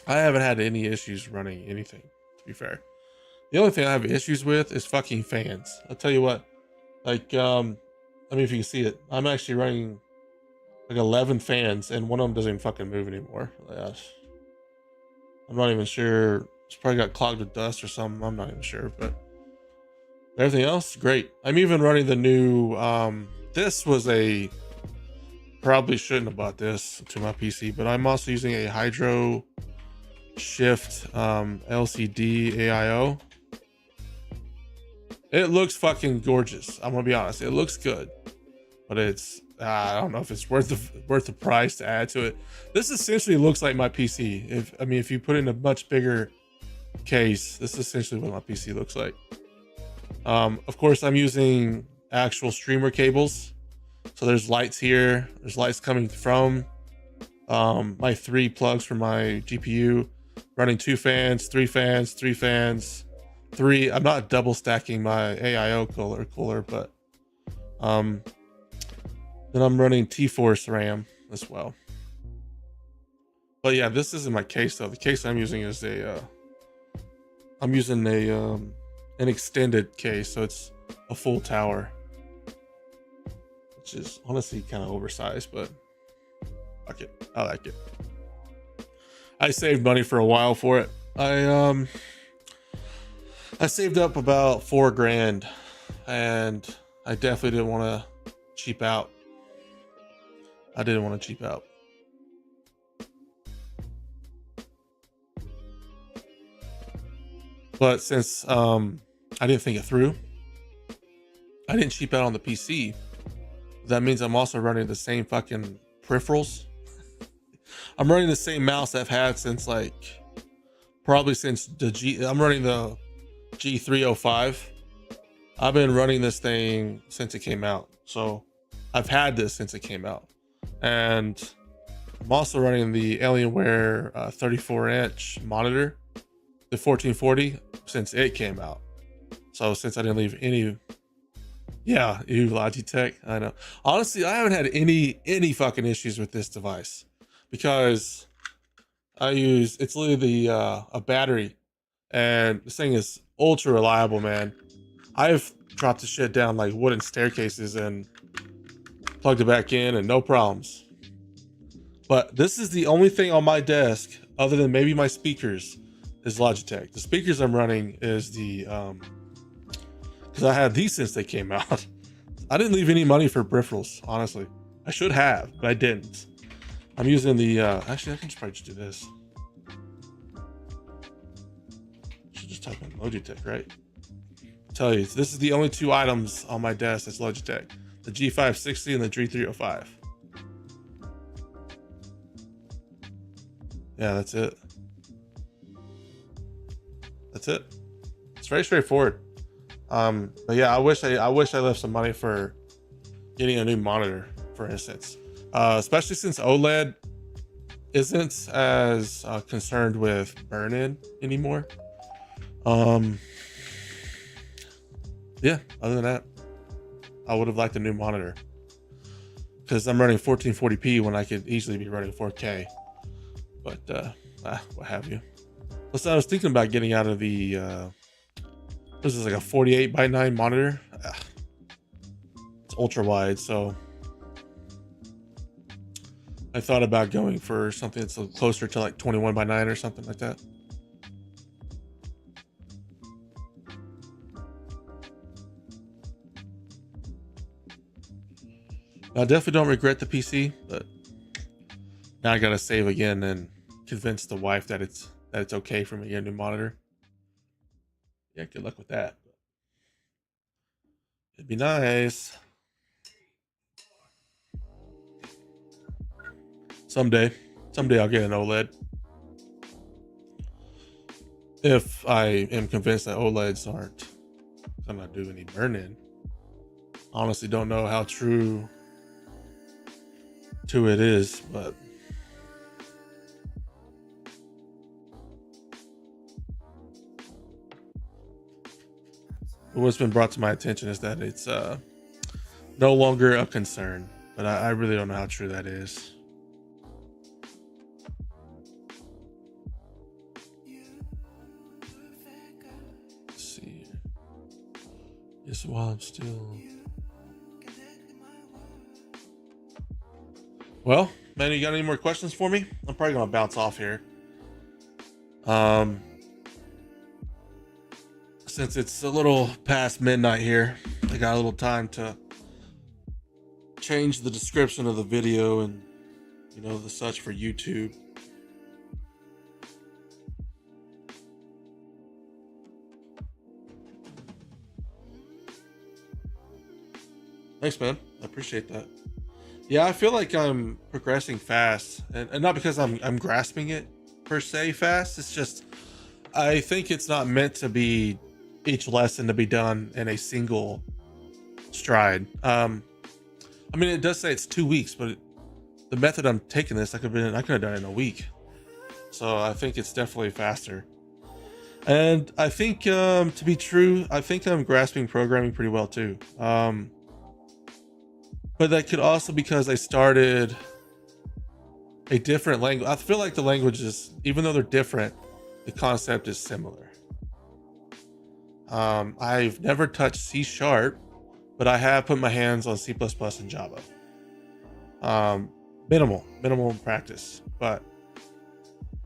I haven't had any issues running anything, to be fair. The only thing I have issues with is fucking fans. I'll tell you what. Like, I mean, if you can see it, I'm actually running like 11 fans, and one of them doesn't even fucking move anymore. I'm not even sure. It's probably got clogged with dust or something. I'm not even sure, but everything else, great. I'm even running the new, this was a, probably shouldn't have bought this to my PC, but I'm also using a Hydro Shift LCD AIO. It looks fucking gorgeous. I'm gonna be honest. It looks good, but it's I don't know if it's worth the price to add to it. This essentially looks like my PC. If you put it in a much bigger case, this is essentially what my PC looks like. Of course, I'm using actual streamer cables. So there's lights here. There's lights coming from my 3 plugs for my GPU. Running 2 fans, 3 fans, 3 fans, 3. I'm not double stacking my AIO cooler, but then I'm running T-Force RAM as well. But yeah, this isn't my case though. The case I'm using is I'm using an extended case, so it's a full tower, which is honestly kind of oversized, but fuck it, I like it. I saved money for a while for it. I saved up about $4 grand, and I definitely didn't want to cheap out. But since I didn't think it through, I didn't cheap out on the PC. That means I'm also running the same fucking peripherals. I'm running the same mouse I've had since probably since I'm running the G305. I've been running this thing since it came out. So I've had this since it came out. And I'm also running the Alienware 34-inch monitor, the 1440, since it came out. So since I didn't leave any, yeah, Logitech, I know. Honestly, I haven't had any fucking issues with this device because it's literally a battery, and this thing is ultra reliable, man. I've dropped the shit down like wooden staircases and plugged it back in and no problems. But this is the only thing on my desk other than maybe my speakers is Logitech. The speakers I'm running is the because I had these since they came out. I didn't leave any money for peripherals, honestly. I should have, but I didn't. I'm using the actually I can probably just do this. Should just type in Logitech, right? Tell you, this is the only two items on my desk that's Logitech: the G560 and the G305. Yeah, that's it. That's it. It's very straightforward. But yeah, I wish I left some money for getting a new monitor, for instance. Especially since OLED isn't as concerned with burn-in anymore. Yeah, other than that, I would have liked a new monitor because I'm running 1440p when I could easily be running 4K. But what have you. Plus, I was thinking about getting out of the this is like a 48:9 monitor. It's ultra wide, so I thought about going for something that's closer to like 21:9 or something like that. I definitely don't regret the PC, but now I gotta save again and convince the wife that it's okay for me to get a new monitor. Yeah, good luck with that. It'd be nice. Someday I'll get an OLED. If I am convinced that OLEDs aren't gonna do any burn-in. Honestly, don't know how true to it is, but what's been brought to my attention is that it's no longer a concern, but I really don't know how true that is. Let's see. Just while I'm still. Well, man, you got any more questions for me? I'm probably gonna bounce off here. Since it's a little past midnight here, I got a little time to change the description of the video and the such for YouTube. Thanks, man. I appreciate that. Yeah, I feel like I'm progressing fast, and not because I'm grasping it per se fast. It's just I think it's not meant to be each lesson to be done in a single stride. I mean, it does say it's 2 weeks, but the method I'm taking this, I could have done it in a week. So I think it's definitely faster. And I think to be true, I think I'm grasping programming pretty well too. But that could also because I started a different language. I feel like the languages, even though they're different, the concept is similar. I've never touched C#, but I have put my hands on C++ and Java. Minimal practice, but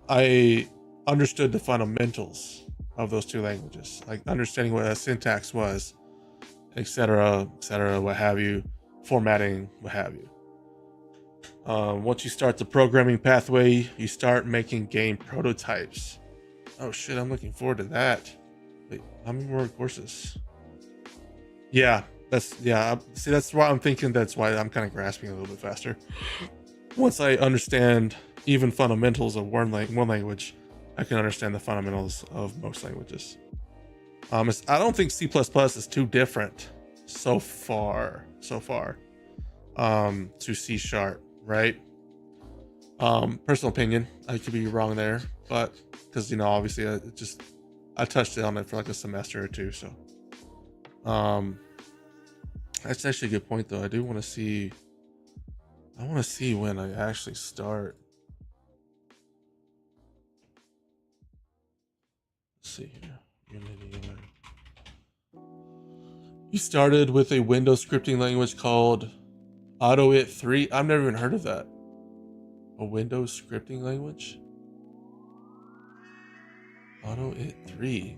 I understood the fundamentals of those two languages, like understanding what a syntax was, etc., what have you, formatting, what have you. Once you start the programming pathway, you start making game prototypes. Oh shit, I'm looking forward to that. Wait, how many more courses? Yeah, that's why I'm thinking that's why I'm kind of grasping a little bit faster. Once I understand even fundamentals of one language, I can understand the fundamentals of most languages. I don't think C++ is too different so far to C#, right? Personal opinion, I could be wrong there, but because obviously I touched on it for like a semester or two, so that's actually a good point though. I want to see when I actually start. Let's see here. You started with a Windows scripting language called AutoIt 3. I've never even heard of that. A Windows scripting language? AutoIt 3.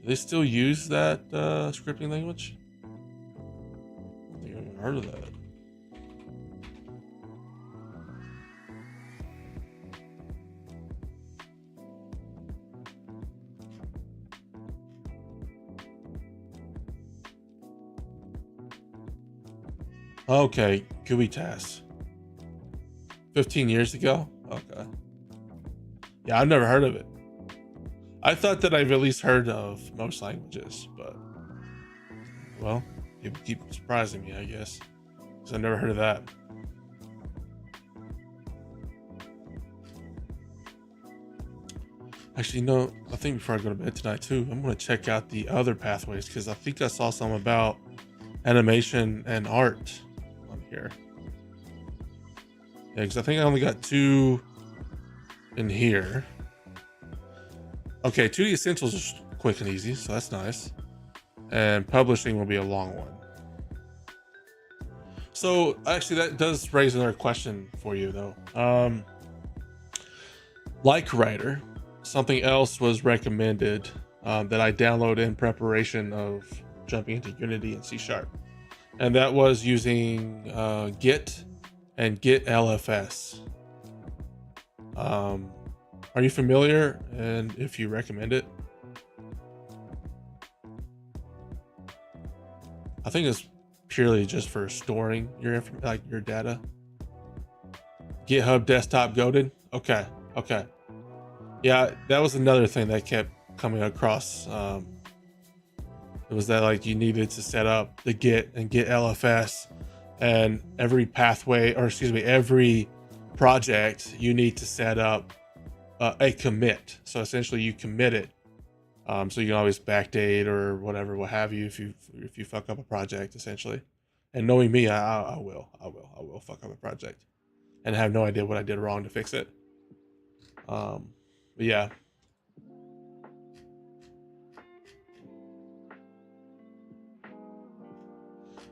Do they still use that scripting language? I don't think I've even heard of that. Okay, GUI tasks. 15 years ago? Okay. Yeah, I've never heard of it. I thought that I've at least heard of most languages, but well, people keep surprising me, I guess, because I've never heard of that. Actually, no, I think before I go to bed tonight too, I'm going to check out the other pathways because I think I saw some about animation and art on here. Yeah, because I think I only got 2 in here. Okay, 2D Essentials is quick and easy, so that's nice. And publishing will be a long one. So actually that does raise another question for you though. Like Writer, something else was recommended that I download in preparation of jumping into Unity and C#. And that was using Git and Git LFS. Are you familiar, and if you recommend it? I think it's purely just for storing your your data. GitHub Desktop Goated. Okay. Yeah, that was another thing that kept coming across. It was that like you needed to set up the Git and Git LFS, and every pathway, or excuse me, every project you need to set up a commit. So essentially you commit it, so you can always backdate or whatever, what have you, if you fuck up a project essentially. And knowing me, I will fuck up a project and have no idea what I did wrong to fix it. But yeah.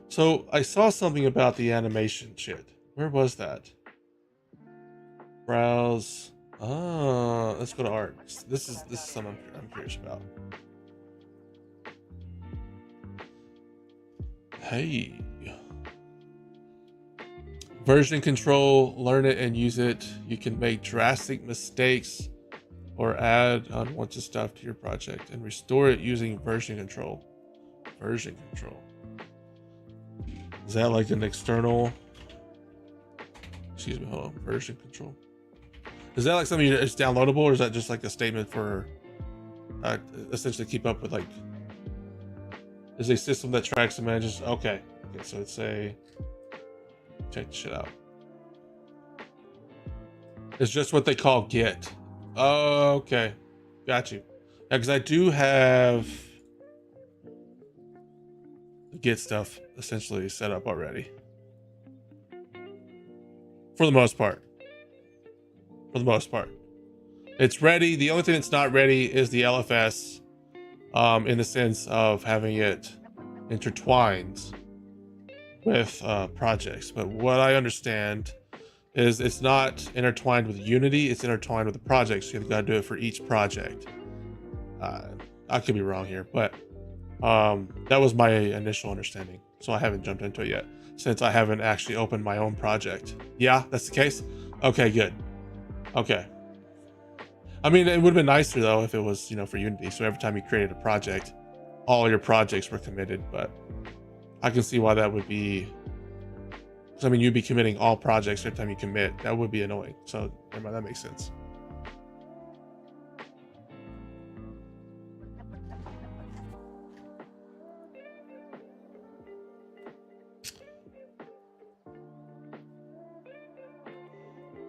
So I saw something about the animation shit. Where was that? Browse. Let's go to art. This is something I'm curious about. Hey. Version control, learn it and use it. You can make drastic mistakes or add unwanted stuff to your project and restore it using version control. Version control. Is that like an external? Excuse me, hold on. Version control. Is that like something that's downloadable, or is that just like a statement for essentially keep up with like? Is a system that tracks and manages? Okay, so it's a. Check this shit out. It's just what they call Git. Oh, okay, got you. Yeah, because I do have the Git stuff essentially set up already. For the most part. It's ready. The only thing that's not ready is the LFS, in the sense of having it intertwined with projects. But what I understand is it's not intertwined with Unity, it's intertwined with the project. So you've got to do it for each project. I could be wrong here, but that was my initial understanding. So I haven't jumped into it yet, since I haven't actually opened my own project. Yeah, that's the case? Okay, good. Okay. I mean, it would have been nicer though if it was, for Unity. So every time you created a project, all your projects were committed, but I can see why that would be. Because I mean, you'd be committing all projects every time you commit. That would be annoying. So that makes sense.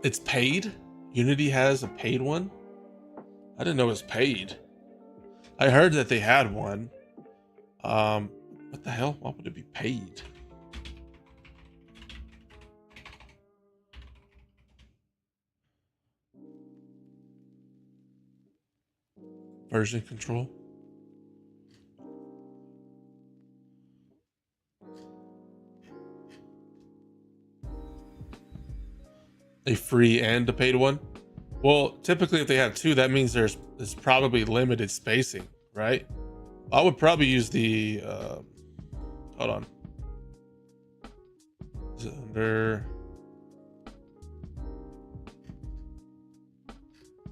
It's paid? Unity has a paid one? I didn't know it was paid. I heard that they had one. What the hell? Why would it be paid? Version control. A free and a paid one? Well, typically if they have two, that means there's probably limited spacing, right? I would probably use the hold on. Is it under?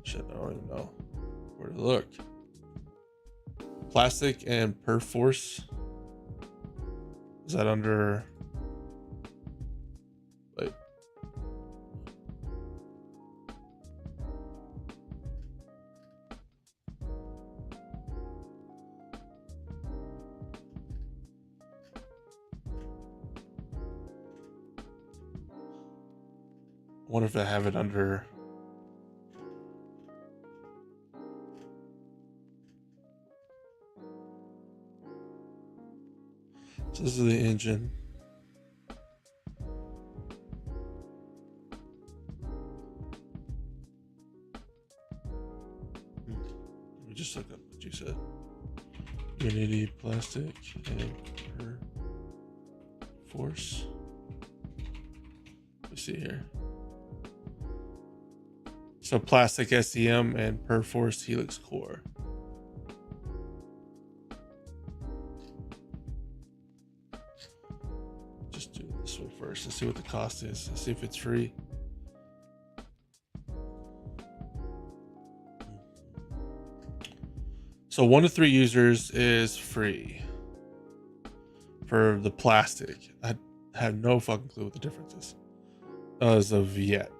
Shit, I don't even know where to look. Plastic and Perforce. Is that under? wonder if I have it under. So this is the engine. Let me just look up what you said. Unity plastic and per force. Let's see here. So plastic SEM and perforce helix core. Just do it this way first. Let's see what the cost is. Let's see if it's free. So 1 to 3 users is free for the plastic. I have no fucking clue what the difference is as of yet.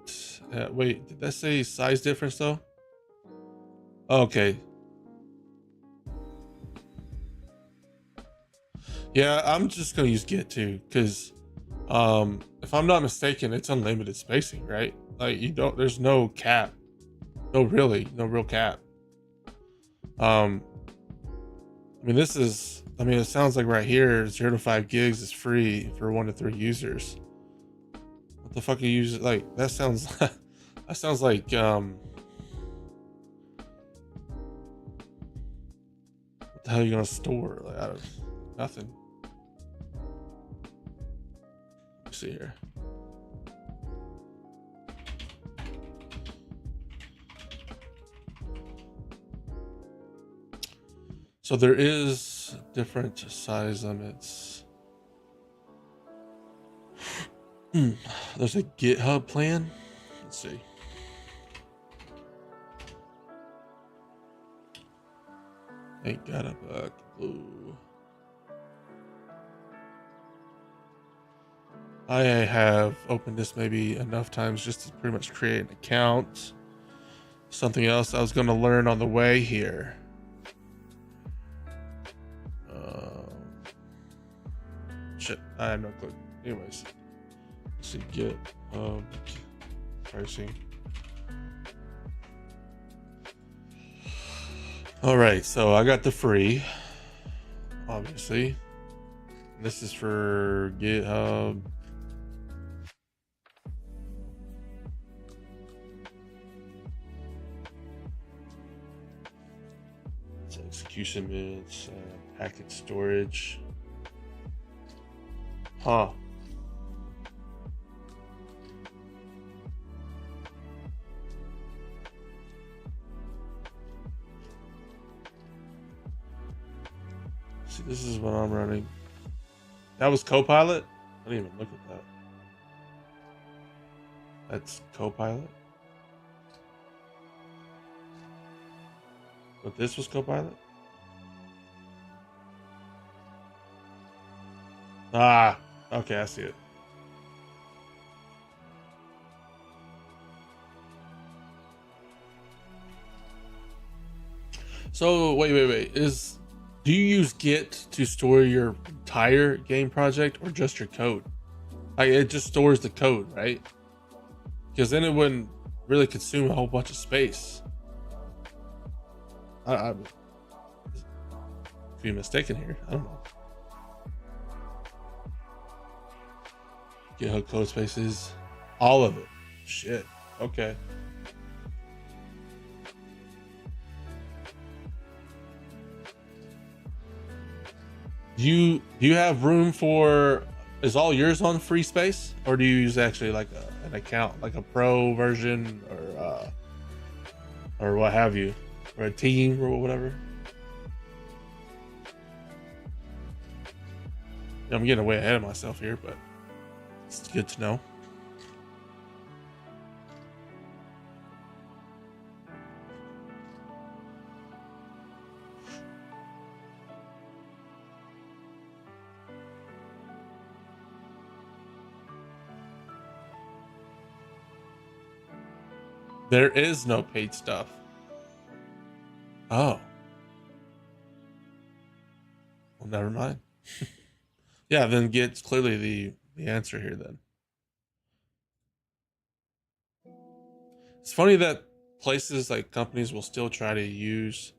Wait, did that say size difference though? Okay. Yeah, I'm just gonna use Git too, because if I'm not mistaken, it's unlimited spacing, right? Like there's no cap. No real cap. I mean, it sounds like right here, 0 to 5 gigs is free for 1 to 3 users. What the fuck are you using? Like, that sounds, that sounds like, what the hell are you gonna store? Like, out of nothing. Let's see here. So there is different size limits. There's a GitHub plan. Let's see. Ain't got a clue. I have opened this maybe enough times just to pretty much create an account. Something else I was going to learn on the way here. Shit, I have no clue. Anyways, let's see, get pricing. All right, so I got the free, obviously. This is for GitHub. It's execution minutes, packet storage. Huh. See, this is what I'm running. That was Copilot? I didn't even look at that. That's Copilot? But this was Copilot? Ah, okay, I see it. So wait. Do you use Git to store your entire game project or just your code? Like, it just stores the code, right? Because then it wouldn't really consume a whole bunch of space. I be mistaken here. I don't know. GitHub code spaces, all of it. Shit. Okay. Do you have room for? Is all yours on free space, or do you use actually like an account, like a pro version, or what have you, or a team or whatever? I'm getting way ahead of myself here, but it's good to know. There is no paid stuff. Oh. Well, never mind. Yeah, then Git's clearly the answer here then. It's funny that places like companies will still try to use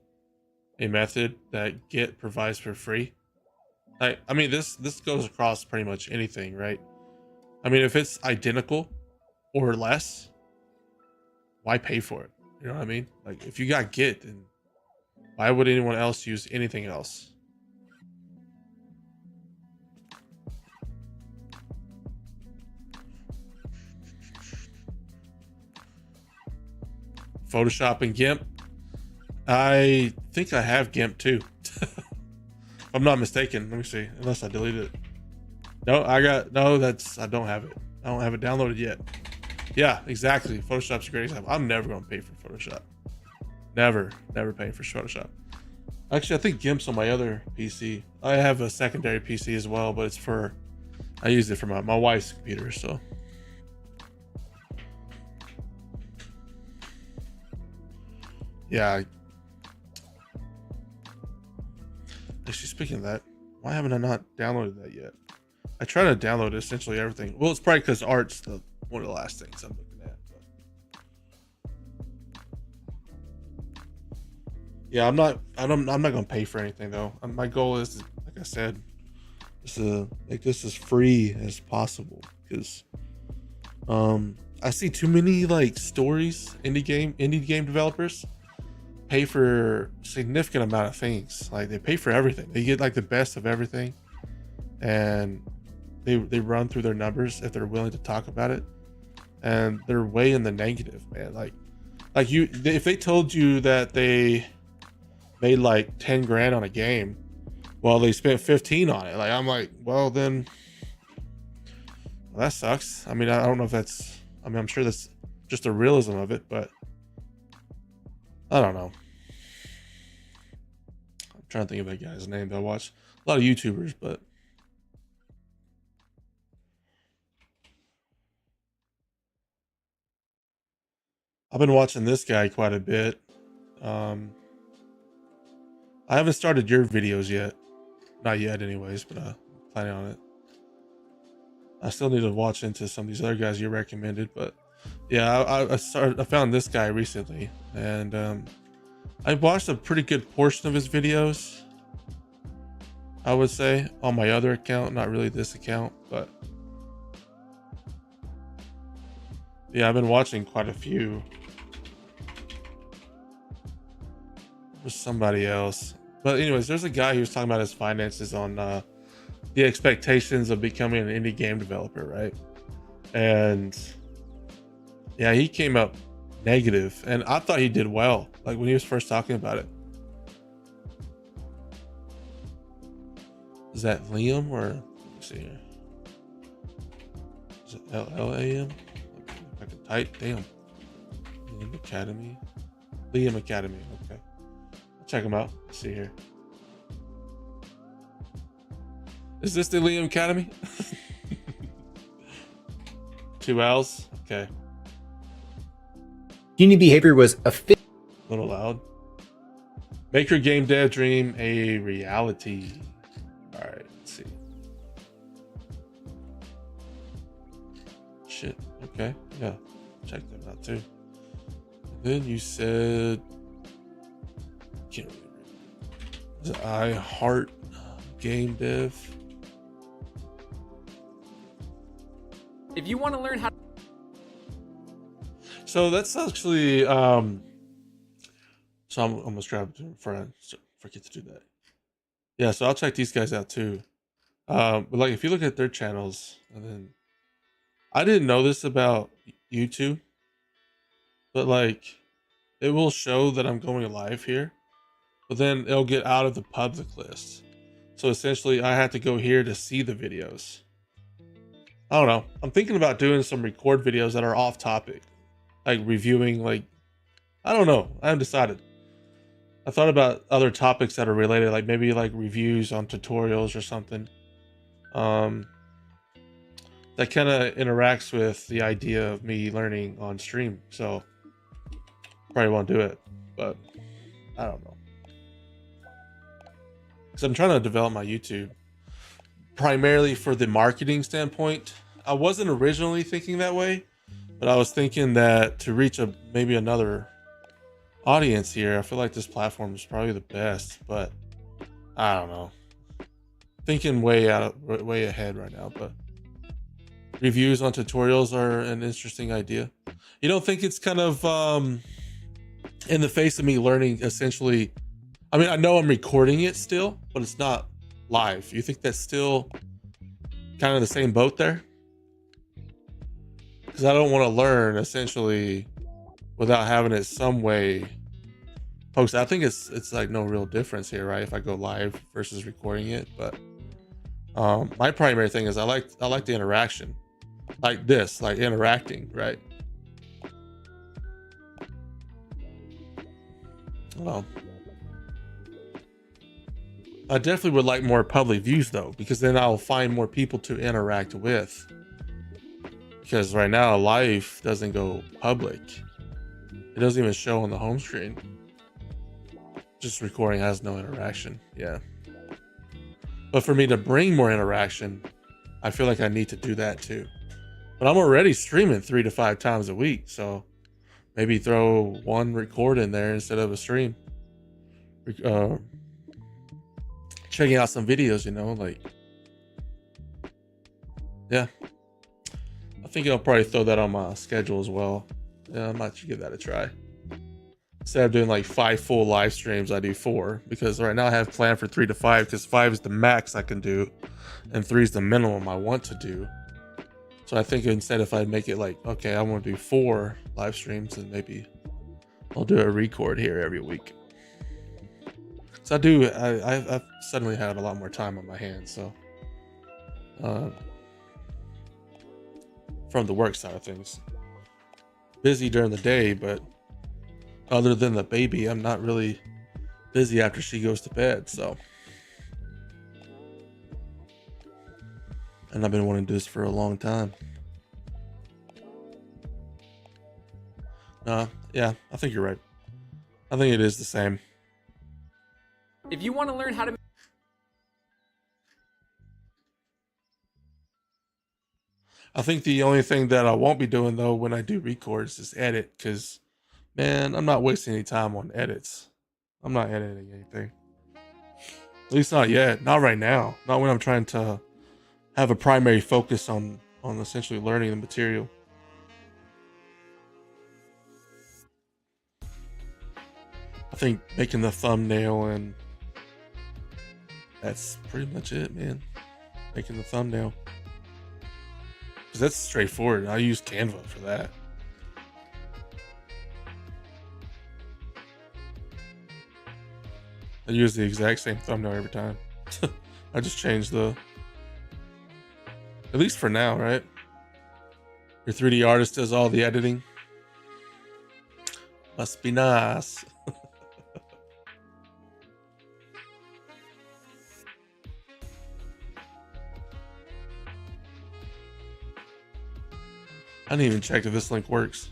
a method that Git provides for free. I mean, this goes across pretty much anything, right? I mean, if it's identical or less, why pay for it? You know what I mean? Like, if you got Git, then why would anyone else use anything else? Photoshop and GIMP. I think I have GIMP too. If I'm not mistaken. Let me see. Unless I deleted it. No, I don't have it. I don't have it downloaded yet. Yeah, exactly. Photoshop's a great example. I'm never going to pay for Photoshop. Never paying for Photoshop. Actually, I think GIMP's on my other PC. I have a secondary PC as well, but I use it for my wife's computer, so. Yeah. Actually, speaking of that, why haven't I not downloaded that yet? I try to download essentially everything. Well, it's probably because art's one of the last things I'm looking at. But. Yeah, I'm not gonna pay for anything though. My goal is, like I said, is to make this as free as possible because I see too many like stories indie game developers pay for significant amount of things. Like they pay for everything. They get like the best of everything, and they run through their numbers if they're willing to talk about it, and they're way in the negative, man. Like if they told you that they made like 10 grand on a game, well, they spent 15 on it. Like I'm like, well then, that sucks. I mean, I don't know if that's. I mean, I'm sure that's just the realism of it, but I don't know. I'm trying to think of that guy's name. I watch a lot of YouTubers, but I've been watching this guy quite a bit. I haven't started your videos yet. Not yet anyways, but I'm planning on it. I still need to watch into some of these other guys you recommended, but yeah, I found this guy recently, and I watched a pretty good portion of his videos, I would say, on my other account, not really this account, but yeah, I've been watching quite a few. There's somebody else, but anyways, there's a guy who was talking about his finances on the expectations of becoming an indie game developer, right? And yeah, he came up negative, and I thought he did well, like when he was first talking about it. Is that Liam or let me see here? Is it LLAM? If I can type, damn. Liam Academy. Liam Academy, okay. I'll check him out. Let's see here. Is this the Liam Academy? 2 L's? Okay. Community behavior was A little loud. Make your game dev dream a reality. All right, let's see. Shit. Okay. Yeah. Check that out too. And then you said, can't really read. Is it I Heart Game Dev? If you want to learn how. So that's actually so I'm almost grabbed before I forget to do that. Yeah, so I'll check these guys out too. But like if you look at their channels, and then I didn't know this about YouTube, but like it will show that I'm going live here, but then it'll get out of the public list. So essentially I have to go here to see the videos. I don't know. I'm thinking about doing some record videos that are off topic, like reviewing, like, I don't know. I haven't decided. I thought about other topics that are related, like maybe like reviews on tutorials or something. That kind of interacts with the idea of me learning on stream. So probably won't do it, but I don't know. Because I'm trying to develop my YouTube primarily for the marketing standpoint. I wasn't originally thinking that way, But I was thinking that to reach maybe another audience here, I feel like this platform is probably the best, but I don't know. Thinking way ahead right now, but reviews on tutorials are an interesting idea. You don't think it's kind of in the face of me learning essentially? I mean, I know I'm recording it still, but it's not live. You think that's still kind of the same boat there? Because I don't want to learn essentially without having it some way posted. I think it's like no real difference here, right? If I go live versus recording it, but my primary thing is I like the interaction, like this, like interacting, right? Well, I definitely would like more public views though, because then I'll find more people to interact with. Because right now, live doesn't go public. It doesn't even show on the home screen. Just recording has no interaction. Yeah. But for me to bring more interaction, I feel like I need to do that too. But I'm already streaming 3 to 5 times a week, so maybe throw one record in there instead of a stream. Checking out some videos, you know, like, yeah. I think I'll probably throw that on my schedule as well. Yeah, I might give that a try. Instead of doing like 5 full live streams, I do 4, because right now I have planned for 3 to 5, because 5 is the max I can do and 3 is the minimum I want to do. So I think instead, if I make it like, okay, I want to do 4 live streams, and maybe I'll do a record here every week. So I've suddenly had a lot more time on my hands. So from the work side of things, busy during the day, but other than the baby, I'm not really busy after she goes to bed. So, and I've been wanting to do this for a long time. Yeah, I think you're right. I think it is the same. If you want to learn how to I think the only thing that I won't be doing though when I do records is edit, because man, I'm not wasting any time on edits. I'm not editing anything. At least not yet. Not right now. Not when I'm trying to have a primary focus on essentially learning the material. I think making the thumbnail, and that's pretty much it, man. Making the thumbnail. Because that's straightforward. I use Canva for that. I use the exact same thumbnail every time. I just change at least for now, right? Your 3D artist does all the editing. Must be nice. I didn't even check if this link works.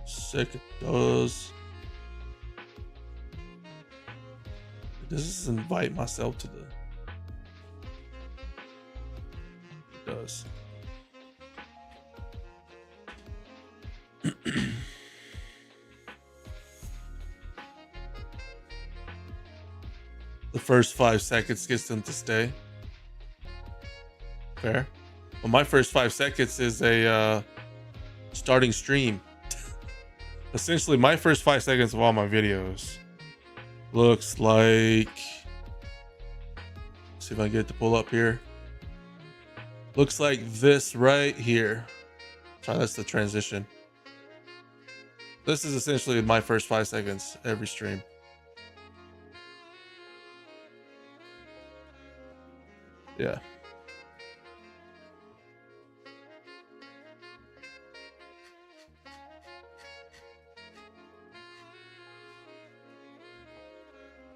Sick, it does. Does this invite myself to the... It does. The first 5 seconds gets them to stay. Fair. Well, my first 5 seconds is a starting stream. Essentially, my first 5 seconds of all my videos looks like... See if I can get it to pull up here. Looks like this right here. Sorry, that's the transition. This is essentially my first 5 seconds every stream. Yeah.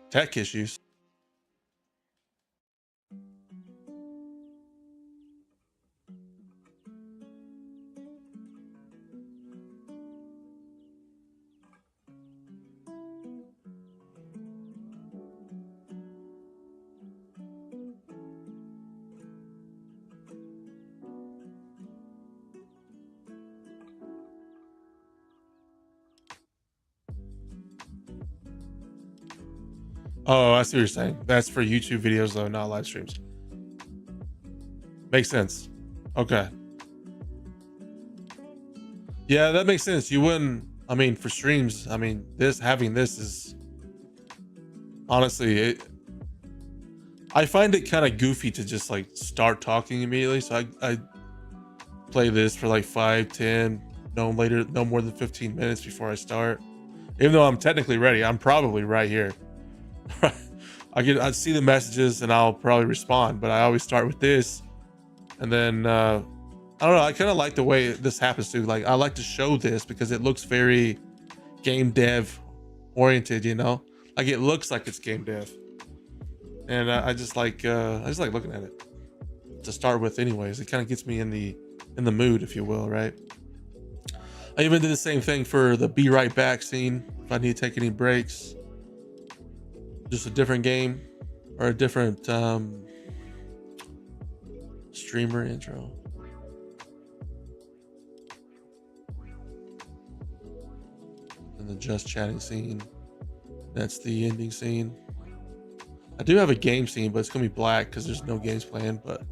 Tech issues. Oh, I see what you're saying. That's for YouTube videos though, not live streams. Makes sense. Okay. Yeah, that makes sense. You wouldn't, I mean, for streams, I mean, having this is honestly, I find it kind of goofy to just like start talking immediately. So I play this for like 5, 10, no more than 15 minutes before I start. Even though I'm technically ready, I'm probably right here. I see the messages and I'll probably respond, but I always start with this. And then, I don't know. I kind of like the way this happens too. Like I like to show this because it looks very game dev oriented, you know, like it looks like it's game dev. And I just like looking at it to start with anyways. It kind of gets me in the mood, if you will, right? I even did the same thing for the be right back scene. If I need to take any breaks, just a different game or a different streamer intro. And the just chatting scene. That's the ending scene. I do have a game scene, but it's gonna be black because there's no games planned. But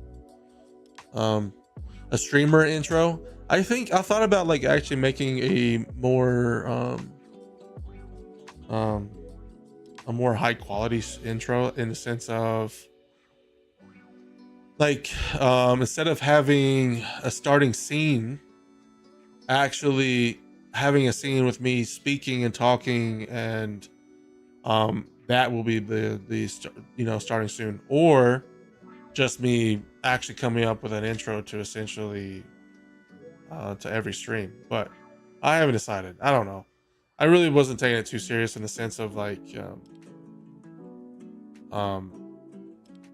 a streamer intro. I think I thought about like actually making a more high quality intro in the sense of like instead of having a starting scene, actually having a scene with me speaking and talking, and that will be the starting soon, or just me actually coming up with an intro to essentially to every stream. But I haven't decided. I don't know. I really wasn't taking it too serious in the sense of like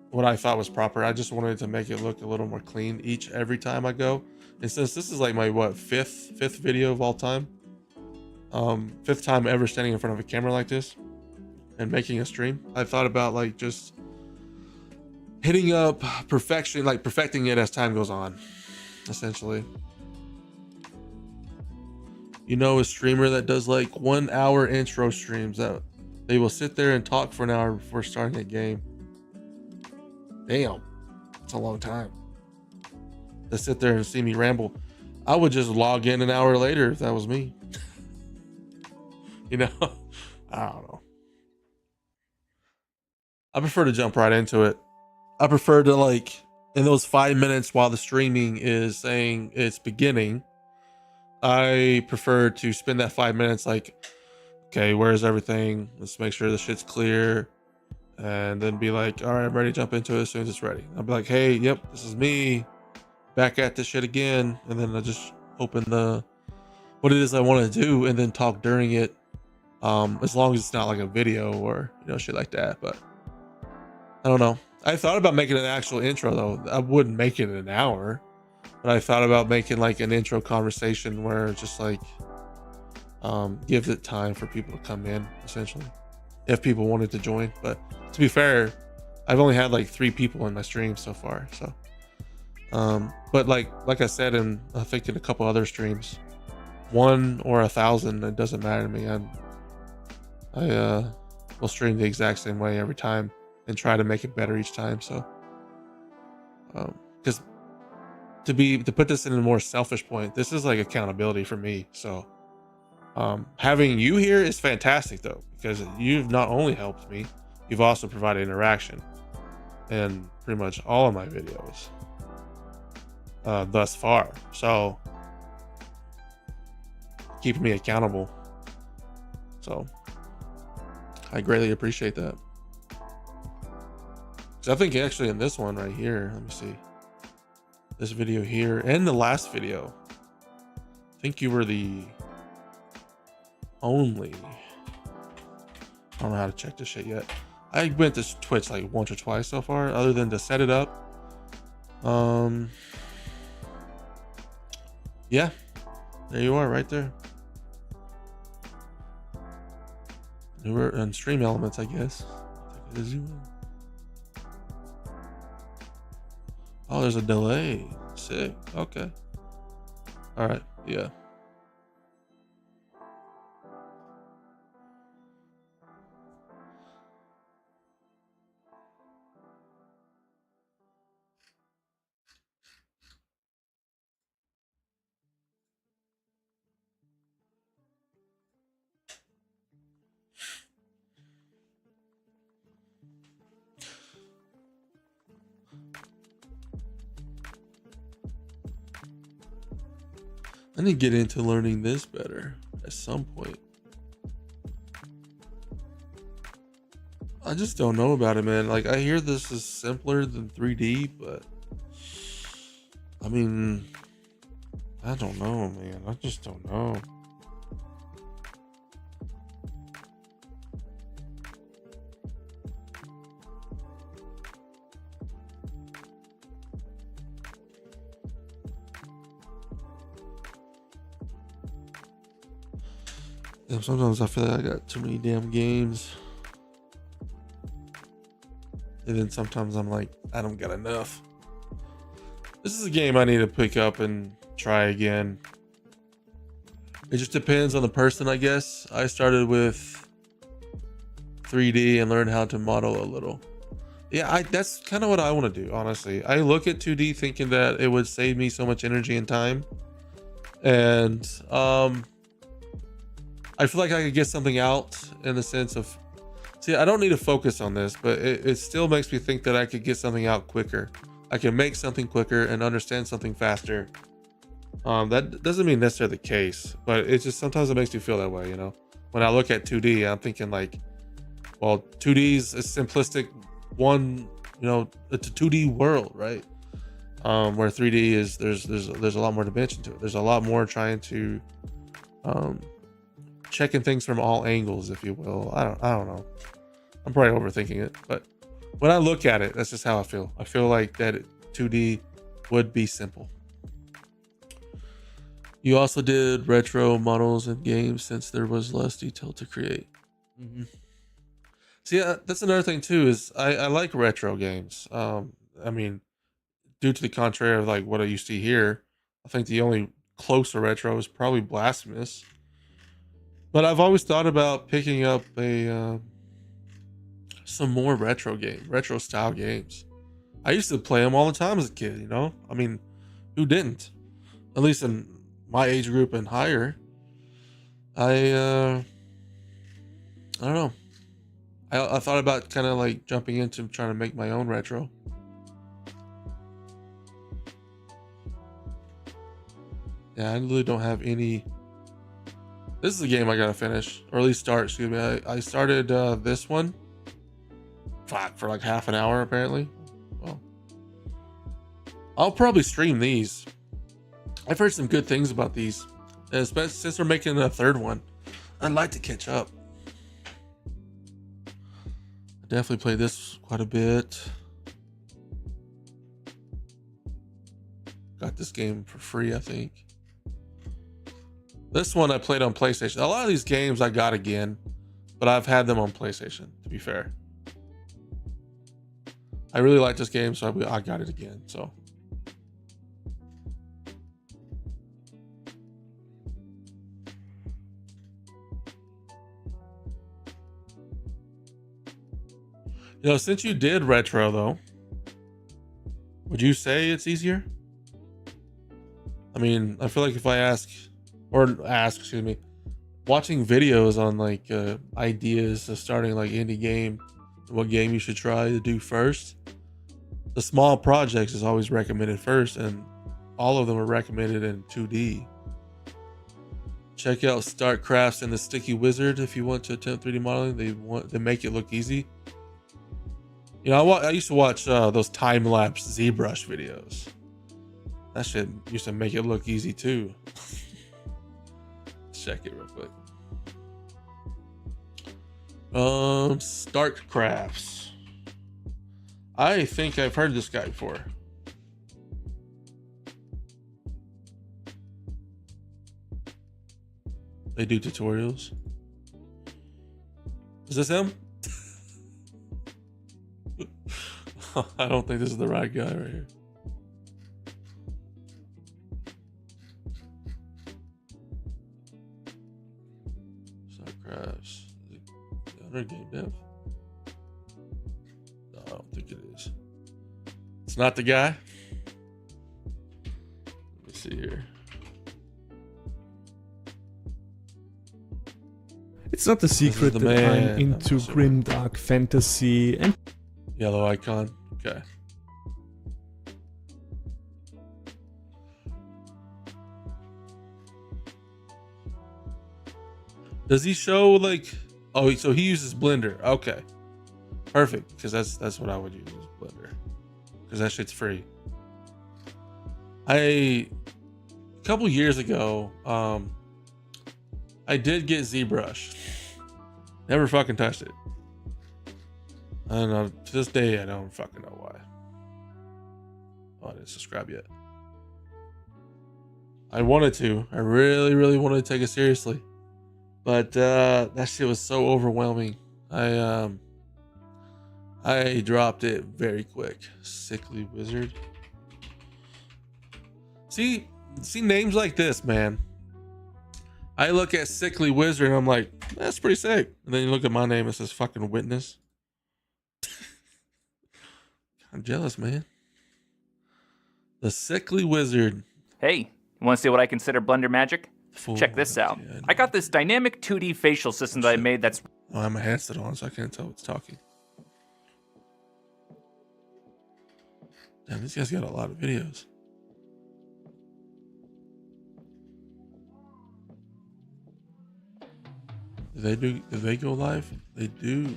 what I thought was proper. I just wanted to make it look a little more clean every time I go. And since this is like my fifth video of all time, fifth time ever standing in front of a camera like this and making a stream, I thought about like just hitting up perfection, like perfecting it as time goes on, essentially. You know, a streamer that does like 1 hour intro streams that they will sit there and talk for an hour before starting a game. Damn, it's a long time to sit there and see me ramble. I would just log in an hour later if that was me. You know, I don't know. I prefer to jump right into it. I prefer to like in those 5 minutes while the streaming is saying it's beginning, I prefer to spend that 5 minutes like, okay, where's everything? Let's make sure the shit's clear. And then be like, all right, I'm ready to jump into it as soon as it's ready. I'll be like, hey, yep, this is me. Back at this shit again. And then I just open what it is I want to do and then talk during it. As long as it's not like a video or, shit like that. But I don't know. I thought about making an actual intro though. I wouldn't make it an hour. But I thought about making like an intro conversation where it's just like give it time for people to come in, essentially, if people wanted to join. But to be fair, I've only had like 3 people in my stream so far. So, but like I said, in I think in a couple other streams, 1 or 1,000, it doesn't matter to me. I will stream the exact same way every time and try to make it better each time. So, because to put this in a more selfish point, this is like accountability for me. So having you here is fantastic though, because you've not only helped me, you've also provided interaction in pretty much all of my videos thus far. So keeping me accountable. So I greatly appreciate that. So I think actually in this one right here, let me see. This video here and the last video, I think you were the only, I don't know how to check this shit yet. I went to Twitch like once or twice so far, other than to set it up. Yeah, there you are right there. Newer and stream elements, I guess. Take it as you will. Oh, there's a delay. Sick. Okay. All right. Yeah. I need to get into learning this better at some point. I just don't know about it, man. Like, I hear this is simpler than 3D, but I mean, I don't know, man. I just don't know. Damn, sometimes I feel like I got too many damn games. And then sometimes I'm like, I don't got enough. This is a game I need to pick up and try again. It just depends on the person, I guess. I started with 3D and learned how to model a little. Yeah, that's kind of what I want to do, honestly. I look at 2D thinking that it would save me so much energy and time. And I feel like I could get something out in the sense of, see, I don't need to focus on this, but it still makes me think that I could get something out quicker. I can make something quicker and understand something faster. That doesn't mean necessarily the case, but it just sometimes it makes me feel that way, you know? When I look at 2D, I'm thinking like, well, 2D is a simplistic one, you know, it's a 2D world, right? Where 3D is, there's a lot more dimension to it. There's a lot more trying to checking things from all angles, if you will. I don't know. I'm probably overthinking it, but when I look at it, that's just how I feel. I feel like that 2D would be simple. You also did retro models in games since there was less detail to create. Mm-hmm. See, that's another thing too, is I like retro games. I mean, due to the contrary of like what I used to here, I think the only closer retro is probably Blasphemous. But I've always thought about picking up some more retro style games. I used to play them all the time as a kid, you know? I mean, who didn't? At least in my age group and higher. I don't know. I thought about kind of like jumping into trying to make my own retro. Yeah, I really don't have any. This is a game I gotta finish, or at least start. Excuse me. I started this one. Fuck, for like half an hour apparently. Well, I'll probably stream these. I've heard some good things about these, especially since we're making a third one. I'd like to catch up. I definitely played this quite a bit. Got this game for free, I think. This one I played on PlayStation. A lot of these games I got again, but I've had them on PlayStation, to be fair. I really like this game, so I got it again. So you know, since you did retro though, would you say it's easier? I mean, I feel like if I excuse me, watching videos on like ideas of starting like indie game, what game you should try to do first, the small projects is always recommended first, and all of them are recommended in 2D. Check out Start Crafts and the Sticky Wizard if you want to attempt 3D modeling. They make it look easy. You know, I used to watch those time-lapse ZBrush videos. That shit used to make it look easy too. Check it real quick. Start Crafts. I think I've heard this guy before. They do tutorials. Is this him? I don't think this is the right guy right here. Start Crafts. Another game dev. No, I don't think it is. It's not the guy. Let me see here. It's not a secret the that man. I'm into grim dark fantasy and Yellow icon. Okay. Does he show like? Oh, so he uses Blender. Okay, perfect. Because that's what I would use, Blender. Because that shit's free. A couple years ago, I did get ZBrush. Never fucking touched it. I don't know. To this day, I don't fucking know why. Oh, I didn't subscribe yet. I wanted to. I really, really wanted to take it seriously. But that shit was so overwhelming. I dropped it very quick. Sickly Wizard. See names like this, man. I look at Sickly Wizard and I'm like, that's pretty sick. And then you look at my name, it says fucking Whittness. I'm jealous, man. The Sickly Wizard. Hey, you want to see what I consider Blender magic? Check this out. Yeah, I got this dynamic 2D facial system that I made that's... Oh, I have my headset on, so I can't tell what's talking. Damn, these guys got a lot of videos. Do they go live? They do.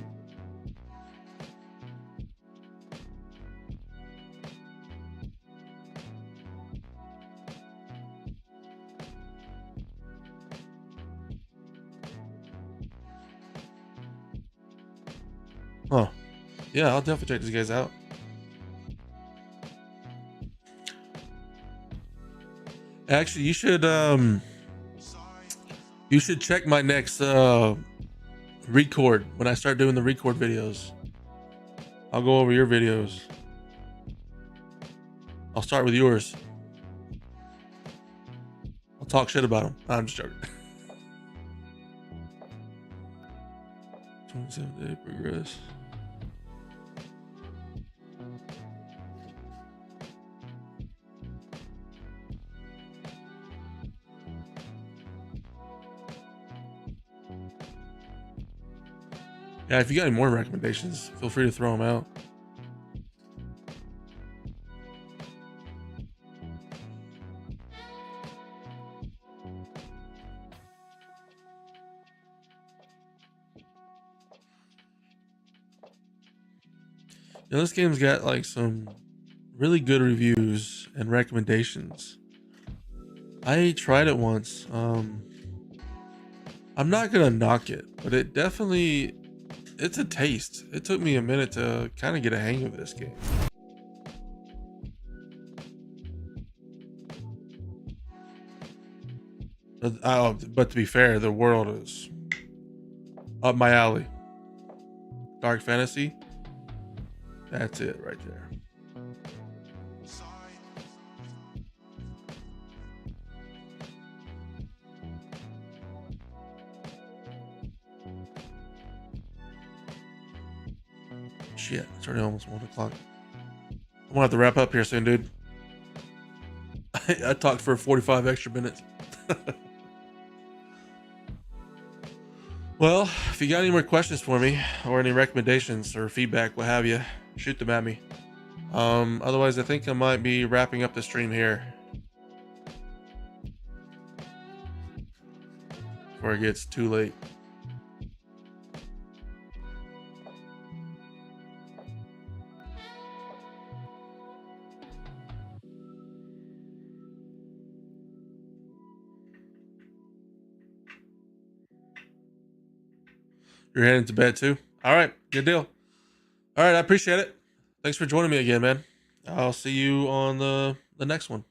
Huh. Yeah, I'll definitely check these guys out. Actually, you should check my next record when I start doing the record videos. I'll go over your videos. I'll start with yours. I'll talk shit about them. I'm just joking. 27-day progress. Yeah, if you got any more recommendations, feel free to throw them out. Yeah, this game's got like some really good reviews and recommendations. I tried it once. I'm not gonna knock it, but it definitely, it's a taste. It took me a minute to kind of get a hang of this game. But to be fair, the world is up my alley. Dark fantasy. That's it right there. Shit, it's already almost 1 o'clock. I'm gonna have to wrap up here soon, dude. I talked for 45 extra minutes. Well, if you got any more questions for me or any recommendations or feedback, what have you, shoot them at me. Otherwise, I think I might be wrapping up the stream here before it gets too late. You're heading to bed too? All right, good deal. All right, I appreciate it. Thanks for joining me again, man. I'll see you on the next one.